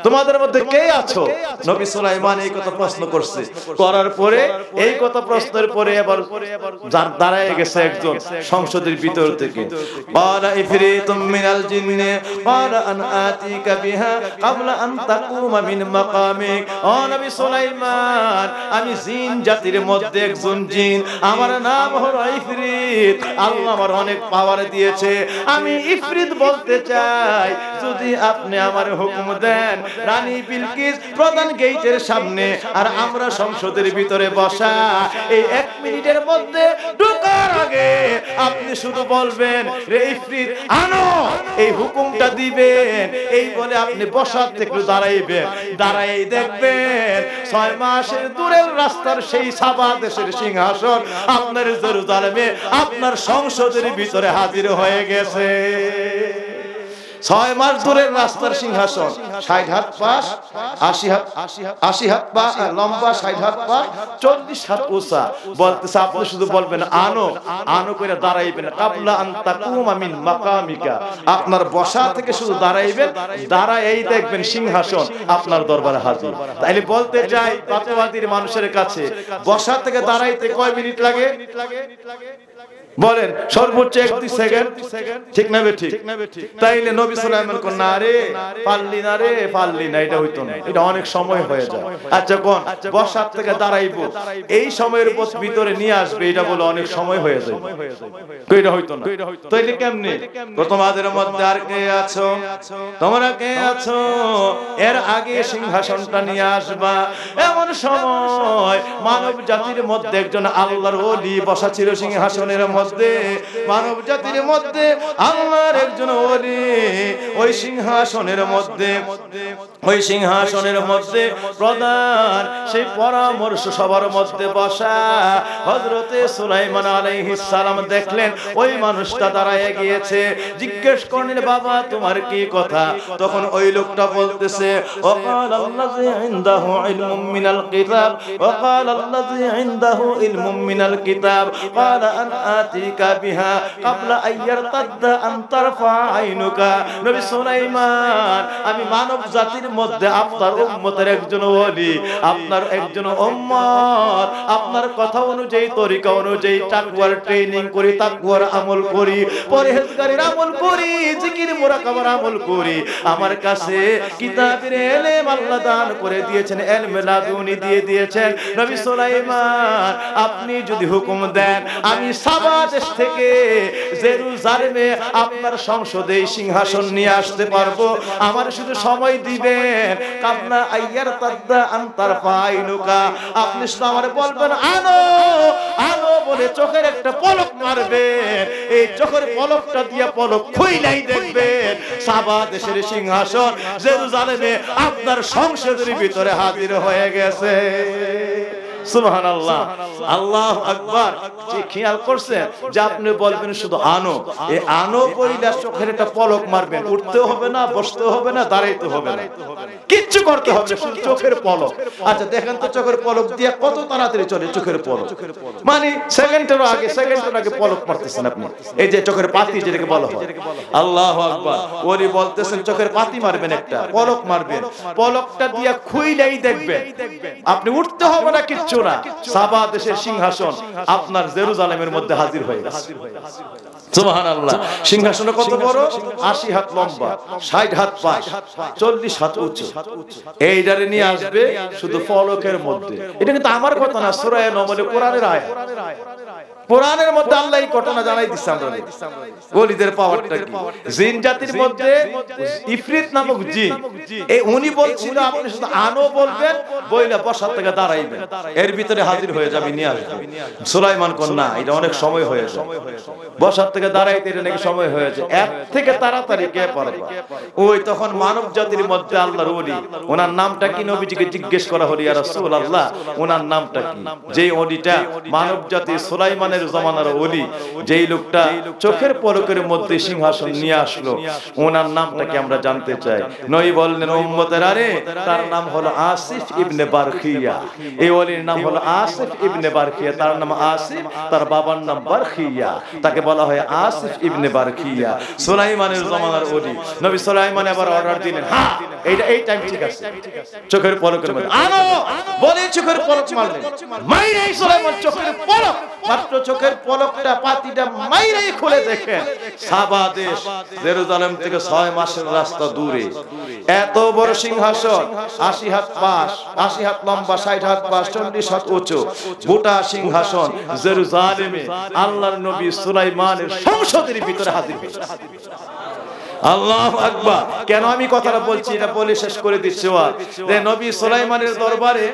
A: তোমাদের মধ্যে কে আছো? নবী সুলাইমান এই কথা প্রশ্ন করছে। করার পরে এই কথা প্রশ্নের পরে এবার দাঁড়ায় গেছে একজন সংসদের ভিতর থেকে, ক্বালা ইফরিতুম মিনাল জিন্নি ক্বালা আন আতিকা বিহা ক্বাবলা আন তাকুমা মিন মাকামিক। ও নবী সুলাইমান, আমি জিন জাতির মধ্যে একজন জিন, আমার নাম হলো ইফরিত। আল্লাহ আমার অনেক পাওয়ার দিয়েছে, আমি ইফরিত বলতে চাই, যদি আপনি আমার হুকুম দেন, রানী বিলকিস প্রধান গেটের সামনে আর আমরা সংসদের ভিতরে বসা, এই 1 মিনিটের মধ্যে ঢোকার আগে আপনি শুধু বলবেন রে ইফরিত আনো, এই হুকুমটা দিবেন, এই বলে আপনি বসার থেকে দাঁড়াইবেন, দাঁড়াই দেখবেন 6 মাসের দূরের রাস্তার সেই সাবা দেশের সিংহাসন আপনার জেরুজালেমে আপনার সংসদের ভিতরে হাজির হয়ে গেছে। 6 মাস দূরের রাস্তার সিংহাসন, 60 হাত পাশ, 80 হাত পা লম্বা, 60 হাত পা, 40 হাত উঁচা। বলতেছে আপনি শুধু বলবেন আনো, আনো করে দাঁড়াইবেন, কাবলা আন তাকুমা মিন মাকামিকা, আপনার বসা থেকে শুধু দাঁড়াইবেন, দাঁড়াই দেখবেন সিংহাসন আপনার দরবারে হাজির। তাইলে বলতে চাই তত্ত্ববাদীর মানুষের কাছে বসা থেকে দাঁড়াইতে কয় মিনিট লাগে? বলেন সর্বোচ্চ 1-2 সেকেন্ড, ঠিক না বে ঠিক? তাইলে নবী সুলাইমান কোন না রে, পারলি না রে, পারলি না, এটা হইতো না, এটা অনেক সময় হয়ে যায়। আচ্ছা কোন বসার থেকে দাঁড়াইবো, এই সময়ের ভিতরে নিয়ে আসবে, এটা বলে অনেক সময় হয়ে যায়, এটা হইতো না। তাইলে কেমনে? তোমাদের মধ্যে আর কে আছো, তোমরা কে আছো, এর আগে সিংহাসনটা নিয়ে আসবা। এমন সময় মানব জাতির মধ্যে একজন আল্লাহর ওলি বসা ছিল সিংহাসনের মধ্যে, মানব জাতির মধ্যে আল্লাহর একজন ওলি ওই সিংহাসনের মধ্যে প্রধান সেই পরামর্শ সবার মধ্যে বসা হযরতে সুলাইমান আলাইহিস সালাম দেখলেন ওই মানুষটা দাঁড়ায় গিয়েছে। জিজ্ঞেস করলেন, বাবা তোমার কি কথা? তখন ওই লোকটা বলতেছে, ওয়াকাল আল্লাযী ইনদাহু ইলমুম মিনাল কিতাব ওয়াকাল আল্লাযী ইনদাহু ইলমুম মিনাল কিতাব ক্বালা আন আতিকা বিহা ক্বাবলা আইয়ারতাদ্দা আন তারফা আইনুকা। নবী সুলাইমান, আমি মানব জাতির মধ্যে আপনার উম্মতের একজন ওলি, আপনার একজন উম্মত, আপনার কথা অনুযায়ী তরিকা অনুযায়ী তাকওয়ার ট্রেনিং করি, তাকওয়ার আমল করি, পরহেজগারির আমল করি, জিকির মুরাকাবার আমল করি। আমার কাছে কিতাবের ইলম আল্লাহ দান করে দিয়েছেন, ইলমে লাদুনি দিয়ে দিয়েছেন। নবী সুলাইমান, আপনি যদি হুকুম দেন আমি সাবা দেশ থেকে জেরুজালেমে আপনার সংসদে সিংহাসন নিয়ে আসতে পারবো। আমার শুধু সময় দিবেন। কাবলা আইয়ার তাদ্দা আনতার ফাইনুকা, আপনি শুধু আমারে বলবেন আনো আনো বলে চোখের একটা পলক মারবেন। এই চোখের পলকটা দিয়া পলক খুইলাই দেখবেন সাবা দেশের সিংহাসন জেরুজালেমে আপনার সংসদের ভিতরে হাজির হয়ে গেছে। সুবহানাল্লাহ, আল্লাহু আকবার। যে খেয়াল করছেন যে আপনি বলবেন শুধু আনো, এই আনো কইলা চোখের একটা পলক মারবেন, উঠতে হবে না, বসতে হবে না, দাঁড়াইতে হবে না, কিচ্ছু করতে হবে না, শুধু চোখের পলক। আচ্ছা দেখেন তো চোখের পলক দিয়ে কত তাড়াতাড়ি চলে চোখের পলক, মানে সেকেন্ডের আগে পলক মারতেছেন আপনি। এই যে চোখের পাতি যেটাকে বলা হয়, আল্লাহু আকবার। ওলি বলতেছেন চোখের পাতি মারবেন, একটা পলক মারবেন, পলকটা দিয়া খুইলাই দেখবেন আপনি উঠতে হবে না, কিচ্ছু না। সাবা দেশের সিংহাসন আপনার জেরুজালেমের মধ্যে হাজির হয়ে গেছে। সুবহানাল্লাহ। সিংহাসন কত বড়? 80 হাত লম্বা, 60 হাত পাশ, 40 হাত উঁচু। এইটারে নিয়ে আসবে শুধু পলকের মধ্যে। এটা কিন্তু আমার কথা না, সূরা নমলে কোরআনের আয়াত। কোরআনের মধ্যে আল্লাহ এই ঘটনা জানাই দিচ্ছে আমরা। ওলিদের পাওয়ারটা কি? জিন জাতির মধ্যে ইফরিত নামক জিন, এই উনি বলছিল আপনি শুধু আনো বলবেন, বইলা বসার থেকে দাঁড়াইবেন, এর ভিতরে হাজির হয়ে যাবে, নিয়ে আসবে। সুলাইমান কোন না, এটা অনেক সময় হয়ে যায়, বসার থেকে দাঁড়াইতে এটা নাকি সময় হয়ে যায়, এর থেকে তাড়াতাড়ি কে পারবে? ওই তখন মানব জাতির মধ্যে আল্লাহর ওলি, ওনার নামটা কি? নবীজিকে জিজ্ঞেস করা হলো, ইয়া রাসূলুল্লাহ ওনার নামটা কি? যেই ওলিটা মানব জাতি সুলাইমানের জমানার ওলি, যেই লোকটা চোখের পলকের মধ্যে সিংহাসন নিয়ে আসলো, ওনার নামটা কি আমরা জানতে চাই। নবী বললেন, উম্মতের আরে তার নাম হলো আসিফ ইবনে বারখিয়া। এই ওলির নাম হলো আসিফ ইবনে বারখিয়া, তার নাম আসিফ, তার বাবার নাম বারখিয়া, তাকে বলা হয় আসিফ ইবনে বারখিয়া, সুলাইমানের জমানার ওলি। নবী সুলাইমান আবার অর্ডার দিলেন, হ্যাঁ এইটা এই টাইম ঠিক আছে, চোখের পলকের মধ্যে আনো বলে চোখের পলক মারলেন, মাইরে সুলাইমান চোখের পলক, মাত্র চোখের পলকটা পাতিটা মাইরে খুলে দেখেন সাবা দেশ জেরুজালেম থেকে 6 মাসের রাস্তা দূরে এত বড় সিংহাসন, 80 হাত পাশ, 80 হাত লম্বা, 60 হাত পাশ, 40 হাত উঁচু, গোটা সিংহাসন জেরুজালেমে আল্লাহর নবী সুলাইমানের সংসদের ভিতরে হাজির হয়েছে। আল্লাহু আকবার। কেন আমি কথাটা বলছি, এটা বলে শেষ করে দিচ্ছি। যে নবী সুলাইমানের দরবারে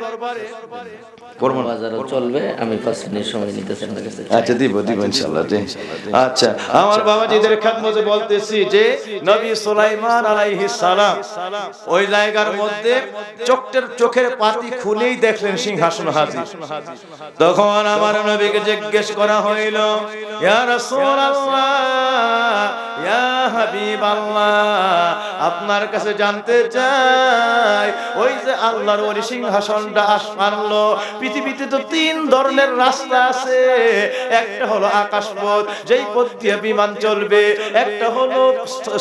B: বাজারও চলবে, আমি 5 মিনিট সময় নিতেছি আপনার কাছে।
A: আচ্ছা দিব ইনশাআল্লাহ। আচ্ছা আমার বাবাজিদের খেদমতে বলতেছি যে নবী সুলাইমান আলাইহিস সালাম ওই জায়গার মধ্যে চোখের পাতি খুলেই দেখলেন সিংহাসন হাজির। তখন আমার নবীকে জিজ্ঞেস করা হইল, ইয়া রাসূলুল্লাহ, ইয়া হাবিবাল্লাহ, আপনার কাছে জানতে চাই ওই যে আল্লাহর ওই সিংহাসনটা আসমানলো, পৃথিবীতে তো 3 ধরনের রাস্তা আছে, একটা হলো আকাশপথ, যেই পথ দিয়ে বিমান চলবে, একটা হলো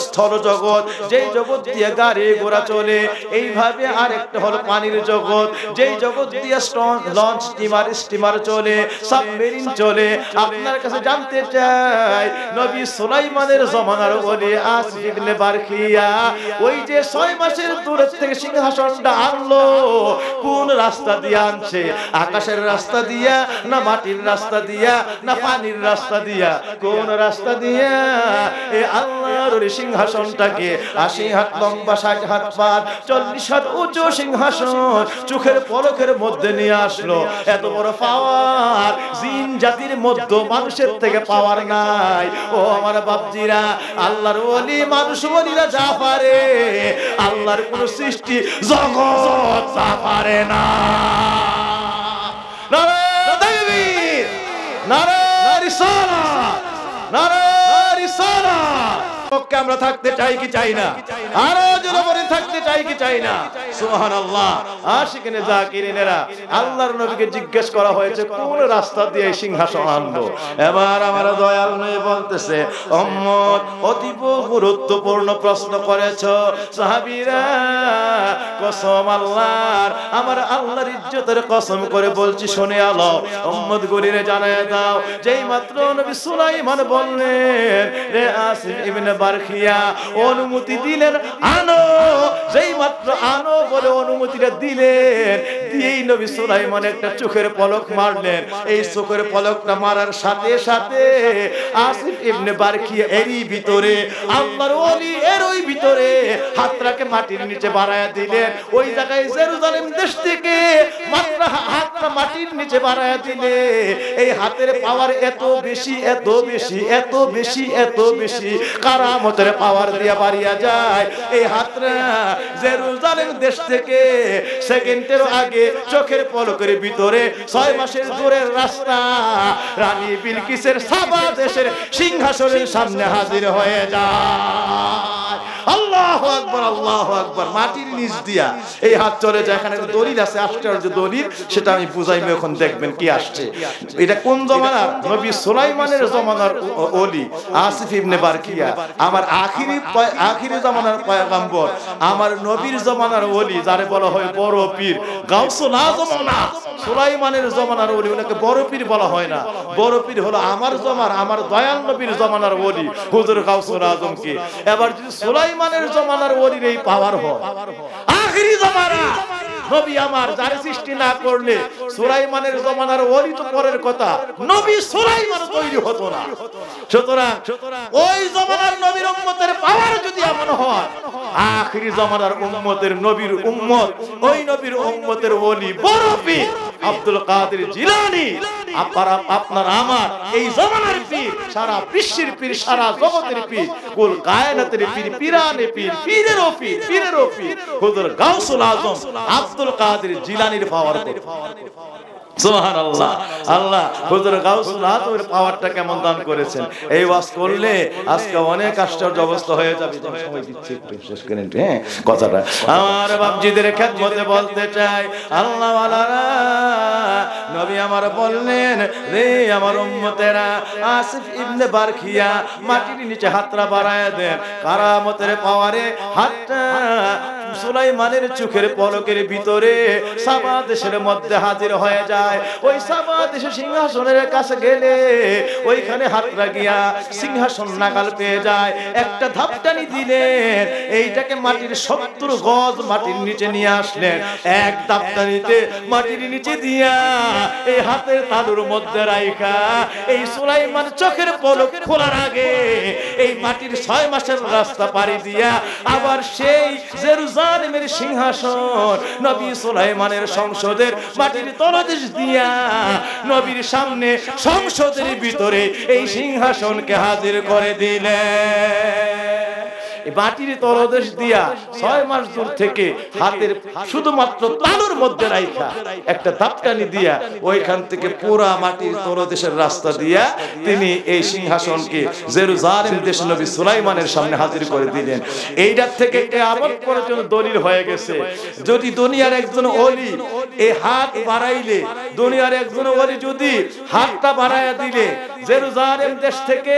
A: স্থল জগৎ, যেই জগৎ দিয়ে গাড়ি ঘোড়া চলে, এইভাবে আরেকটা হলো পানির জগৎ, যেই জগৎ দিয়ে লঞ্চ স্টিমার চলে, সাবমেরিন চলে। আপনার কাছে জানতে চাই নবী সুলাইমানের জমানার ওলি আসিফ ইবনে বারখিয়া ওই যে 6 মাসের দূর থেকে সিংহাসনটা আনলো, কোন রাস্তা দিয়ে আনছে? আকাশের রাস্তা দিয়া, না মাটির রাস্তা দিয়া, না পানির রাস্তা দিয়া? কোন রাস্তা দিয়া এই আল্লাহর ওই সিংহাসনটাকে 80 হাত লম্বা, 60 হাত পার, 40 হাত উঁচু সিংহাসন চোখের পলকের মধ্যে নিয়ে আসলো? এত বড় পাওয়ার জিন জাতির মধ্যে মানুষের থেকে পাওয়ার নাই। ও আমার বাপজিরা, আল্লাহর ওলি মানুষ ওলিরা যা পারে আল্লাহর কোন সৃষ্টি জগৎ তা পারে না। নারে তাকবীর, নারে রিসালাত, নারে রিসালাত। আমরা থাকতে চাই কি চাই না? আরো জোরে বলে থাকতে চাই কি চাই না? সুবহানাল্লাহ। আশিকিনে জাকিরিনেরা, আল্লাহর নবীকে জিজ্ঞেস করা হয়েছে কোন রাস্তা দিয়ে সিংহাসন আনবো। এবার আমার দয়াল নবী বলতেছে, উম্মত অতীব গুরুত্বপূর্ণ প্রশ্ন করেছো সাহাবীরা, কসম আল্লাহর, আমার আল্লাহর ইজ্জতের কসম করে বলছি শুনে আলো, উম্মত গুলিরে জানায় দাও, যেই মাত্র নবী সুলাইমান বললেন রে আসিফ ইবনে বারখিয়া অনুমতি দিলেন আনো, যেই মাত্র আনো বলে অনুমতিটা দিলেন, দিয়েই নবী সুলাইমান একটা চোখের পলক মারলেন। এই চোখের পলকটা মারার সাথে সাথে আসিফ ইবনে বারখিয়া এরই ভিতরে আল্লাহর ওলি এর ওই ভিতরে হাতটাকে মাটির নিচে বাড়ায়া দিলেন। ওই জায়গায় জেরুজালেম দেশ থেকে মাত্র হাতটা মাটির নিচে বাড়ায়া দিলে এই হাতের পাওয়ার এত বেশি এত বেশি এত বেশি এত বেশি কারামতের পাওয়ার দিয়া বাড়িয়া যায়। এই হাতটা জেরুজালেম দেশ থেকে সেকেন্ডের আগে চোখের পলকের ভিতরে 6 মাসের দূরের রাস্তা রানী বিলকিসের সাবা দেশের সিংহাসনের সামনে হাজির হয়ে যায়। আল্লাহু আকবার, আল্লাহু আকবার। মাটির নিচ দিয়া এই হাত চলে যায়। এখানে দলিল আছে, আশ্চর্য দলিল, সেটা আমি বুঝাইবো, এখন দেখবেন কি আসছে। এটা কোন জমানার? নবী সুলাইমানের জমানার ওলি আসিফ ইবনে বারখিয়া, আমার আখিরি জমানার পয়গম্বর, আমার নবীর জমানার ওলি, যারে বলা হয় বড় পীর গাউসুল আজম। না, সুলাইমানের জমানার ওলি, ওনাকে বড় পীর বলা হয় না। বড় পীর হলো আমার আমার দয়াল নবীর জমানার ওলি হুজুর গাউসুল আজমকে। এবার যদি সুলাইমানের জমানার ওলির এই পাওয়ার হয়, আখিরি জমানা নবী আমার যারে সৃষ্টি না করলে সুলাইমানের জমানার ওলি তো পরের কথা, নবী সুলাইমান তৈরি হতো না। সুতরাং ওই জমানার নবীর উম্মতের পাওয়ার যদি এমন হয়, আখিরি জমানার উম্মতের নবীর উম্মত, ওই নবীর উম্মতের ওলি বড় পীর আব্দুল কাদের জিলানী, আপনার আমার এই জমানার পীর, সারা বিশ্বের পীর, সারা জগতের পীর, কুল কায়নাতের পীর, পিরানে পীর, পীরেরও পীর, পীরেরও পীর হুজুর গাউসুল আজম আব্দুল কাদের জিলানীর পাওয়ার। সুবহানাল্লাহ। আল্লাহ হুজুর গাউসুল আজমের পাওয়ারটা কেমন দান করেছেন। এই ওয়াজ করলে আজকে অনেক আশ্চর্য অবস্থা হয়ে যাবে। সময় দিচ্ছি একটু শেষ করেন কথাটা। আমার বাপজিদের খেদমতে বলতে চাই, আল্লাহ ওয়ালারা নবী আমার বললেন, রে আমার উম্মতেরা, আসিফ ইবনে বারখিয়া মাটির নিচে হাতটা বাড়ায় দেন, কারামতের পাওয়ারে হাতটা সুলাইমানের চোখের পলকের ভিতরে সাবা দেশের মধ্যে হাজির হয়ে যায়। ওই সাবা দেশের সিংহাসনের কাছে গেলে ওইখানে হাত লাগিয়া সিংহাসন নাগাল পেয়ে যায়। একটা ধাপটানি দিলেন, এইটাকে মাটির 70 গজ মাটির নিচে নিয়ে আসলেন। এক ধাপটানিতে মাটির নিচে দিয়া এই হাতের তালুর মধ্যে রাইখা এই সুলাইমান চোখের পলক খোলার আগে এই মাটির 6 মাসের রাস্তা পাড়ি দিয়া আবার সেই জেরুজালেমের সিংহাসন নবী সুলাইমানের সংসদের মাটির তলদেশ দিয়া নবীর সামনে সংসদের ভিতরে এই সিংহাসনকে হাজির করে দিলেন। মাটির তলদেশ দিয়া 6 মাস দূর থেকে হাতের শুধুমাত্র তালুর মধ্যে রাইখা একটা ধাপটানি দিয়া ওইখান থেকে পুরা মাটির তলদেশের রাস্তা দিয়া তিনি এই সিংহাসনকে জেরুজালেম দেশ নবী সুলাইমানের সামনে হাজির করে দিলেন। এইটার থেকে কিয়ামত পর্যন্ত দলিল হয়ে গেছে, যদি দুনিয়ার একজন ওলি এই হাত বাড়াইলে, দুনিয়ার একজন ওলি যদি হাতটা বাড়াইয়া দিলে জেরুজালেম দেশ থেকে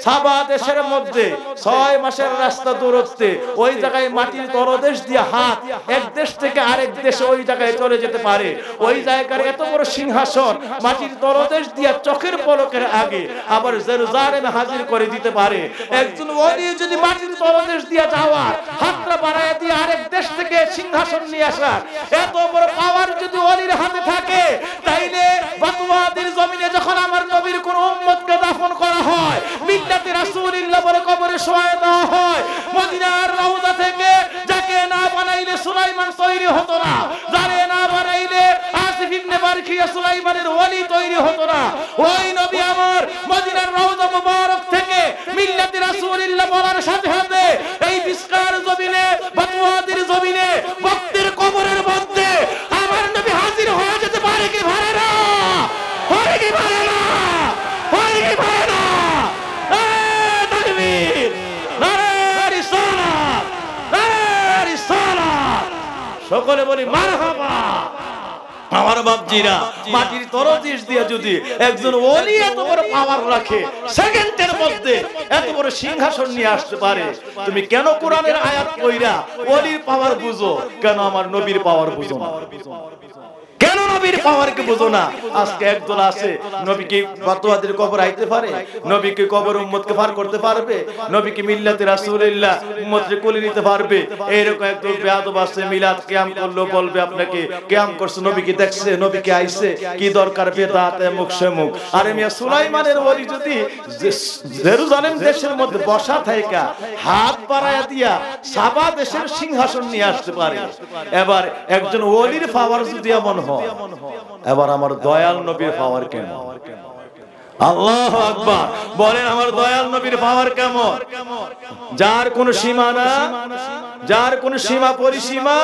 A: সাবা দেশের মধ্যে 6 মাসের রাস্তা দূরত্বে ওই জায়গায় মাটির তলদেশ দিয়ে হাত এক দেশ থেকে আরেক দেশে ওই জায়গায় চলে যেতে পারে। ওই জায়গার এত বড় সিংহাসন মাটির তলদেশ দিয়ে চোখের পলকের আগে আবার জেরুজালেমে হাজির করে দিতে পারে। একজন ওলি যদি মাটির তলদেশ দিয়ে যাওয়া হাতটা বাড়ায় দিয়ে আরেক দেশ থেকে সিংহাসন নিয়ে আসা এত বড় পাওয়ার যদি ওলির হাতে থাকে, তাইলে বাতুয়াদের জমিনে যখন আমার নবীর কোন উম্মতকে দাফন করা হয়, মিল্লাতে রাসূলুল্লাহ বলে কবরে শোয়া দেওয়া হয়, মদিনার রওজা থেকে যাকে না বানাইলে সুলাইমান তৈরি হতো না, যারে না বানাইলে আসিফ ইবনে বারখিয়া সুলাইমানের ওলি তৈরি হতো না। ওই নবী আমার মদিনার রওজা মুবারক থেকে মিল্লাতে রাসূল সকলে বলি মারহাবা। আমার বাপজিরা, মাটির তরতিশ দিয়ে যদি একজন ওলি এত বড় পাওয়ার রাখে, সেকেন্ডের মধ্যে এত বড় সিংহাসন নিয়ে আসতে পারে, তুমি কেন কোরআনের আয়াত কইরা ওলির পাওয়ার বুঝো, কেন আমার নবীর পাওয়ার বুঝো না? কেন নবীর পাওয়ারকে বুঝো না? আজকে একদল আছে নবীকে ফতোয়াদের কবর আইতে পারে, নবীকে কবর উম্মতকে পার করতে পারবে, নবীকে মিল্লাতে রাসূলুল্লাহ উম্মতকে কোলে নিতে পারবে। এইরকম একদল বেয়াদব আছে, মিলাদ কিয়াম করলো বলবে আপনাকে কিয়াম করছে, নবীকে দেখছে, নবীকে আইছে, কি দরকার বেদাত মুখ সেমুখ। আরে মিয়া সুলাইমানের ওলি যদি জেরুজালেম দেশের মধ্যে বসা থাইকা হাত বাড়ায়া দিয়া সাবা দেশের সিংহাসন নিয়ে আসতে পারে, এবার একজন ওলির পাওয়ার যদি এমন হয়, এবার আমার দয়াল নবীর পাওয়ার কেমন? আল্লাহু আকবার বলেন, আমার দয়াল নবীর পাওয়ার কেমন? যার কোন সীমা না, যার কোন সীমা পরিসীমা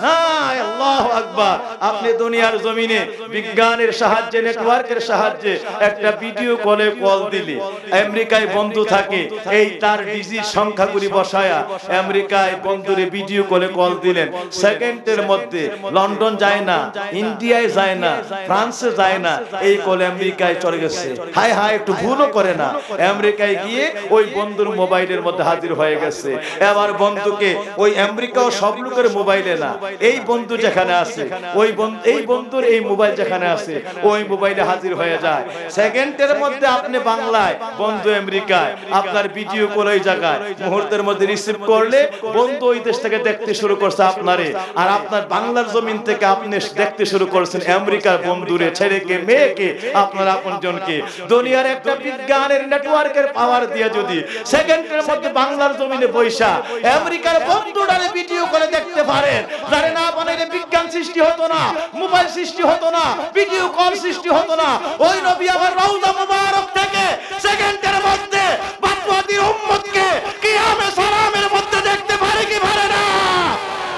A: নাই। আল্লাহু আকবার। আপনি দুনিয়ার জমিনে বিজ্ঞানের সাহায্যে, নেটওয়ার্কের সাহায্যে একটা ভিডিও কলে কল দিলে, আমেরিকায় বন্ধু থাকে, এই তার ডিজির সংখ্যাগুলি বসায়া আমেরিকায় বন্ধুরে ভিডিও কলে কল দিলেন, সেকেন্ডের মধ্যে লন্ডন যায় না, ইন্ডিয়ায় যায় না, ফ্রান্সে যায় না, এই কল আমেরিকায় চলে গেছে। হায় হায়, একটু ভুলও করে না, আমেরিকায় গিয়ে ওই বন্ধুর মোবাইলের মধ্যে হাজির হয়ে গেছে। এবার বন্ধুকে ওই আমেরিকাও সব লোকের মোবাইলে না, এই বন্ধু যেখানে আছে, ওই এই বন্ধুর এই মোবাইল যেখানে আছে, ওই মোবাইলে হাজির হয়ে যায়। সেকেন্ডের মধ্যে আপনি বাংলায়, বন্ধু আমেরিকায়, আপনার ভিডিও কল ওই জায়গায়, মুহূর্তের মধ্যে রিসিভ করলে বন্ধু ওই দেশ থেকে দেখতে শুরু করছে আপনারে, আর আপনার বাংলার জমিন থেকে আপনি দেখতে শুরু করছেন আমেরিকার বন্ধুরে, ছেলেকে, মেয়েকে, আপনার আপনজনকে। দুনিয়ার একটা বিজ্ঞানের নেটওয়ার্কের পাওয়ার দিয়ে যদি সেকেন্ডের মধ্যে বাংলার জমিনে বৈশা আমেরিকার বন্ধুটারে ভিডিও করে দেখতে পারেন, যারা না বানাইলে বিজ্ঞান সৃষ্টি হতো না, মোবাইল সৃষ্টি হতো না, ভিডিও কল সৃষ্টি হতো না। ওই নবী আমার রওজা মুবারক থেকে সেকেন্ডের মধ্যে বাদওয়াতির উম্মতকে কিয়ামে সালামের মধ্যে দেখতে পারে কি পারে না?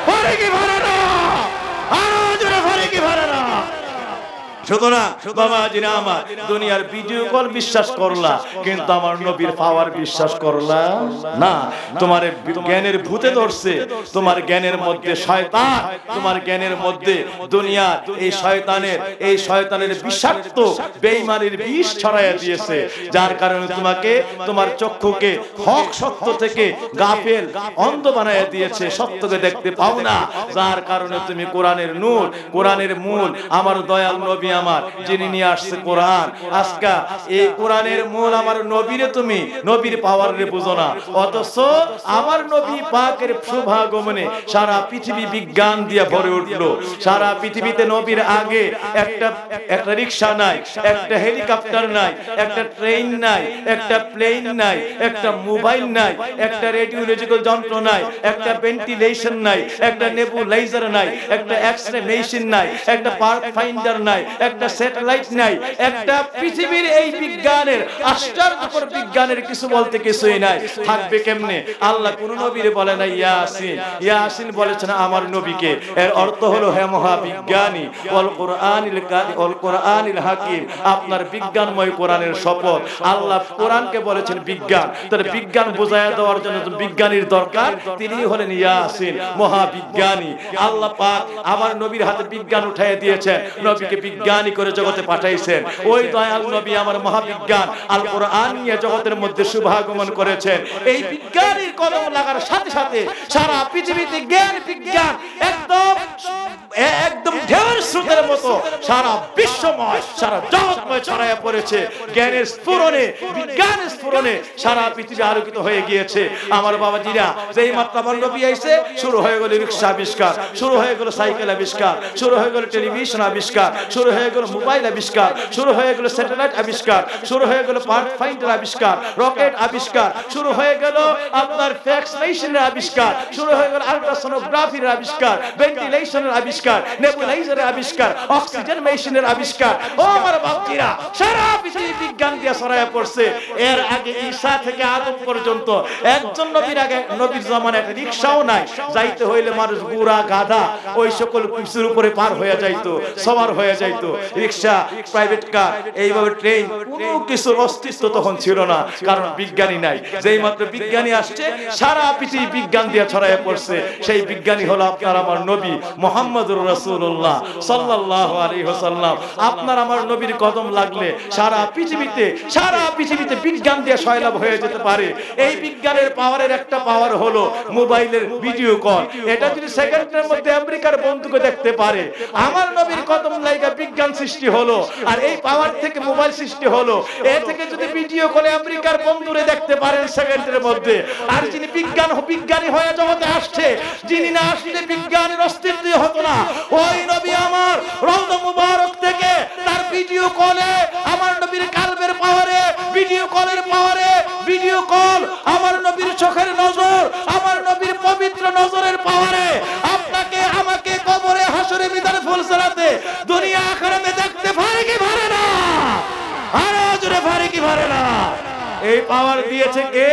A: পারে কি পারে না? আরো জোরে পারে কি পারে না? সুতরাং বাবাজিরা আমার, দুনিয়ার ভিডিও কল বিশ্বাস করলা, কিন্তু আমার নবীর পাওয়ার বিশ্বাস করলা না। তোমার জ্ঞানের ভূতে ধরছে, তোমার জ্ঞানের মধ্যে শয়তান, তোমার জ্ঞানের মধ্যে দুনিয়ার এই শয়তানের বিষাক্ত বেঈমানের বিষ ছড়াইয়া দিয়েছে, যার কারণে তোমাকে, তোমার চক্ষুকে হক সত্য থেকে গাফেল, অন্ধ বানাইয়া দিয়েছে, সত্যকে দেখতে পাও না, যার কারণে তুমি কোরআনের নূর, কোরআনের মূল আমার দয়াল নবী আমার, যিনি নিয়ে আসছে কোরআন, আজকে এই কোরআনের মূল আমার নবীরে তুমি নবীর পাওয়ারে বুঝো না, অথচ আমার নবী পাকের শুভাগমনে সারা পৃথিবী বিজ্ঞান দিয়ে ভরে উঠলো। সারা পৃথিবীতে নবীর আগে একটা রিকশা নাই, একটা হেলিকপ্টার নাই, একটা ট্রেন নাই, একটা প্লেন নাই, একটা মোবাইল নাই, একটা রেডিওলজিক্যাল যন্ত্র নাই, একটা ভেন্টিলেশন নাই, একটা নেবুলাইজার নাই, একটা এক্সরে মেশিন নাই, একটা পার্ক ফাইন্ডার নাই, একটা স্যাটেলাইট নাই, একটা পৃথিবীর এই বিজ্ঞানের আশ্চর্যকর বিজ্ঞানের কিছু বলতে কিছুই নাই। থাকবে কেমনে? আল্লাহ কোন নবীরে বলে না ইয়াসিন, ইয়াসিন বলেছেন আমার নবীকে। এর অর্থ হলো হে মহাবিজ্ঞানী, ওয়াল কোরআনিল হাকিম, আপনার বিজ্ঞানময় কোরআনের শপথ। আল্লাহ কোরআনকে বলেছেন বিজ্ঞান, তার বিজ্ঞান বোঝায়া দেওয়ার জন্য বিজ্ঞানীর দরকার, তিনি হলেন ইয়াসিন, মহাবিজ্ঞানী। আল্লাহ পাক আমার নবীর হাতে বিজ্ঞান উঠাইয়া দিয়েছেন, নবীকে বিজ্ঞানী করে জগতে পাঠাইছেন। ওই দয়াল নবী আমার মহাবিজ্ঞান আল কোরআন নিয়ে জগতের মধ্যে শুভাগমন করেছেন। এই বিজ্ঞানীর কলম লাগার সাথে সাথে সারা পৃথিবীতে জ্ঞান বিজ্ঞান একদম ঢেউয়ের স্রোতের মতো সারা বিশ্বময়, সারা জগৎময় ছড়াইয়া পড়েছে। জ্ঞানের স্ফুরণে, বিজ্ঞানের স্ফুরণে সারা পৃথিবী আলোকিত হয়ে গিয়েছে। আমার বাবাজিরা, যেই মাত্র আমার নবী আইছে, শুরু হয়ে গেল রিকশা আবিষ্কার, শুরু হয়ে গেল সাইকেল আবিষ্কার, শুরু হয়ে গেল টেলিভিশন আবিষ্কার, শুরু হয়ে গেল মোবাইল আবিষ্কার, শুরু হয়ে গেল স্যাটেলাইট আবিষ্কার, শুরু হয়ে গেল পার্ক ফাইন্ডার আবিষ্কার, রকেট আবিষ্কার, শুরু হয়ে গেল আপনার ফ্যাক্স মেশিনের আবিষ্কার, শুরু হয়ে গেল আল্ট্রাসোনোগ্রাফির আবিষ্কার, ভেন্টিলেশনের আবিষ্কার, নেবুলাইজারের আবিষ্কার, অক্সিজেন মেশিনের আবিষ্কার। ও আমার বাপজিরা, সারা পৃথিবী বিজ্ঞান দিয়ে ছড়াইয়া পড়ছে। এর আগে ঈসা থেকে আদম পর্যন্ত একজন নবীর আগে, নবীর জামানায় একটা রিকশাও নাই, যাইতে হইলে মানুষ ঘোড়া গাধা ওই সকল কিছুর উপরে পার হয়ে যাইতো, সবার হয়ে যাইতো। রিক্সা, প্রাইভেট কার, এইভাবে ট্রেন, কোনো কিছুর অস্তিত্ব তখন ছিল না, কারণ বিজ্ঞানী নাই। যেই মাত্র বিজ্ঞানী আসছে, সারা পৃথিবী বিজ্ঞান দিয়ে ছড়ায় পড়ছে। সেই বিজ্ঞানী হলো আপনার আমার নবী মুহাম্মদুর রাসূলুল্লাহ সাল্লাল্লাহু আলাইহি ওয়াসাল্লাম। আপনার আমার নবীর কদম লাগলে সারা পৃথিবীতে বিজ্ঞান দিয়ে সয়লাভ হয়ে যেতে পারে। এই বিজ্ঞানের পাওয়ারের একটা পাওয়ার হলো মোবাইলের ভিডিও কল। এটা যদি সেকেন্ডের মধ্যে আমেরিকার বন্ধুকে দেখতে পারে, আমার নবীর কদম লাগা বিজ্ঞান সৃষ্টি হলো, আর এই পাওয়ার থেকে মোবাইল সৃষ্টি হলো। এর থেকে যদি ভিডিও কলে আমেরিকার বন্ধুরে দেখতে পারেন সেকেন্ডের মধ্যে, আর যিনি বিজ্ঞানী হয়ে জগতে আসছে, যিনি না আসলে বিজ্ঞানের অস্তিত্ব হতো না, ওই নবী আমার রওজা মুবারক থেকে তার ভিডিও কলে, আমার নবীর কালবের পাওয়ারে, ভিডিও কলের পাওয়ারে, ভিডিও কল আমার নবীর চোখের নজর, আমার নবীর পবিত্র নজরের পাওয়ারে আপনাকে আমাকে কবরে হাসরে মিজানে ফুলসিরাতে দুনিয়া আখিরাতে দেখতে পারে কি পারে না? আরো জোরে পারে কি পারে না? এই পাওয়ার দিয়েছে কে?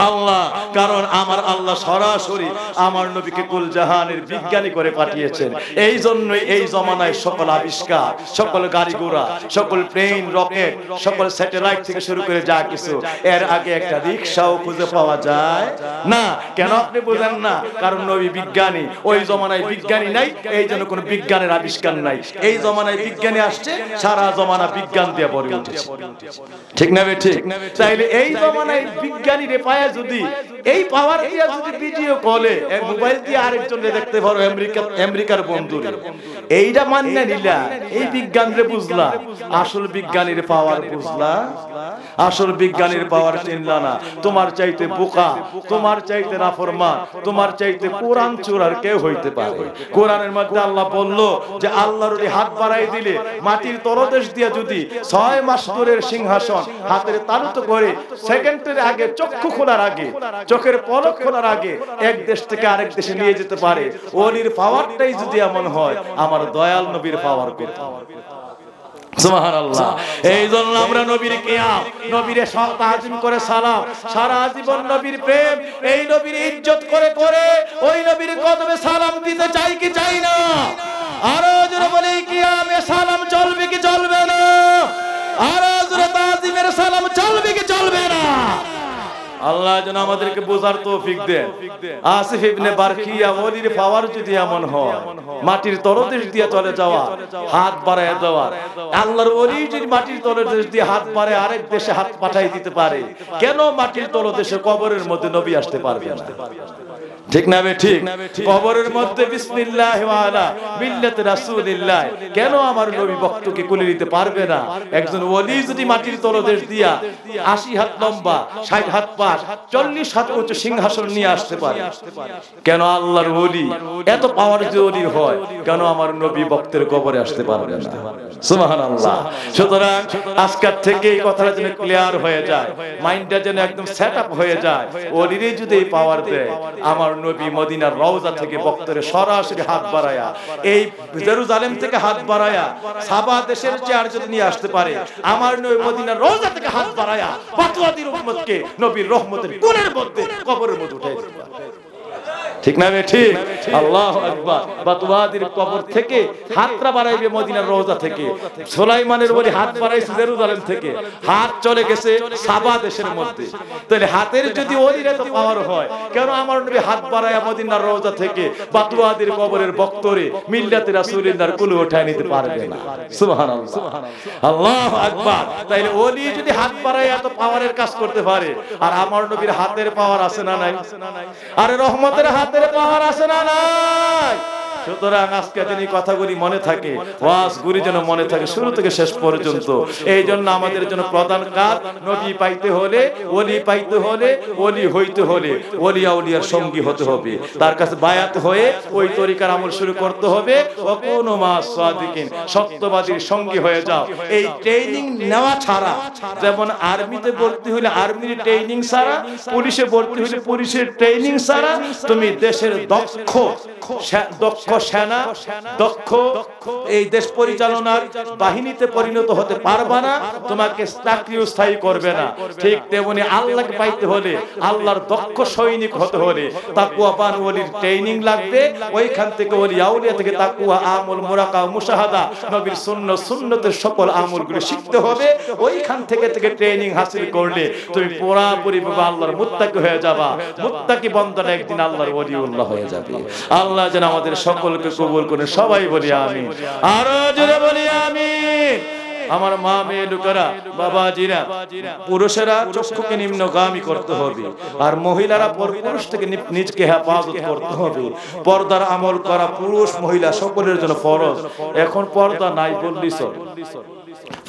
A: আল্লাহ। কারণ আমার আল্লাহ সরাসরি আমার নবীকে কুল জাহানের বিজ্ঞানী করে পাঠিয়েছেন। এই জন্যই এই জমানায় সকল আবিষ্কার, সকল গাড়ি ঘোড়া, সকল প্লেন, রকেট, সকল স্যাটেলাইট থেকে শুরু করে যা কিছু, এর আগে একটা রিক্সাও খুঁজে পাওয়া যায় না। কেন আপনি বুঝেন না? কারণ নবী বিজ্ঞানী, ওই জমানায় বিজ্ঞানী নাই, এই জন্য কোনো বিজ্ঞানের আবিষ্কার নাই। এই জমানায় বিজ্ঞানী আসছে, সারা জমানা বিজ্ঞান দিয়ে ভরে উঠেছে। ঠিক না বে ঠিক? তাইলে এই জমানায় বিজ্ঞানী রে পায় যদি এই পাওয়ার দিয়ে যদি ভিডিও কলে মোবাইল দিয়ে আরেকজনকে দেখতে পারো আমেরিকার বন্ধুরে, এইটা মান্য নিলা, এই বিজ্ঞানরে বুঝলা, আসল বিজ্ঞানীর পাওয়ার বুঝলা? আসল বিজ্ঞানীর পাওয়ার চিনলা না। তোমার চাইতে বোকা, তোমার চাইতে নাফরমান, তোমার চাইতে কোরআন চোরার কেউ হইতে পারে? কোরআনের মধ্যে আল্লাহ বলল যে আল্লাহর হাত বাড়াই দিলে মাটির তলদেশ দিয়ে যদি 6 মাস দূরের সিংহাসন হাতের তালুতে করে সেকেন্ডের আগে চক্ষু খোলার আগে, চোখের পলক খোলার আগে এক দেশ থেকে আরেক দেশে নিয়ে যেতে পারে, ওলির পাওয়ারটাই যদি এমন হয়, আমার দয়াল নবীর পাওয়ার কত? সুবহানাল্লাহ। এই জন্য আমরা নবীর কিয়াম, নবীর তাজিম করে সালাম, সারা জীবন নবীর প্রেম, এই নবীর ইজ্জত করে করে ওই নবীর কদমে সালাম দিতে চাই কি চাই না? আরো জোরে বলি, কিয়ামে সালাম চলবে কি চলবে না? আরো জোরে তাজিমের সালাম চলবে কি চলবে না? আল্লাহ যেন আমাদেরকে বোঝার তৌফিক দেন। আসিফ ইবনে বারকিয়া ওলির পাওয়ার যদি এমন হয়, মাটির তলদেশ দিয়ে চলে যাওয়া, হাত বাড়ায় দেওয়া, আল্লাহর ওলি যদি মাটির তলদেশ দিয়ে হাত বাড়ায় আরেক দেশে হাত পাঠাই দিতে পারে, কেন মাটির তলদেশে কবরের মধ্যে নবী আসতে পারবে না? ঠিক না বে ঠিক? কবরের মধ্যে বিসমিল্লাহ ওয়া আলা মিল্লাতি রাসূলিল্লাহ কেন আমার নবী বক্তকে কুলে নিতে পারবে না? একজন ওলি যদি মাটির তলদেশ দিয়া 80 হাত লম্বা, 60 হাত পাশ, 40 হাত উঁচু সিংহাসন নিয়ে আসতে পারে, কেন আল্লাহর ওলি এত পাওয়ার যে ওলি হয়, কেন আমার নবী বক্তের কবরে আসতে পারবে না? সুবহানাল্লাহ। সুতরাং আজকের থেকে এই কথাটা যেন ক্লিয়ার হয়ে যায়, মাইন্ডটা যেন একদম সেট আপ হয়ে যায়। ওলিরই যদি এই পাওয়ার দেয়, আমার নবী মদিনার রওজা থেকে বক্তরে সরাসরি হাত বাড়ায়া, এই জেরুজালেম থেকে হাত বাড়ায়া সাবা দেশের চেয়ার যদি নিয়ে আসতে পারে, আমার নবী মদিনার রওজা থেকে হাত বাড়ায়া বাতওয়াদির উম্মতকে নবীর রহমতের কোণের মধ্যে কবরের মধ্যে উঠাই দিতে পারে। ঠিক না ঠিক? আল্লাহু আকবার। বাতওয়াদির কবর থেকে হাতটা বাড়াইবে মদিনার রওজা থেকে, সুলাইমানের ওলি হাত বাড়াইছে জেরুজালেম থেকে, হাত চলে গেছে সাবা দেশের মধ্যে। তাহলে হাতের যদি ওলির এত পাওয়ার হয়, কেন আমার নবী হাত বাড়ায়া মদিনার রওজা থেকে বাতওয়াদির কবরের বক্তরে মিল্লাতে রাসূলিল্লাহর কুলে উঠায় নিতে পারবে না? সুবহানাল্লাহ, আল্লাহু আকবার। তাইলে ওলি যদি হাত বাড়ায়া এত পাওয়ারের কাজ করতে পারে, আর আমার নবীর হাতের পাওয়ার আছে না নাই? আরে রহমতের হাতের পাওয়ার আছে না নাই? সুতরাং আজকে যদি কথাগুলি মনে থাকে, ওয়াজগুলি যেন মনে থাকে শুরু থেকে শেষ পর্যন্ত। এই জন্য আমাদের জন্য প্রধান কাজ, নবী পাইতে হলে, ওলি পাইতে হলে, ওলি হইতে হলে ওলিয়া উলিয়ার সঙ্গী হতে হবে, তার কাছে বায়াত হয়ে ওই তরিকার আমল শুরু করতে হবে। ওয়াকুনু মা'আস সাদিকিন, সত্যবাদীর সঙ্গী হয়ে যাও। এই ট্রেনিং নেওয়া ছাড়া, যেমন আর্মিতে ভর্তি হলে আর্মির ট্রেনিং ছাড়া, পুলিশে ভর্তি হলে পুলিশের ট্রেনিং ছাড়া তুমি দেশের দক্ষ দক্ষ সেনা, দক্ষ এই দেশ পরিচালনার বাহিনীতে পরিণত হতে পারবা না, তোমাকে চাকরিও স্থায়ী করবে না। ঠিক তেমনি আল্লাহকে পাইতে হলে, আল্লাহর দক্ষ সৈনিক হতে হলে তাকওয়াবান ওলির ট্রেনিং লাগবে। ওইখান থেকে ওলি আউলিয়া থেকে তাকওয়া, আমল, মুরাকাবা, মুশাহাদা, নবীর সুন্নতের সকল আমলগুলো শিখতে হবে। ওইখান থেকে ট্রেনিং হাসিল করলে তুমি পুরোপুরি আল্লাহর মুত্তাকি হয়ে যাবা। মুত্তাকি বান্দারা একদিন আল্লাহর ওলিউল্লাহ হয়ে যাবে। আল্লাহ যেন আমাদের সকলকে কবুল করে, সবাই বলি আমিন। আরো জোরে বলি আমিন। আমার মা মেয়ে লোকেরা, বাবাজিরা, পুরুষেরা চক্ষুকে নিম্নগামী করতে হবে, আর মহিলারা পুরুষ থেকে নিজকে হেফাজত করতে হবে। পর্দার আমল করা পুরুষ মহিলা সকলের জন্য ফরজ। এখন পর্দা নাই বললি চলে।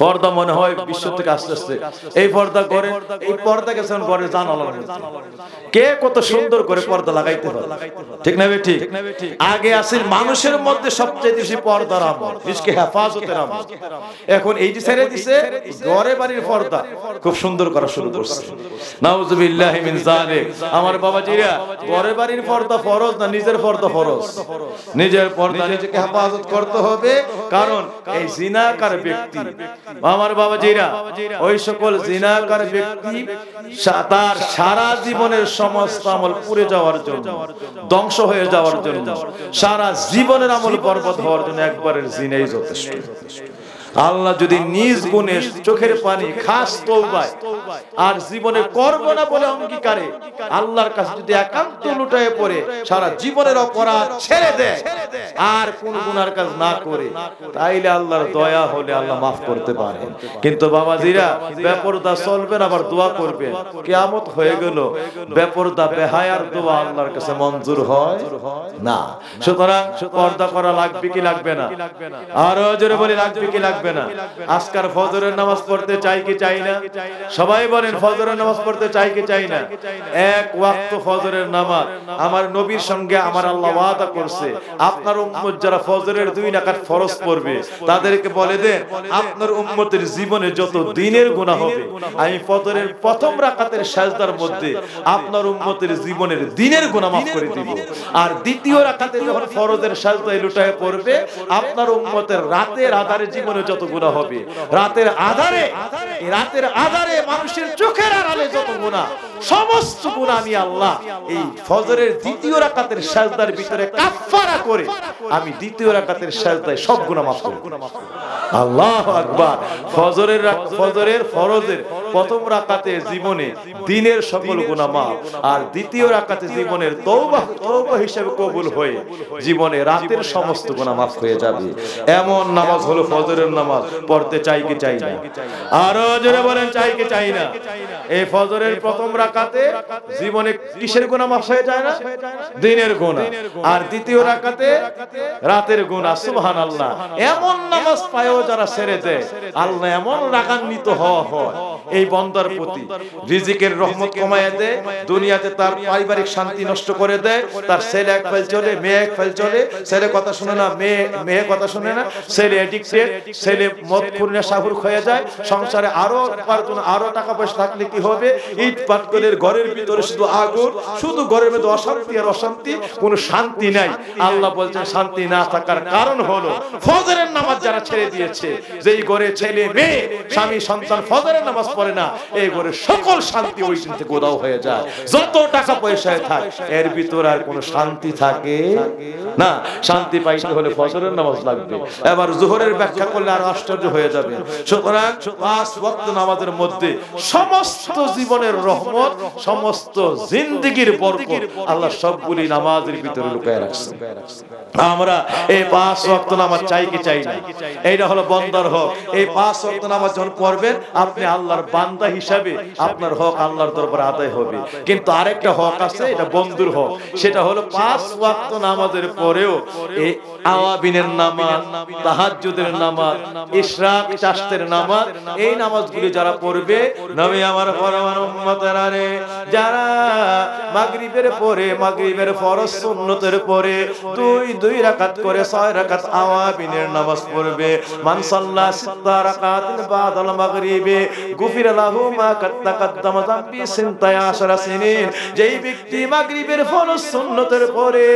A: পর্দা মনে হয় বিশ্ব থেকে আস্তে আস্তে এই পর্দা করে, এই পর্দা গেছে ঘরে জানালার মধ্যে। কে কত সুন্দর করে পর্দা লাগাইতে পারে, ঠিক না ভাই? ঠিক। আগে আসলে মানুষের মধ্যে সবচেয়ে বেশি পর্দার আমল, নিজকে হেফাজতের আমল। এখন এই যে ছেড়ে দিছে ঘরে বাড়ির পর্দা খুব সুন্দর করা শুরু করছে। নাউজুবিল্লাহি মিন যালিক। আমার বাবাজিরা, ঘরে বাড়ির পর্দা ফরজ না নিজের পর্দা ফরজ? নিজের পর্দা নিজেকে হেফাজত করতে হবে। কারণ এই জিনাকার ব্যক্তি, আমার বাবাজিরা, ওই সকল জিনাকার ব্যক্তি তার সারা জীবনের সমস্ত আমল পুড়ে যাওয়ার জন্য, ধ্বংস হয়ে যাওয়ার জন্য, সারা জীবনের আমল বরবাদ হওয়ার জন্য একবারের জিনাই যথেষ্ট। আল্লাহ যদি নিজ গুণে চোখের পানি খাস তওবায় আর জীবনে করব না বলে অঙ্গীকারে আল্লাহর কাছে যদি একান্ত লুটায়ে পড়ে সারা জীবনের অপরাধ ছেড়ে দেয় আর কোন গুনার কাজ না করে, তাইলে আল্লাহর দয়া হলে আল্লাহ মাফ করতে পারে। কিন্তু বাবাজিরা, বেপরদা চলবেন আবার দোয়া করবেন, কিয়ামত হয়ে গেল, বেপরদা বেহায়ার দোয়া আল্লাহর কাছে মঞ্জুর হয় না। সুতরাং পর্দা করা লাগবে কি লাগবে না? আরো জোরে বলি, লাগবে কি লাগবে না? আজকাল ফজরের নামাজ পড়তে চাই কি চাই না? সবাই বলেন, ফজরের নামাজ পড়তে চাই কি চাই না? এক ওয়াক্ত ফজরের নামাজ আমার নবীর সঙ্গে আমার আল্লাহ ওয়াদা করছে, আপনার উম্মত যারা ফজরের 2 রাকাত ফরজ পড়বে তাদেরকে বলে দেন, আপনার উম্মতের জীবনে যত দিনের গুনাহ হবে আমি ফজরের প্রথম রাকাতের সাজদার মধ্যে আপনার উম্মতের জীবনের দিনের গুনাহ মাফ করে দিব। আর দ্বিতীয় রাকাতে যখন ফরজের সাজদায় লুটায়ে পড়বে, আপনার উম্মতের রাতের আধারে জীবনে যত গুনাহ হবে, রাতের আধারে মানুষের চোখের আড়ালে যত গুনাহ, সমস্ত গুনাহ আমি আল্লাহ এই ফজরের দ্বিতীয় রাকাতের সাজদার ভিতরে কাফারা করে আমি দ্বিতীয় রাকাতের সাজদায় সব গুনাহ মাফ করব। আল্লাহু আকবার। ফজরের ফরজের প্রথম রাকাতে জীবনে দিনের সকল গুনাহ মাফ, আর দ্বিতীয় রাকাতে জীবনের তওবা হিসেবে কবুল হয়ে জীবনে রাতের সমস্ত গুনাহ মাফ হয়ে যাবে। এমন নামাজ হলো ফজরের নামাজ। পড়তে চাই কি চাই না? আরো জোরে বলেন, চাই কি চাই না? এই ফজরের প্রথম রাকাতে জীবনে কিসের গুনাহ মাফ হয়ে যায় না? দিনের গুনাহ। আর দ্বিতীয় রাকাতে রাতের গুনাহ। সুবহানাল্লাহ। এমন নামাজ পায়ও যারা ছেড়ে দেয়, আল্লাহ এমন রাগান্বিত হয় এই বান্দার প্রতি, রিজিকের রহমত কমায় দেয়, দুনিয়াতে তার পারিবারিক শান্তি নষ্ট করে দেয়। তার ছেলে এক ফাইল চলে, মেয়ে এক ফাইল চলে, ছেলে কথা শুনে না, মেয়ে কথা শুনে না, ছেলে এডিক্টেড, ছেলে মদখোর নেশাখোর হয়ে যায়, সংসারে আরো উপার্জন, আরো টাকা পয়সা থাকলে কি হবে? ইট পাটকেলের ঘরের ভিতরে শুধু আগুন, শুধু ঘরের মধ্যে অশান্তি আর অশান্তি, কোনো শান্তি নাই। আল্লাহ বলছেন শান্তি না থাকার কারণ হলো ফজরের নামাজ যারা ছেড়ে দিয়েছে। যেই ঘরে ছেলে মেয়ে স্বামী সন্তান ফজরের নামাজ পড়ে না, এই ঘরে সকল শান্তি ওই দিন থেকে উধাও হয়ে যায়। যত টাকা পয়সায় থাক, এর ভিতর আর কোনো শান্তি থাকে না। শান্তি পাইতে হলে ফজরের নামাজ লাগবে। এবার যোহরের ব্যাখ্যা করলে আর আশ্চর্য হয়ে যাবে। সুতরাং 5 ওয়াক্ত নামাজের মধ্যে সমস্ত জীবনের রহমত, সমস্ত জিন্দেগীর বরকত আল্লাহ সবগুলি নামাজের ভিতরে লুকায় রাখছে। আমরা এই 5 ওয়াক্ত নামাজ চাই কি চাই না? এইটা হলো বান্দার হক। এই 5 ওয়াক্ত নামাজ যখন পড়বেন, আপনি আল্লাহর বান্দা হিসাবে আপনার হক আল্লাহর দরবারে আদায় হবে। কিন্তু আরেকটা হক আছে, এটা বন্ধুর হক। সেটা হলো 5 ওয়াক্ত নামাজের পরেও এই আওয়াবিনের নামাজ, তাহাজ্জুদের নামাজ, ইশরাক চাশতের নামাজ, এই নামাজগুলি যারা পড়বে, নবী আমার পরমান উম্মতেরা রে, যারা মাগরিবের পরে, মাগরিবের ফরজ সুন্নতের পরে 2 রাকাত করে 6 রাকাত আওয়াবিনের নামাজ পড়বে, মান সাল্লা সিত্তা রাকাতিন বাদাল মাগরিবি গুফিরা লাহু মা কাদ তাকাদ্দামা যামবি সিনতায় আশারা সিনিন। যেই ব্যক্তি মাগরিবের ফরজ সুন্নতের পরে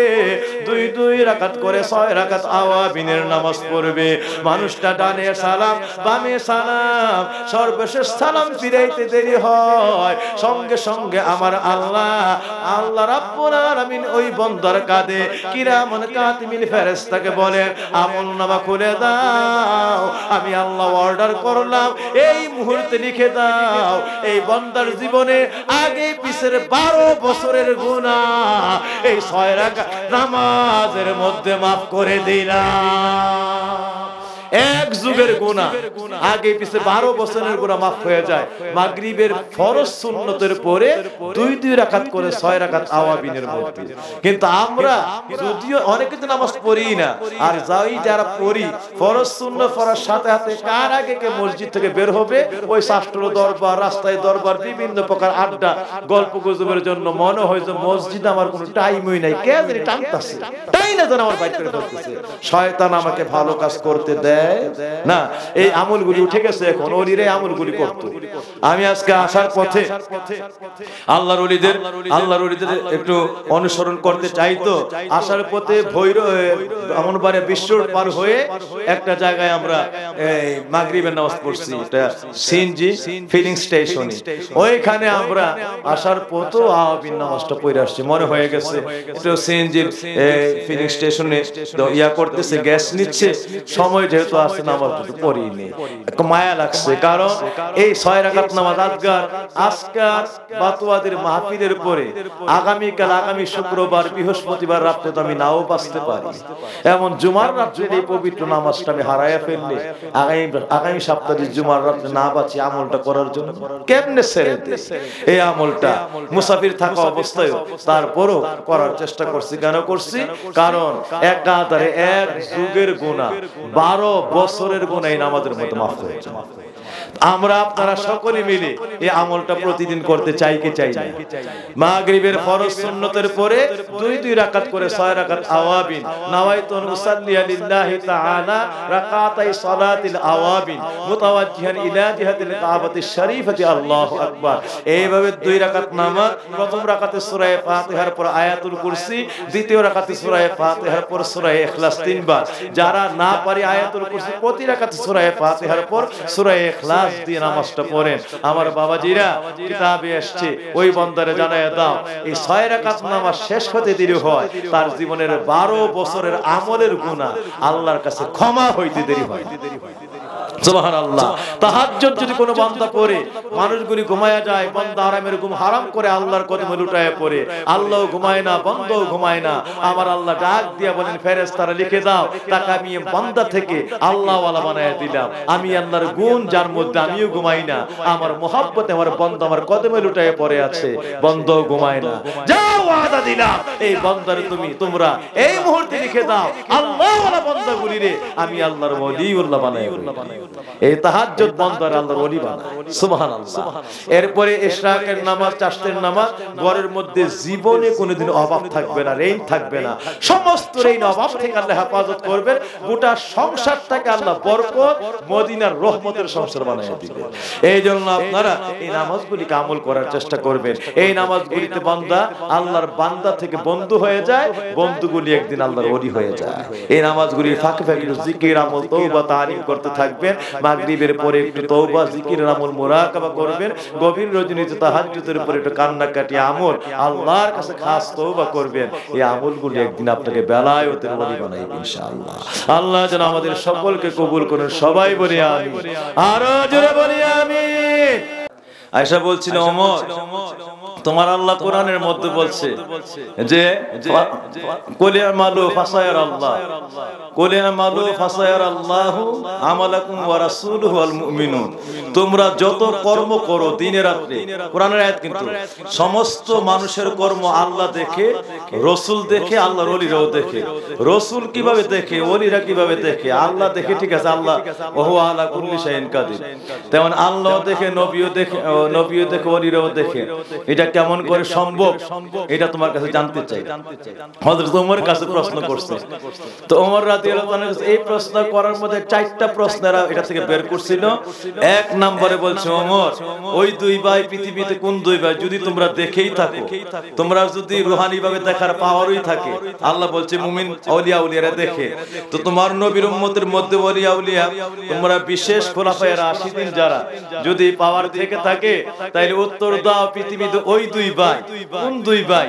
A: দুই রাকাত করে 6 রাকাত আওয়াবিনের নামাজ পড়বে, মানুষটা ডানে সালাম বামে সালাম, সর্বশেষ সালাম ফিরাইতে দেরি হয়, সঙ্গে সঙ্গে আমার আল্লাহ রাব্বুল আলামিন ওই বান্দার কাঁধে কিরামান কাতিমিন ফেরেশতাকে বলেন আমলনামা খুলে দাও, আমি আল্লাহ অর্ডার করলাম এই মুহূর্তে লিখে দাও এই বান্দার জীবনে আগে পিছের 12 বছরের গুনাহ এই 6 রাকাত নামাজের মধ্যে maaf করে দিলাম। এক যুগের গুনাহ আগে পিছে 12 বছরের গুনাহ maaf হয়ে যায় মাগরিবের ফরজ সুন্নতের পরে দুই রাকাত করে 6 রাকাত আওয়াবিনের মধ্যে। কিন্তু আমরা যদিও অনেকে তো নামাজ পড়ি না, আর যারা পড়ি ফরজ সুন্নাত পড়ার সাথে সাথে কার আগে কে মসজিদ থেকে বের হবে ওই শাস্ত্র দরবার রাস্তায় দরবার বিভিন্ন প্রকার আড্ডা গল্প গুজবের জন্য মনে হয় যে মসজিদ আমার কোনো টাইমই নাই, কে জানি টানতাছে তাই না যেন আমার বাইক করে ফেলতেছে। শয়তান আমাকে ভালো কাজ করতে দেয় না, এই আমলগুলি উঠে গেছে এখন, ওলিরে আমলগুলি করত। আমি আজকে আসার পথে আল্লাহর ওলিদের একটু অনুসরণ করতে চাইতো, আসার পথে ব্রাহ্মণবাড়িয়া বিশ্ব পার হয়ে একটা জায়গায় আমরা এই মাগরিবের নামাজ পড়ছি, এটা সিএনজি ফিলিং স্টেশনে, ওইখানে আমরা আসার পথে আওয়াবিন নামাজটা পড়ে আসছি। মনে হয়ে গেছে এটা সিএনজির ফিলিং স্টেশনে ইয়া করতেছে, গ্যাস নিচ্ছে, সময় যেহেতু আছে নামাজ পড়িনি, একটু মায়া লাগছে, কারণ এই 6 রাকাত নামাজ আজকাল বাতুয়াদের মাহফিলের পরে আগামী শুক্রবার বৃহস্পতিবার রাতে তো আমি নাও বাঁচতে পারি, এমন জুমার রাতে এই পবিত্র নামাজটা আমি হারাইয়া ফেললে আগামী সপ্তাহে জুমার রাতে না বাঁচি আমলটা করার জন্য কেমনে ছেড়ে দেই? এই আমলটা মুসাফির থাকা অবস্থায় তারপরও করার চেষ্টা করছি। কেন করছি? কারণ একাধারে এক যুগের গুনাহ 12 বছরের গুনাহ নামাজের মধ্যে maaf হয়ে যায়। আমরা আপনারা সকলে মিলে এই আমলটা প্রতিদিন করতে চাই কি চাই না? মাগরিবের ফরজ সুন্নতের পরে দুই রাকাত করে 6 রাকাত আওয়াবিন, নাওয়াইতু উসাল্লি লিল্লাহি তাআলা রাকাতাই সালাতিল আওয়াবিন মুতাওয়াজ্জিহান ইলা জিহাতিল কাবাতিশ শরীফাতি আল্লাহু আকবার। এইভাবে 2 রাকাত নামাজ, প্রথম রাকাতে সূরা ফাতিহার পর আয়াতুল কুরসি, দ্বিতীয় রাকাতে সূরা ফাতিহার পর সূরা ইখলাস 3 বার। যারা না পারে আয়াতুল কুরসি প্রতি রাকাতে সূরা ফাতিহার পর সূরা ইখলাস দিয়ে নামাজটা পড়েন। আমার বাবাজিরা কিতাবে আসছে ওই বান্দারে জানায়া দাও এই 6 রাকাত নামাজ শেষ হতে দেরি হয় তার জীবনের 12 বছরের আমলের গুনাহ আল্লাহর কাছে ক্ষমা হইতে দেরি হয়। সুবহানাল্লাহ। তাহাজ্জুদ যদি কোনো বান্দা পড়ে, মানুষগুলি ঘুমায়া যায়, বান্দা আরামের ঘুম হারাম করে আল্লাহর কদমে লুটায়া পড়ে, আল্লাহও ঘুমায় না বান্দাও ঘুমায় না, আমার আল্লাহ ডাক দিয়া বলেন ফেরেশতারা লিখে দাও তাকে আমি বান্দা থেকে আল্লাহওয়ালা বানায়া দিলাম। আমি আল্লাহর গুণ যার মধ্যে আমিও ঘুমাই না, আমার মহব্বতে আমার বান্দা আমার কদমে লুটায়া পড়ে আছে, বান্দাও ঘুমায় না, যাও ওয়াদা দিলাম এই বান্দারে তোমরা এই মুহূর্তে লিখে দাও আল্লাহওয়ালা বান্দাগুলিরে আমি আল্লাহর ওলিউল্লাহ বানায়া দিলাম। এই তাহাজ্জুদ বান্দার আল্লাহর ওলি বানায়। সুবহানাল্লাহ। এরপরে ইশরাকের নামাজ, চাষের নামাজ, ঘরের মধ্যে জীবনে কোনোদিন অভাব থাকবে না, রেইন থাকবে না, সমস্ত রেইন অভাব থেকে আল্লাহ হেফাজত করবেন, গোটা সংসারটাকে আল্লাহ বরকত মদিনার রহমতের সংসার বানায় দিবেন। এই জন্য আপনারা এই নামাজগুলিকে আমল করার চেষ্টা করবেন। এই নামাজগুলিতে বান্দা আল্লাহর বান্দা থেকে বন্ধু হয়ে যায়, বন্ধুগুলি একদিন আল্লাহর ওলি হয়ে যায়। এই নামাজগুলি ফাঁকে ফাঁকে জিকির আমল তওবা তারিফ করতে থাকবেন। মাগরিবের পরে একটু তওবা জিকির আমল মুরাকাবা করবেন। গভীর রজনীতে তাহাজ্জুদের পরে একটু কান্নাকাটি আমল আল্লাহর কাছে খাস তওবা করবেন। এই আমলগুলি একদিন আপনাকে বেলায়েতের ওলি বানাইবে ইনশাআল্লাহ। আল্লাহ যেন আমাদের সকলকে কবুল করেন। সবাই বলি আমিন, আরো জোরে বলি আমিন। আয়েশা বলছিল ওমর তোমার আল্লাহ কোরআনের মধ্যে বলছে যে কুল আমালু ফাসায়ার আল্লাহ, কুল আমালু ফাসায়ার আল্লাহু আমালাকুম ওয়া রাসূলুহু ওয়াল মুমিনুন। তোমরা যত কর্ম করো দিনে রাতে, কোরআনের আয়াত, কিন্তু সমস্ত মানুষের কর্ম আল্লাহ দেখে, রাসূল দেখে, আল্লাহর ওলিরাও দেখে। রাসূল কিভাবে দেখে, ওলিরা কিভাবে দেখে? আল্লাহ দেখে, ঠিক আছে, আল্লাহ ওহু আলা কুল্লি শাইইন কাদির, তেমন আল্লাহ দেখে, নবীও দেখে, ওলিরাও দেখে। এটা কেমন করে সম্ভব এটা তোমার কাছে জানতে চাই। হযরত ওমর কাছে প্রশ্ন করছে, তো ওমর রাদিয়াল্লাহু আনহু এই প্রশ্ন করার মধ্যে 4টা প্রশ্ন এটা থেকে বের করছিল। এক নম্বরে বলছে, ওমর ওই দুই ভাই পৃথিবীতে কোন দুই ভাই যদি তোমরা দেখেই থাকো, তোমরা যদি রুহানি ভাবে দেখার পাওয়ারই থাকে, আল্লাহ বলছে মুমিন আউলিয়া উলিয়ারা দেখে, তো তোমার নবীর উম্মতের মধ্যে ওলিয়া উলিয়া তোমরা বিশেষ খোলাফায়ে রাশিদিন যারা যদি পাওয়ার থেকে থাকে, তাইলে উত্তর দাও পৃথিবীতে ওই দুই ভাই কোন দুই ভাই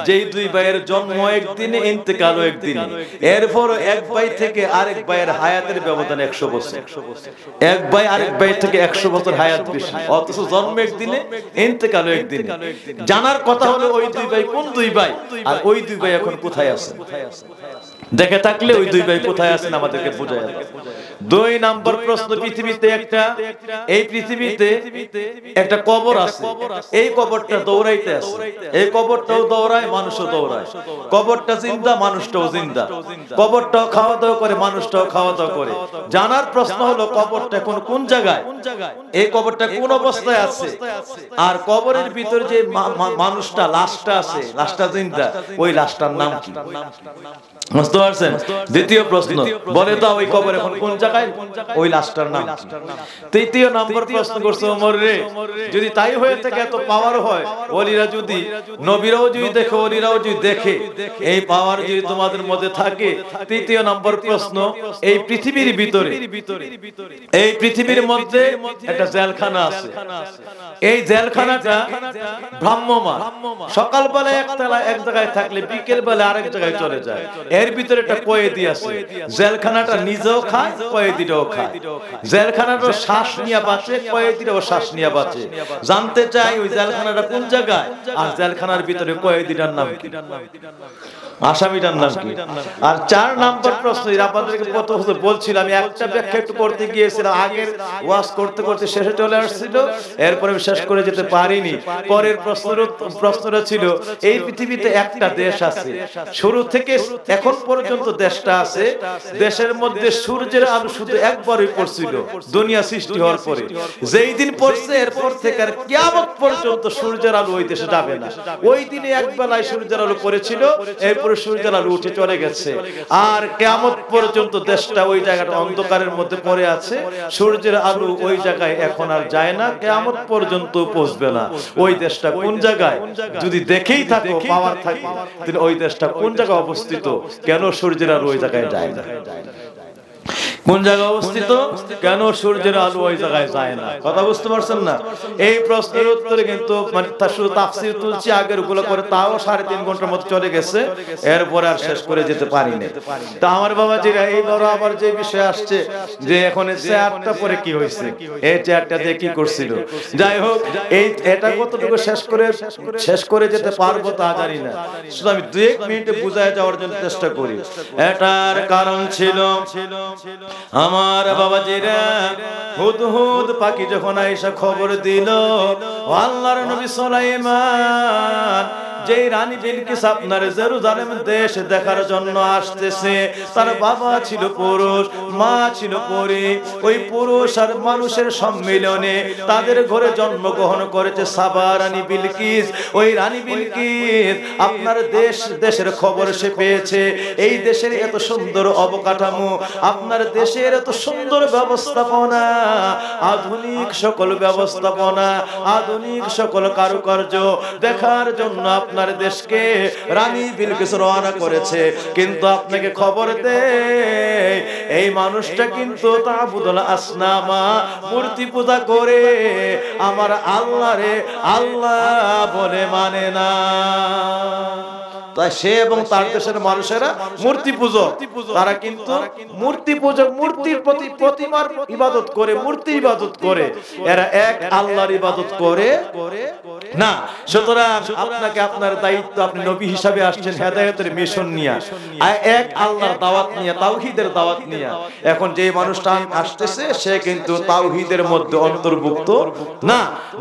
A: যেই দুই ভাইয়ের জন্ম একদিনে ইন্তেকালও একদিনে, এরপর এক ভাই থেকে আরেক ভাইয়ের হায়াতের ব্যবধান 100 বছর, এক ভাই আরেক ভাই থেকে 100 বছর হায়াত বেশি, অথচ জন্ম একদিনে ইন্তেকালও একদিনে। জানার কথা হলো ওই দুই ভাই কোন দুই ভাই, আর ওই দুই ভাই এখন কোথায় আছে? দেখে থাকলে ওই দুই ভাই কোথায় আছেন আমাদেরকে বোঝায় দাও। 2 নাম্বার প্রশ্ন, পৃথিবীতে এই পৃথিবীতে একটা কবর আছে, এই কবরটা দৌড়াইতে আছে, এই কবরটাও দৌড়ায় মানুষও দৌড়ায়, কবরটা জিন্দা মানুষটাও জিন্দা, কবরটাও খাওয়া দাওয়া করে মানুষটাও খাওয়া দাওয়া করে। জানার প্রশ্ন হলো কবরটা এখন কোন জায়গায়, এই কবরটা কোন অবস্থায় আছে, আর কবরের ভিতর যে মানুষটা লাশটা আছে, লাশটা জিন্দা, ওই লাশটার নাম কি? বুঝতে পারছেন? দ্বিতীয় প্রশ্ন, বলে দাও ওই কবর এখন কোন জায়গায়, ওই লাশটার নাম কি? তৃতীয় নাম্বার প্রশ্ন করছে, ওমর রে যদি তাই হয়ে থাকে, এত পাওয়ার হয়, ওলিরা যদি নবীরাও যদি দেখে ওলিরাও যদি দেখে, এই পাওয়ার যদি তোমাদের মধ্যে থাকে, তৃতীয় নাম্বার প্রশ্ন, এই পৃথিবীর ভিতরে এই পৃথিবীর মধ্যে একটা জেলখানা আছে, এই জেলখানাটা ভ্রাম্যমান, সকালবেলা এক জায়গায় থাকলে বিকেল বেলা আরেক জায়গায় চলে যায়, এর ভিতরে একটা কয়েদি আছে, জেলখানাটা নিজেও খায় কয়েদিটাও খায়, জেলখানাটা শ্বাস নিয়ে বাঁচে কয়েদিটাও শ্বাস নিয়ে বাঁচে। জানতে চাই ওই জেলখানাটা কোন জায়গায়, আর জেলখানার ভিতরে কয়েদিটার নাম কি, আসামিটার নাম কি? আর 4 নাম্বার প্রশ্ন, আপনাদেরকে কত বলছিলাম, আমি একটা ব্যাখ্যা একটু করতে গিয়েছিলাম, আগের ওয়াজ করতে করতে শেষে চলে আসছিল, এরপরে শেষ করে যেতে পারিনি। পরের প্রশ্নটা ছিল, এই পৃথিবীতে একটা দেশ আছে, শুরু থেকে এখন পর্যন্ত দেশটা আছে, দেশের মধ্যে সূর্যের আলো শুধু একবারই পড়ছিল দুনিয়া সৃষ্টি হওয়ার পরে, যেই দিন পড়ছে এরপর থেকে আর কিয়ামত পর্যন্ত সূর্যের আলো ওই দেশে যাবে না। ওই দিনে একবেলায় সূর্যের আলো পড়েছিল, এরপরে সূর্যের আলো উঠে চলে গেছে, আর কিয়ামত পর্যন্ত দেশটা ওই জায়গাটা অন্ধকারের মধ্যে পড়ে আছে, সূর্যের আলো ওই জায়গায় এখন আর যায় না, কিয়ামত পর্যন্ত পৌঁছবে না। ওই দেশটা কোন জায়গায় যদি দেখেই থাকো, পাওয়ার থাকে, তাহলে ওই দেশটা কোন জায়গায় অবস্থিত, কেন সূর্যের আলো ওই জায়গায় যায় না? কোন জায়গায় অবস্থিত, কেন সূর্যের আলো ওই জায়গায় যায় না? কথা বুঝতে পারছেন না? এই প্রশ্নের উত্তরে কিন্তু মানে তার শুধু তাফসীর তুলছি, আগের গুলো করে তাও 3.5 ঘন্টার মতো চলে গেছে, এরপরে আর শেষ করে যেতে পারিনি। তা আমার বাবাজিরা, এই বড় আবার যে বিষয় আসছে যে এখন চেয়ারটা পরে কি হয়েছে, এই চেয়ারটা দিয়ে কি করছিল, যাই হোক, এটা কতটুকু শেষ করে যেতে পারবো তা জানি না, শুধু আমি 2 মিনিটে বুঝায় যাওয়ার জন্য চেষ্টা করি। এটার কারণ ছিল, আমার বাবাজিরা, হুদহুদ পাখি যখন আয়েশা খবর দিল আল্লাহর নবী সুলাইমান যে রানী বিলকিস আপনার জেরুজালেম দেশ দেখার জন্য আসতেছে, তার বাবা ছিল পুরুষ, মা ছিল পরী, ওই পুরুষ আর মানুষের সম্মিলনে তাদের ঘরে জন্মগ্রহণ করেছে সাবা রানী বিলকিস। ওই রানী বিলকিস আপনার দেশের খবর সে পেয়েছে, এই দেশের এত সুন্দর অবকাঠামো, আপনার দেশের এত সুন্দর ব্যবস্থাপনা, আধুনিক সকল ব্যবস্থাপনা, আধুনিক সকল কারুকার্য দেখার জন্য আপনার দেশকে রানী বিলকিস রওনা করেছে। কিন্তু আপনাকে খবর দেয়, এই মানুষটা কিন্তু তাবুদুল আসনামা, মূর্তি পূজা করে, আমার আল্লাহরে আল্লাহ বলে মানে না। তাই সে এবং তার দেশের মানুষেরা মূর্তি পূজক, তারা কিন্তু মূর্তি পূজক, মূর্তির প্রতি প্রতিমার ইবাদত করে, মূর্তির ইবাদত করে, এরা এক আল্লাহর ইবাদত করে না। সুতরাং আপনাকে আপনার দায়িত্ব, আপনি নবী হিসাবে আসছেন হেদায়েতের মিশন নিয়ে, এক আল্লাহর দাওয়াত নিয়ে, তাওহীদের দাওয়াত নিয়ে। এখন যে মানুষটা আসতেছে সে কিন্তু তাওহীদের মধ্যে অন্তর্ভুক্ত না,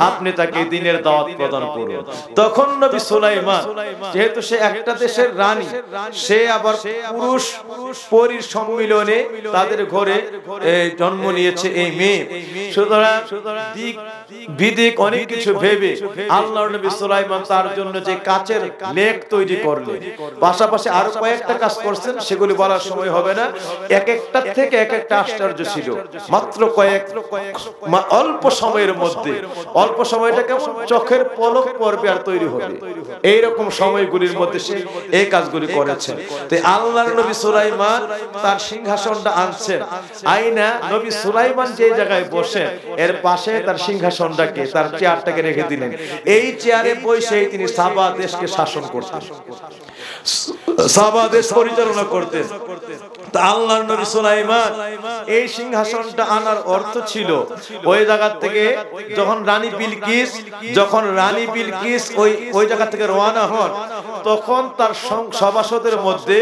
A: আপনি তাকে দ্বীনের দাওয়াত প্রদান করুন। তখন নবী সুলাইমান যেহেতু সে একটা একটা দেশের রানী, সে আবার পুরুষ পরীর সম্মিলনে তাদের ঘরে জন্ম নিয়েছে এই মেয়ে। সুতরাং দিক বিদিক অনেক কিছু ভেবে আল্লাহর নবী সুলাইমান তার জন্য যে কাচের লেক তৈরি করলেন, পাশাপাশি আরো কয়েকটা কাজ করছেন, সেগুলি বলার সময় হবে না। এক একটা থেকে এক একটা আশ্চর্য ছিল। মাত্র অল্প সময়ের মধ্যে, অল্প সময়টা কেমন চোখের পলক পড়বে আর তৈরি হবে, এইরকম সময়গুলির মধ্যে সে এই কাজগুলি করেছেন। তো আল্লাহর নবী সুলাইমান তার সিংহাসনটা আনছেন, আইনা নবী সুলাইমান যে জায়গায় বসে এর পাশে তার সিংহাসনটাকে, তার চেয়ারটাকে রেখে দিলেন। এই চেয়ারে বসে তিনি সাবা দেশকে শাসন করতেন, সাবা দেশ পরিচালনা করতেন। তা আল্লাহর নবী সুলাইমান এই সিংহাসনটা আনার অর্থ ছিল ওই জায়গা থেকে যখন রানী বিলকিস ওই জায়গা থেকে রওনা হন, তখন তার সভাসদের মধ্যে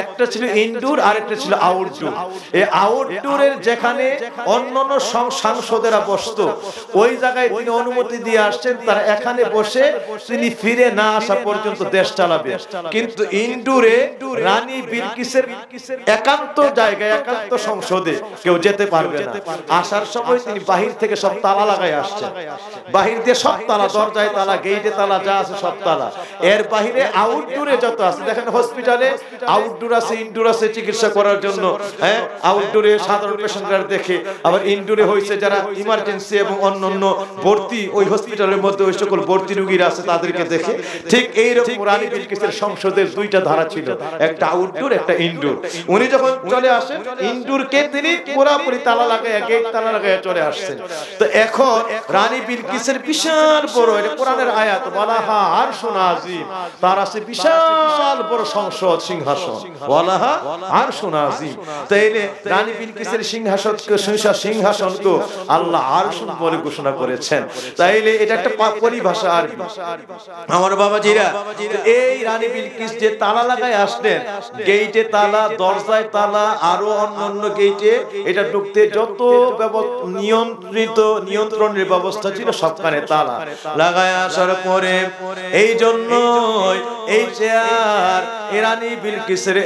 A: একটা ছিল ইনডোর আর একটা ছিল আউটডোর। এই আউটডোরের যেখানে অন্যান্য সাংসদেরা বসতো, ওই জায়গায় তিনি অনুমতি দিয়ে আসছেন তার এখানে বসে তিনি ফিরে না আসা পর্যন্ত দেশ চালাবে। কিন্তু ইনডোরে রানী বিলকিসের একান্ত জায়গায়, একান্ত সংসদে কেউ যেতে পারবে না। আসার সময় তিনি বাহির থেকে সব তালা লাগাই আসছেন, বাহির দিয়ে সব তালা, দরজায় তালা, গেটে তালা, যা আছে সব তালা। এর বাহিরে আউটডোরে যত আছে, দেখেন হসপিটালে আউটডোর আছে, ইনডোর আছে চিকিৎসা করার জন্য। হ্যাঁ, আউটডোরে সাধারণ পেশেন্টরা দেখে, আবার ইনডোরে হয়েছে যারা ইমার্জেন্সি এবং অন্যান্য ভর্তি ওই হসপিটালের মধ্যে ওই সকল ভর্তি রোগীরা আছে তাদেরকে দেখে। ঠিক এইরকম রানী বিলকিসের সংসদের দুইটা ধারা ছিল, একটা আউটডোর একটা ইনডোর। উনি যখন চলে আসেন ইনডোরকে তিনি পুরোপুরি তালা লাগায়, গেট তালা লাগায় চলে আসছেন। তো এখন রানী বিলকিসের বিশাল বড়, এটা কোরআনের আয়াত, ওয়ালাহা আরশুন আযীম, তার আছে বিশাল বড় সংসদ, সিংহাসন, ওয়ালাহা আরশুন আযীম। তাইলে রানী বিলকিসের সিংহাসনকে আল্লাহ আরশুন বলে ঘোষণা করেছেন। তাইলে এটা একটা পরিভাষা আরবি। আমার বাবাজিরা, এই রানী বিলকিস যে তালা লাগায় আসলেন, গেটে তালা, দরজায় তালা, আরো অন্যান্য গেটে এটা ঢুকতে যত নিয়ন্ত্রণের ব্যবস্থা ছিল সবখানে তালা লাগায় আসার পরে এই জন্য এই চেয়ার, রানী বিলকিসের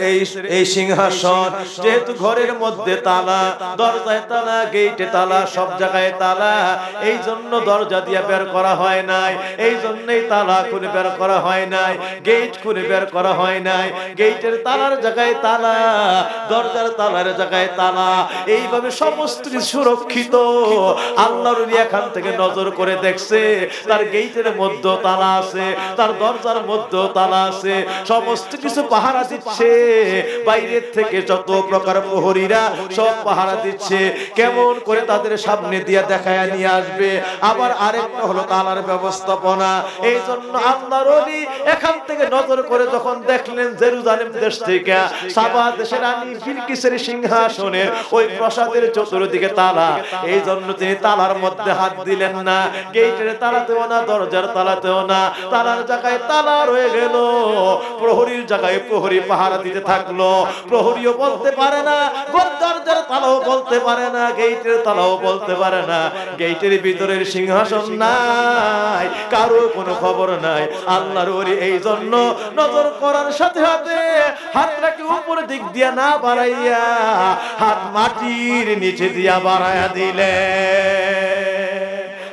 A: এই সিংহাসন, যেহেতু ঘরের মধ্যে তালা, দরজায় তালা, গেটে তালা, সব জায়গায় তালা, এই জন্য দরজা দিয়ে বের করা হয় নাই, এই জন্যই তালা খুলে বের করা হয় নাই, গেট খুলে বের করা হয় নাই। গেটের তালার জায়গায় তালা, দরজার তালার জায়গায় তালা, এইভাবে সমস্ত কিছু সুরক্ষিত। আল্লাহর এখান থেকে নজর করে দেখছে তার গেটের মধ্যে তালা আছে, তার দরজার মধ্যে তালা আছে, সমস্ত কিছু পাহারা দিচ্ছে। বাইরের থেকে যত প্রকার প্রহরীরা সব পাহারা দিচ্ছে, কেমন করে তাদের সামনে দিয়ে দেখায় নিয়ে আসবে। আবার আরেকটা হলো তালার ব্যবস্থাপনা। এই জন্য আল্লাহর ওলি এখান থেকে নজর করে যখন দেখলেন জেরুজালেম দেশ থেকে সাবা দেশের রানী বিলকিসের সিংহাসনের ওই প্রাসাদের চতুর্দিকে তালা, এই জন্য তিনি তালার মধ্যে হাত দিলেন না, গেটের তালাতেও না, দরজার তালাতেও না, তালার জায়গায় তালা রয়ে গেল। প্রহরীর জায়গায় প্রহরী পাহারা দিতে থাকলো। প্রহরীও বলতে পারে না, দরজার তালাও বলতে পারে না, গেটের তালাও বলতে পারে না, গেটের ভিতরের সিংহাসন নাই, কারো কোনো খবর নাই। আল্লাহর ওলি এই জন্য নজর করার সাথে সাথে হাতটাকে উপরের দিক দিয়া না বাড়াইয়া হাত মাটির নিচে দিয়া বাড়াইয়া দিলে।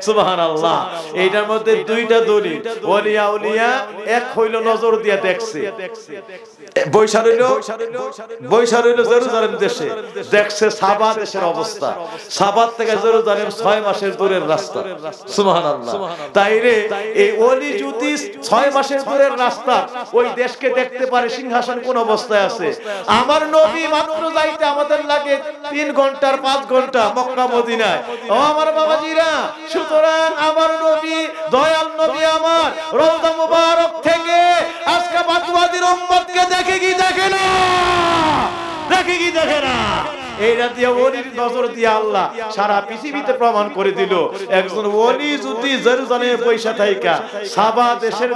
A: সুবহানাল্লাহ। এইটার মধ্যে দুইটা দলিল, ওলিয়া উলিয়া এক হইল নজর দিয়া দেখছে, বৈশা রইল জেরুজালেম দেশে, দেখছে সাবা দেশের অবস্থা। সাবা থেকে জেরুজালেম 6 মাসের দূরের রাস্তা। সুবহানাল্লাহ। তাইরে এই ওলি যদি 6 মাসের দূরের রাস্তা ওই দেশকে দেখতে পারে সিংহাসন কোন অবস্থায় আছে, আমার নবী মাত্র যাইতে আমাদের লাগে 3 ঘন্টার 5 ঘন্টা মক্কা মদিনায়। ও আমার বাবাজিরা, সুতরাং আমার নবী, দয়াল নবী আমার রওজা মুবারক থেকে আজকে বাদওয়াদির উম্মতকে দেখে কি দেখে না, দেখে কি দেখে না। এইটা দিয়ে ওলির নজর দিয়ে আল্লাহ সারা পৃথিবীতে প্রমাণ করে দিল, একজন ওলি যদি জেরুজালেমে পয়সা থাইকা সাবা দেশের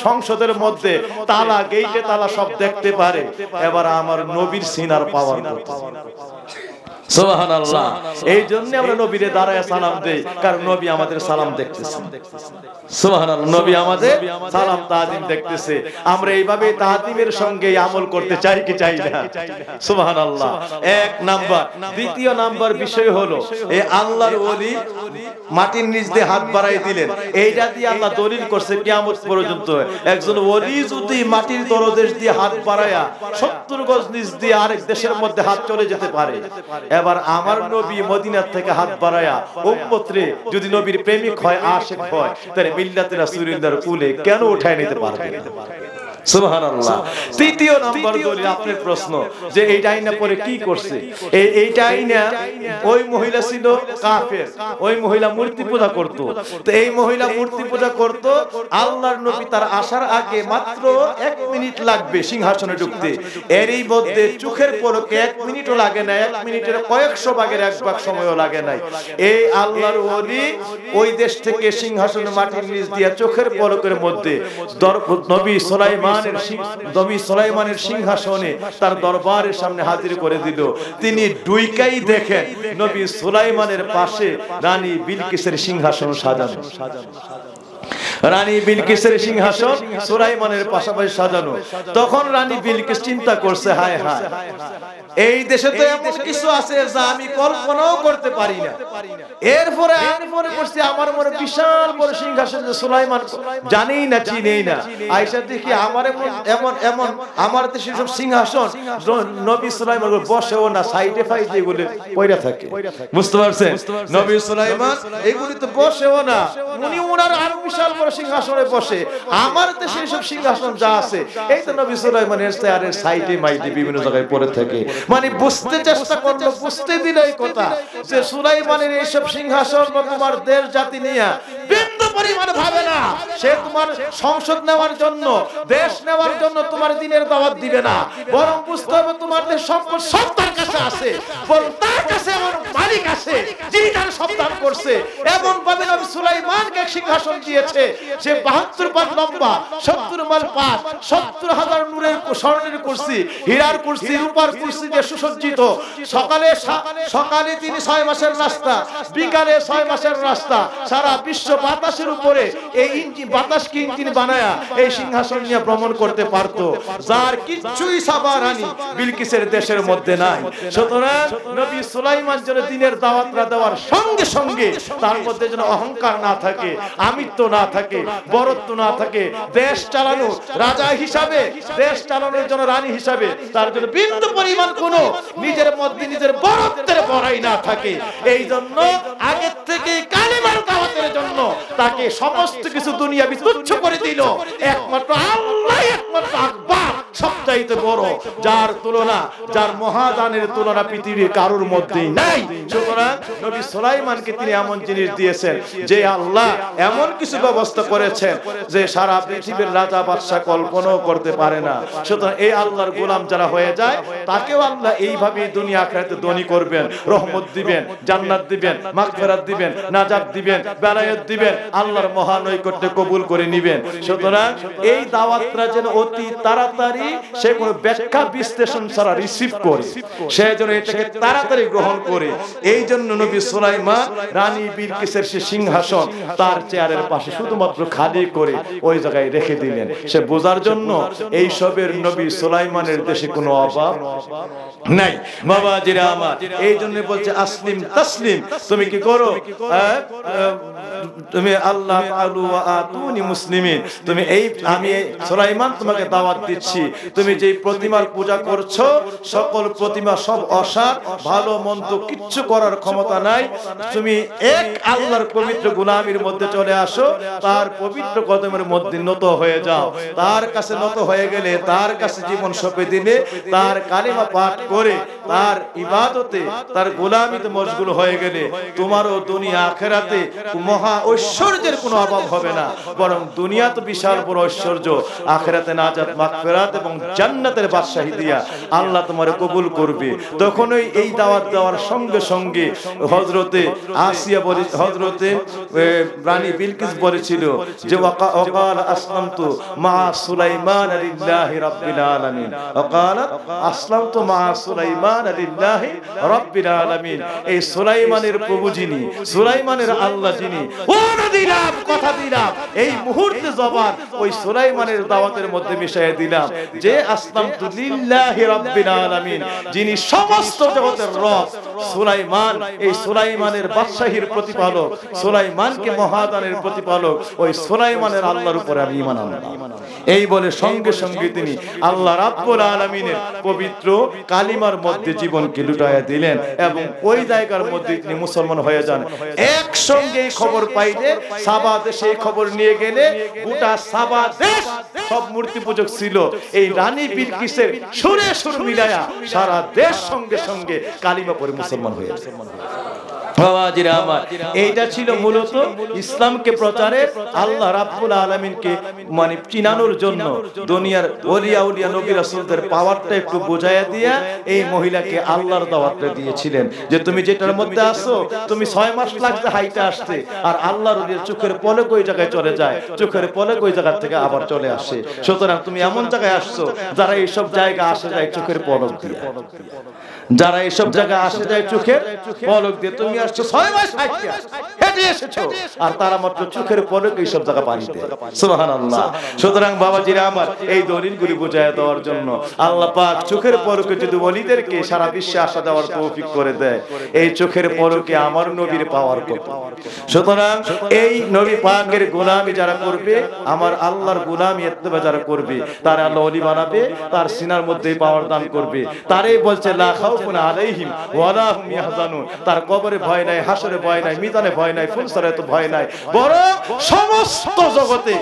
A: সংসদের মধ্যে তালা, গেটে তালা সব দেখতে পারে, এবার আমার নবীর সিনার পাওয়ার কথা। সুবহানাল্লাহ। এই জন্য আমরা নবীরে দাঁড়ায় সালাম দেই, কারণ নবী আমাদের সালাম দেখতেছে। সুবহানাল্লাহ, নবী আমাদের সালাম তাজিম দেখতেছে। আমরা এইভাবে তাজিমের সঙ্গে আমল করতে চাই কি চাই না? সুবহানাল্লাহ। এক নাম্বার। দ্বিতীয় নাম্বার বিষয় হলো এই আল্লাহর ওলি মাটির নিচ দিয়ে হাত বাড়াই দিলেন, এইটা দিয়ে আল্লাহ দলিল করছে কিয়ামত পর্যন্ত একজন ওলি যদি মাটির তলদেশ দিয়ে হাত বাড়ায়া 70 গজ নিচ দিয়ে আরেক দেশের মধ্যে হাত চলে যেতে পারে। এবার আমার নবী মদিনা থেকে হাত বাড়ায়া উম্মতরে যদি নবীর প্রেমিক হয়, আশিক হয়, তাহলে মিল্লাতে রাসূলুল্লাহর কুলে কেন উঠায় নিতে পারবে? সুবহানাল্লাহ। তৃতীয় নাম্বার দলিল আপনার প্রশ্ন যে এই ডাইনা পরে কি করছে? এই ডাইনা ওই মহিলা ছিল কাফের, ওই মহিলা মূর্তি পূজা করত। তো এই মহিলা মূর্তি পূজা করত, আল্লাহর নবী তার আসার আগে মাত্র 1 মিনিট লাগবে সিংহাসনে ঢুকতে, এরই মধ্যে চোখের পলকে 1 মিনিটও লাগে না, 1 মিনিটের কয়েকশো ভাগের 1 ভাগ সময়ও লাগে নাই। এই আল্লাহর ওলি ওই দেশ থেকে সিংহাসনে মাটির নিচ দিয়ে চোখের পলকের মধ্যে নবী সুলাইমানের সিংহাসনে তার দরবারের সামনে হাজির করে দিল। তিনি ডুইকাই দেখেন নবী সুলাইমানের পাশে রানী বিলকিসের সিংহাসন সাজানো। রানী বিলকিসের সিংহাসন সুলাইমানের পাশাপাশি সাজানো। তখন রানী বিলকিস চিন্তা করছে, হায় হায়, এই দেশে তো এমন কিছু আছে যা আমি কল্পনাও করতে পারি না। এরপরে আমি মনে করছি আমার মনে বিশাল বড় সিংহাসন, সুলাইমান জানেই না, চিনেই না। আয়েশা দেখি আমার এমন এমন আমার দেশে সব সিংহাসন নবী সুলাইমান বসেও না, সাইডে ফাইডে এগুলো পয়রা থাকে। বুঝতে পারছেন? নবী সুলাইমান এগুলি তো বসেও না, উনি ওনার আরো বিশাল বড় সিংহাসনে বসে। আমার দেশে সব সিংহাসন যা আছে এই তো নবী সুলাইমানের চেয়ারের সাইডে মাইডে বিভিন্ন জায়গায় পড়ে থাকে। মানে বুঝতে চেষ্টা করলো, বুঝতে দিল এই কথা যে সুলাইমানের এইসব সিংহাসন বা তোমার দেশ জাতি নিয়ে বিন্দু পরিমাণ ভাবে না। সে তোমার সংসদ নেওয়ার জন্য, দেশ নেওয়ার জন্য তোমার দিনের দাওয়াত দিবে না, বরং বুঝতে হবে তোমার দেশ সম্পদ সব তার কাছে আছে, বরং তার কাছে এমন মালিক আছে যিনি তার সব দান করছে। এমন ভাবে নবী সুলাইমানকে সিংহাসন দিয়েছে যে 72 পাত লম্বা, 70 মাইল পাত, 70,000 নূরের স্বর্ণের কুরসি, হীরার কুরসি, রূপার কুরসি দিয়ে সুসজ্জিত। সকালে তিনি 6 মাসের রাস্তা, বিকালে 6 মাসের রাস্তা, সারা বিশ্ব বাতাসের উপরে এই ইঞ্জিন, বাতাসকে ইঞ্জিন বানায়া এই সিংহাসন নিয়ে ভ্রমণ করতে পারত, যার কিছুই সাবা রানী বিলকিসের দেশের মধ্যে নাই। সুতরাং নবী সুলাইমান যেন দিনের দাওয়াতরা দেওয়ার সঙ্গে সঙ্গে তার মধ্যে যেন অহংকার না থাকে, আমিত্ব না থাকে, বরত্ব না থাকে, দেশ চালানো রাজা হিসাবে, দেশ চালানোর জন্য রানী হিসাবে তার জন্য বিন্দু পরিমাণ কোনো নিজের মধ্যে নিজের বরত্বের বড়াই না থাকে। এই জন্য আগে থেকে কালিমার দাওয়াতের জন্য তাকে সমস্ত কিছু দুনিয়াবি তুচ্ছ করে দিল। একমাত্র আল্লাহ, একমাত্র আকবার, সবচাইতে বড়, যার তুলনা, যার মহাদানের তুলনা পৃথিবীর কারোর মধ্যেই নাই। সুতরাং নবী সুলাইমানকে তিনি এমন জিনিস দিয়েছেন যে আল্লাহ এমন কিছু ব্যবস্থা করেছেন যে সারা পৃথিবীর রাজা বাদশা কল্পনাও করতে পারে না। সুতরাং এই আল্লাহর গোলাম যারা হয়ে যায় তাকেও আল্লাহ এইভাবে দুনিয়া আখিরাতে ধনী করবেন, রহমত দিবেন, জান্নাত দিবেন, মাগফিরাত দিবেন, নাজাত দিবেন, বেলায়েত দিবেন, আল্লাহর মহানৈকট্যে কবুল করে নেবেন। সুতরাং এই দাওয়াতটা যেন অতি তাড়াতাড়ি সে কোনো ব্যাখ্যা বিশ্লেষণ ছাড়া রিসিভ করে, সে যেন এটাকে তাড়াতাড়ি গ্রহণ করে। এই জন্য নবী সুলাইমান রানী বিলকিসের সে সিংহাসন তার চেয়ারের পাশে শুধুমাত্র খালি করে ওই জায়গায় রেখে দিলেন, সে বোঝার জন্য এই সবের নবী সুলাইমানের দেশে কোনো অভাব নাই। বাবাজিরা আমার, এই জন্য বলছে আসলিম তাসলিম, তুমি কি করো? তুমি আল্লাহ আলু ওয়া আতুনি মুসলিমিন, তুমি এই আমি সুলাইমান তোমাকে দাওয়াত দিচ্ছি, তুমি যেই প্রতিমার পূজা করছো সকল প্রতিমা সব অসার, ভালো মন্দ কিচ্ছু করার ক্ষমতা নাই। তুমি এক আল্লাহর পবিত্র গোলামির মধ্যে চলে আসো, তার পবিত্র কদমের মধ্যে নত হয়ে যাও। তার কাছে নত হয়ে গেলে, তার কাছে জীবন সঁপে দিলে, তার কালিমা পাঠ করে তার ইবাদতে, তার গোলামিতে মশগুল হয়ে গেলে তোমারও দুনিয়া আখিরাতে মহা ঐশ্বর্যের কোনো অভাব হবে না, বরং দুনিয়া তো বিশাল বড় ঐশ্বর্য, আখিরাতে নাজাত, মাগফিরাত এবং জান্নাতের বাদশাহী দিয়া আল্লাহ তোমারে কবুল করবে। তখন এই দাওয়াত দেওয়ার সঙ্গে সঙ্গে হযরতে আসিয়া বলে, হযরতে রানী বিলকিস বলেছিল যে ওয়াকাল আসলামতু মা সুলাইমান লিল্লাহি রাব্বিল আলামিন, ওয়াকাল আসলামতু মা সুলাইমান লিল্লাহি রাব্বিল আলামিন। এই সুলাইমানের প্রভু যিনি, সুলাইমানের আল্লাহ যিনি, দিলাম কথা দিলাম এই মুহূর্তে জবান ওই সুলাইমানের দাওয়াতের মধ্যে মিশিয়ে দিলাম যে আসলামতু লিল্লাহি রাব্বিল আলামিন, যিনি সমস্ত জগতের রব সুলাইমান, এই সুলাইমানের বাদশাহীর প্রতিপালক, সুলাইমানকে মহাদানের প্রতিপালক ওই সুলাইমানের আল্লাহর উপরে আমি ঈমান আনলাম। এই বলে সঙ্গে সঙ্গে তিনি আল্লাহ রাব্বুল আলামিনের পবিত্র কালিমার মধ্যে জীবনকে লুটাইয়া দিলেন এবং ওই জায়গার মধ্যে তিনি মুসলমান হয়ে যান। একসঙ্গে খবর পাইলে সাবা দেশে খবর নিয়ে গেলে গোটা সাবা দেশ সব মূর্তি পূজক ছিল, এই রানী বিলকিসের সুরে সুর মিলায়া সারা দেশ সঙ্গে সঙ্গে কালিমা পড়ে মুসলমান হয়ে যায়। বাবাজিরা আমার, এইটা ছিল মূলত ইসলামকে প্রচারে আল্লাহ রাব্বুল আলামিনকে মানে চিনানোর জন্য দুনিয়ার ওলিয়া উলিয়া নবী রাসূলদের পাওয়ারটা একটু বোঝায়া দিয়া এই মহিলাকে আল্লাহর দাওয়াতটা দিয়েছিলেন যে তুমি যেটার মধ্যে আসো, তুমি 6 মাস লাগছে হাইটা আসতে, আর আল্লাহর ওলির চোখের পলক ওই জায়গায় চলে যায়, চোখের পলক ওই জায়গা থেকে আবার চলে আসে। সুতরাং তুমি এমন জায়গায় আসছো যারা এইসব জায়গা আসে যায় চোখের পলক দিয়ে, যারা এইসব জায়গায় আসে যায় চোখের পলক দিয়ে, তুমি আসছো 6 মাস হেঁটে এসেছো আর তারা মাত্র চোখের পলক এইসব জায়গা পানি দেয়। সুবহানাল্লাহ। সুতরাং বাবাজিরা আমার, এই দলিলগুলি বোঝায় দেওয়ার জন্য আল্লাহ পাক চোখের পলকে যদি ওলিদেরকে সারা বিশ্বে আসা দেওয়ার তৌফিক করে দেয়, এই চোখের পলকে আমার নবীর পাওয়ার কত। সুতরাং এই নবী পাকের গোলামি যারা করবে, আমার আল্লাহর গোলামি ইত্তেবা যারা করবে, তারা আল্লাহ ওলি বানাবে, তার সিনার মধ্যে পাওয়ার দান করবে। তারই বলছে লা খাউফুন আলাইহিম ওয়ালা হুম ইয়াহজানুন, তার কবরে ভয় নাই, হাসরে ভয় নাই, মিজানে ভয় নাই, ফুলসরাতে তো ভয় নাই, বরং সমস্ত জগতে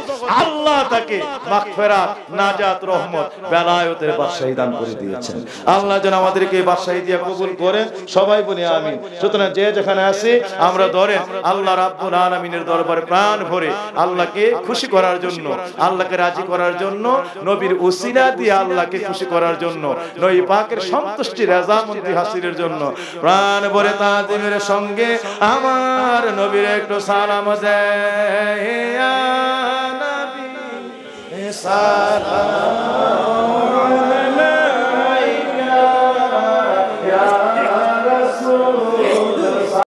A: আল্লাহ তাকে মাগফিরাত, নাজাত, রহমত, বেলায়েতের বাদশাহী দান করে দিয়েছেন। আল্লাহ যেন আমাদেরকে এই বাদশাহী দিয়ে কবুল করেন, সবাই বলি আমিন। সুতরাং যে যেখানে আছি আমরা ধরেন আল্লাহ রাব্বুল আলামিনের দরবারে প্রাণ ভরে আল্লাহকে খুশি করার জন্য, আল্লাহকে রাজি করার জন্য, নবীর উসিলা দিয়ে আল্লাহকে খুশি করার জন্য, নবী পাকের সন্তুষ্টি রাজামন্দি হাসিলের জন্য প্রাণ ভরে তাজিমের সঙ্গে আমার নবীর একটু সালাম দেয়, ইয়া নবী সালাম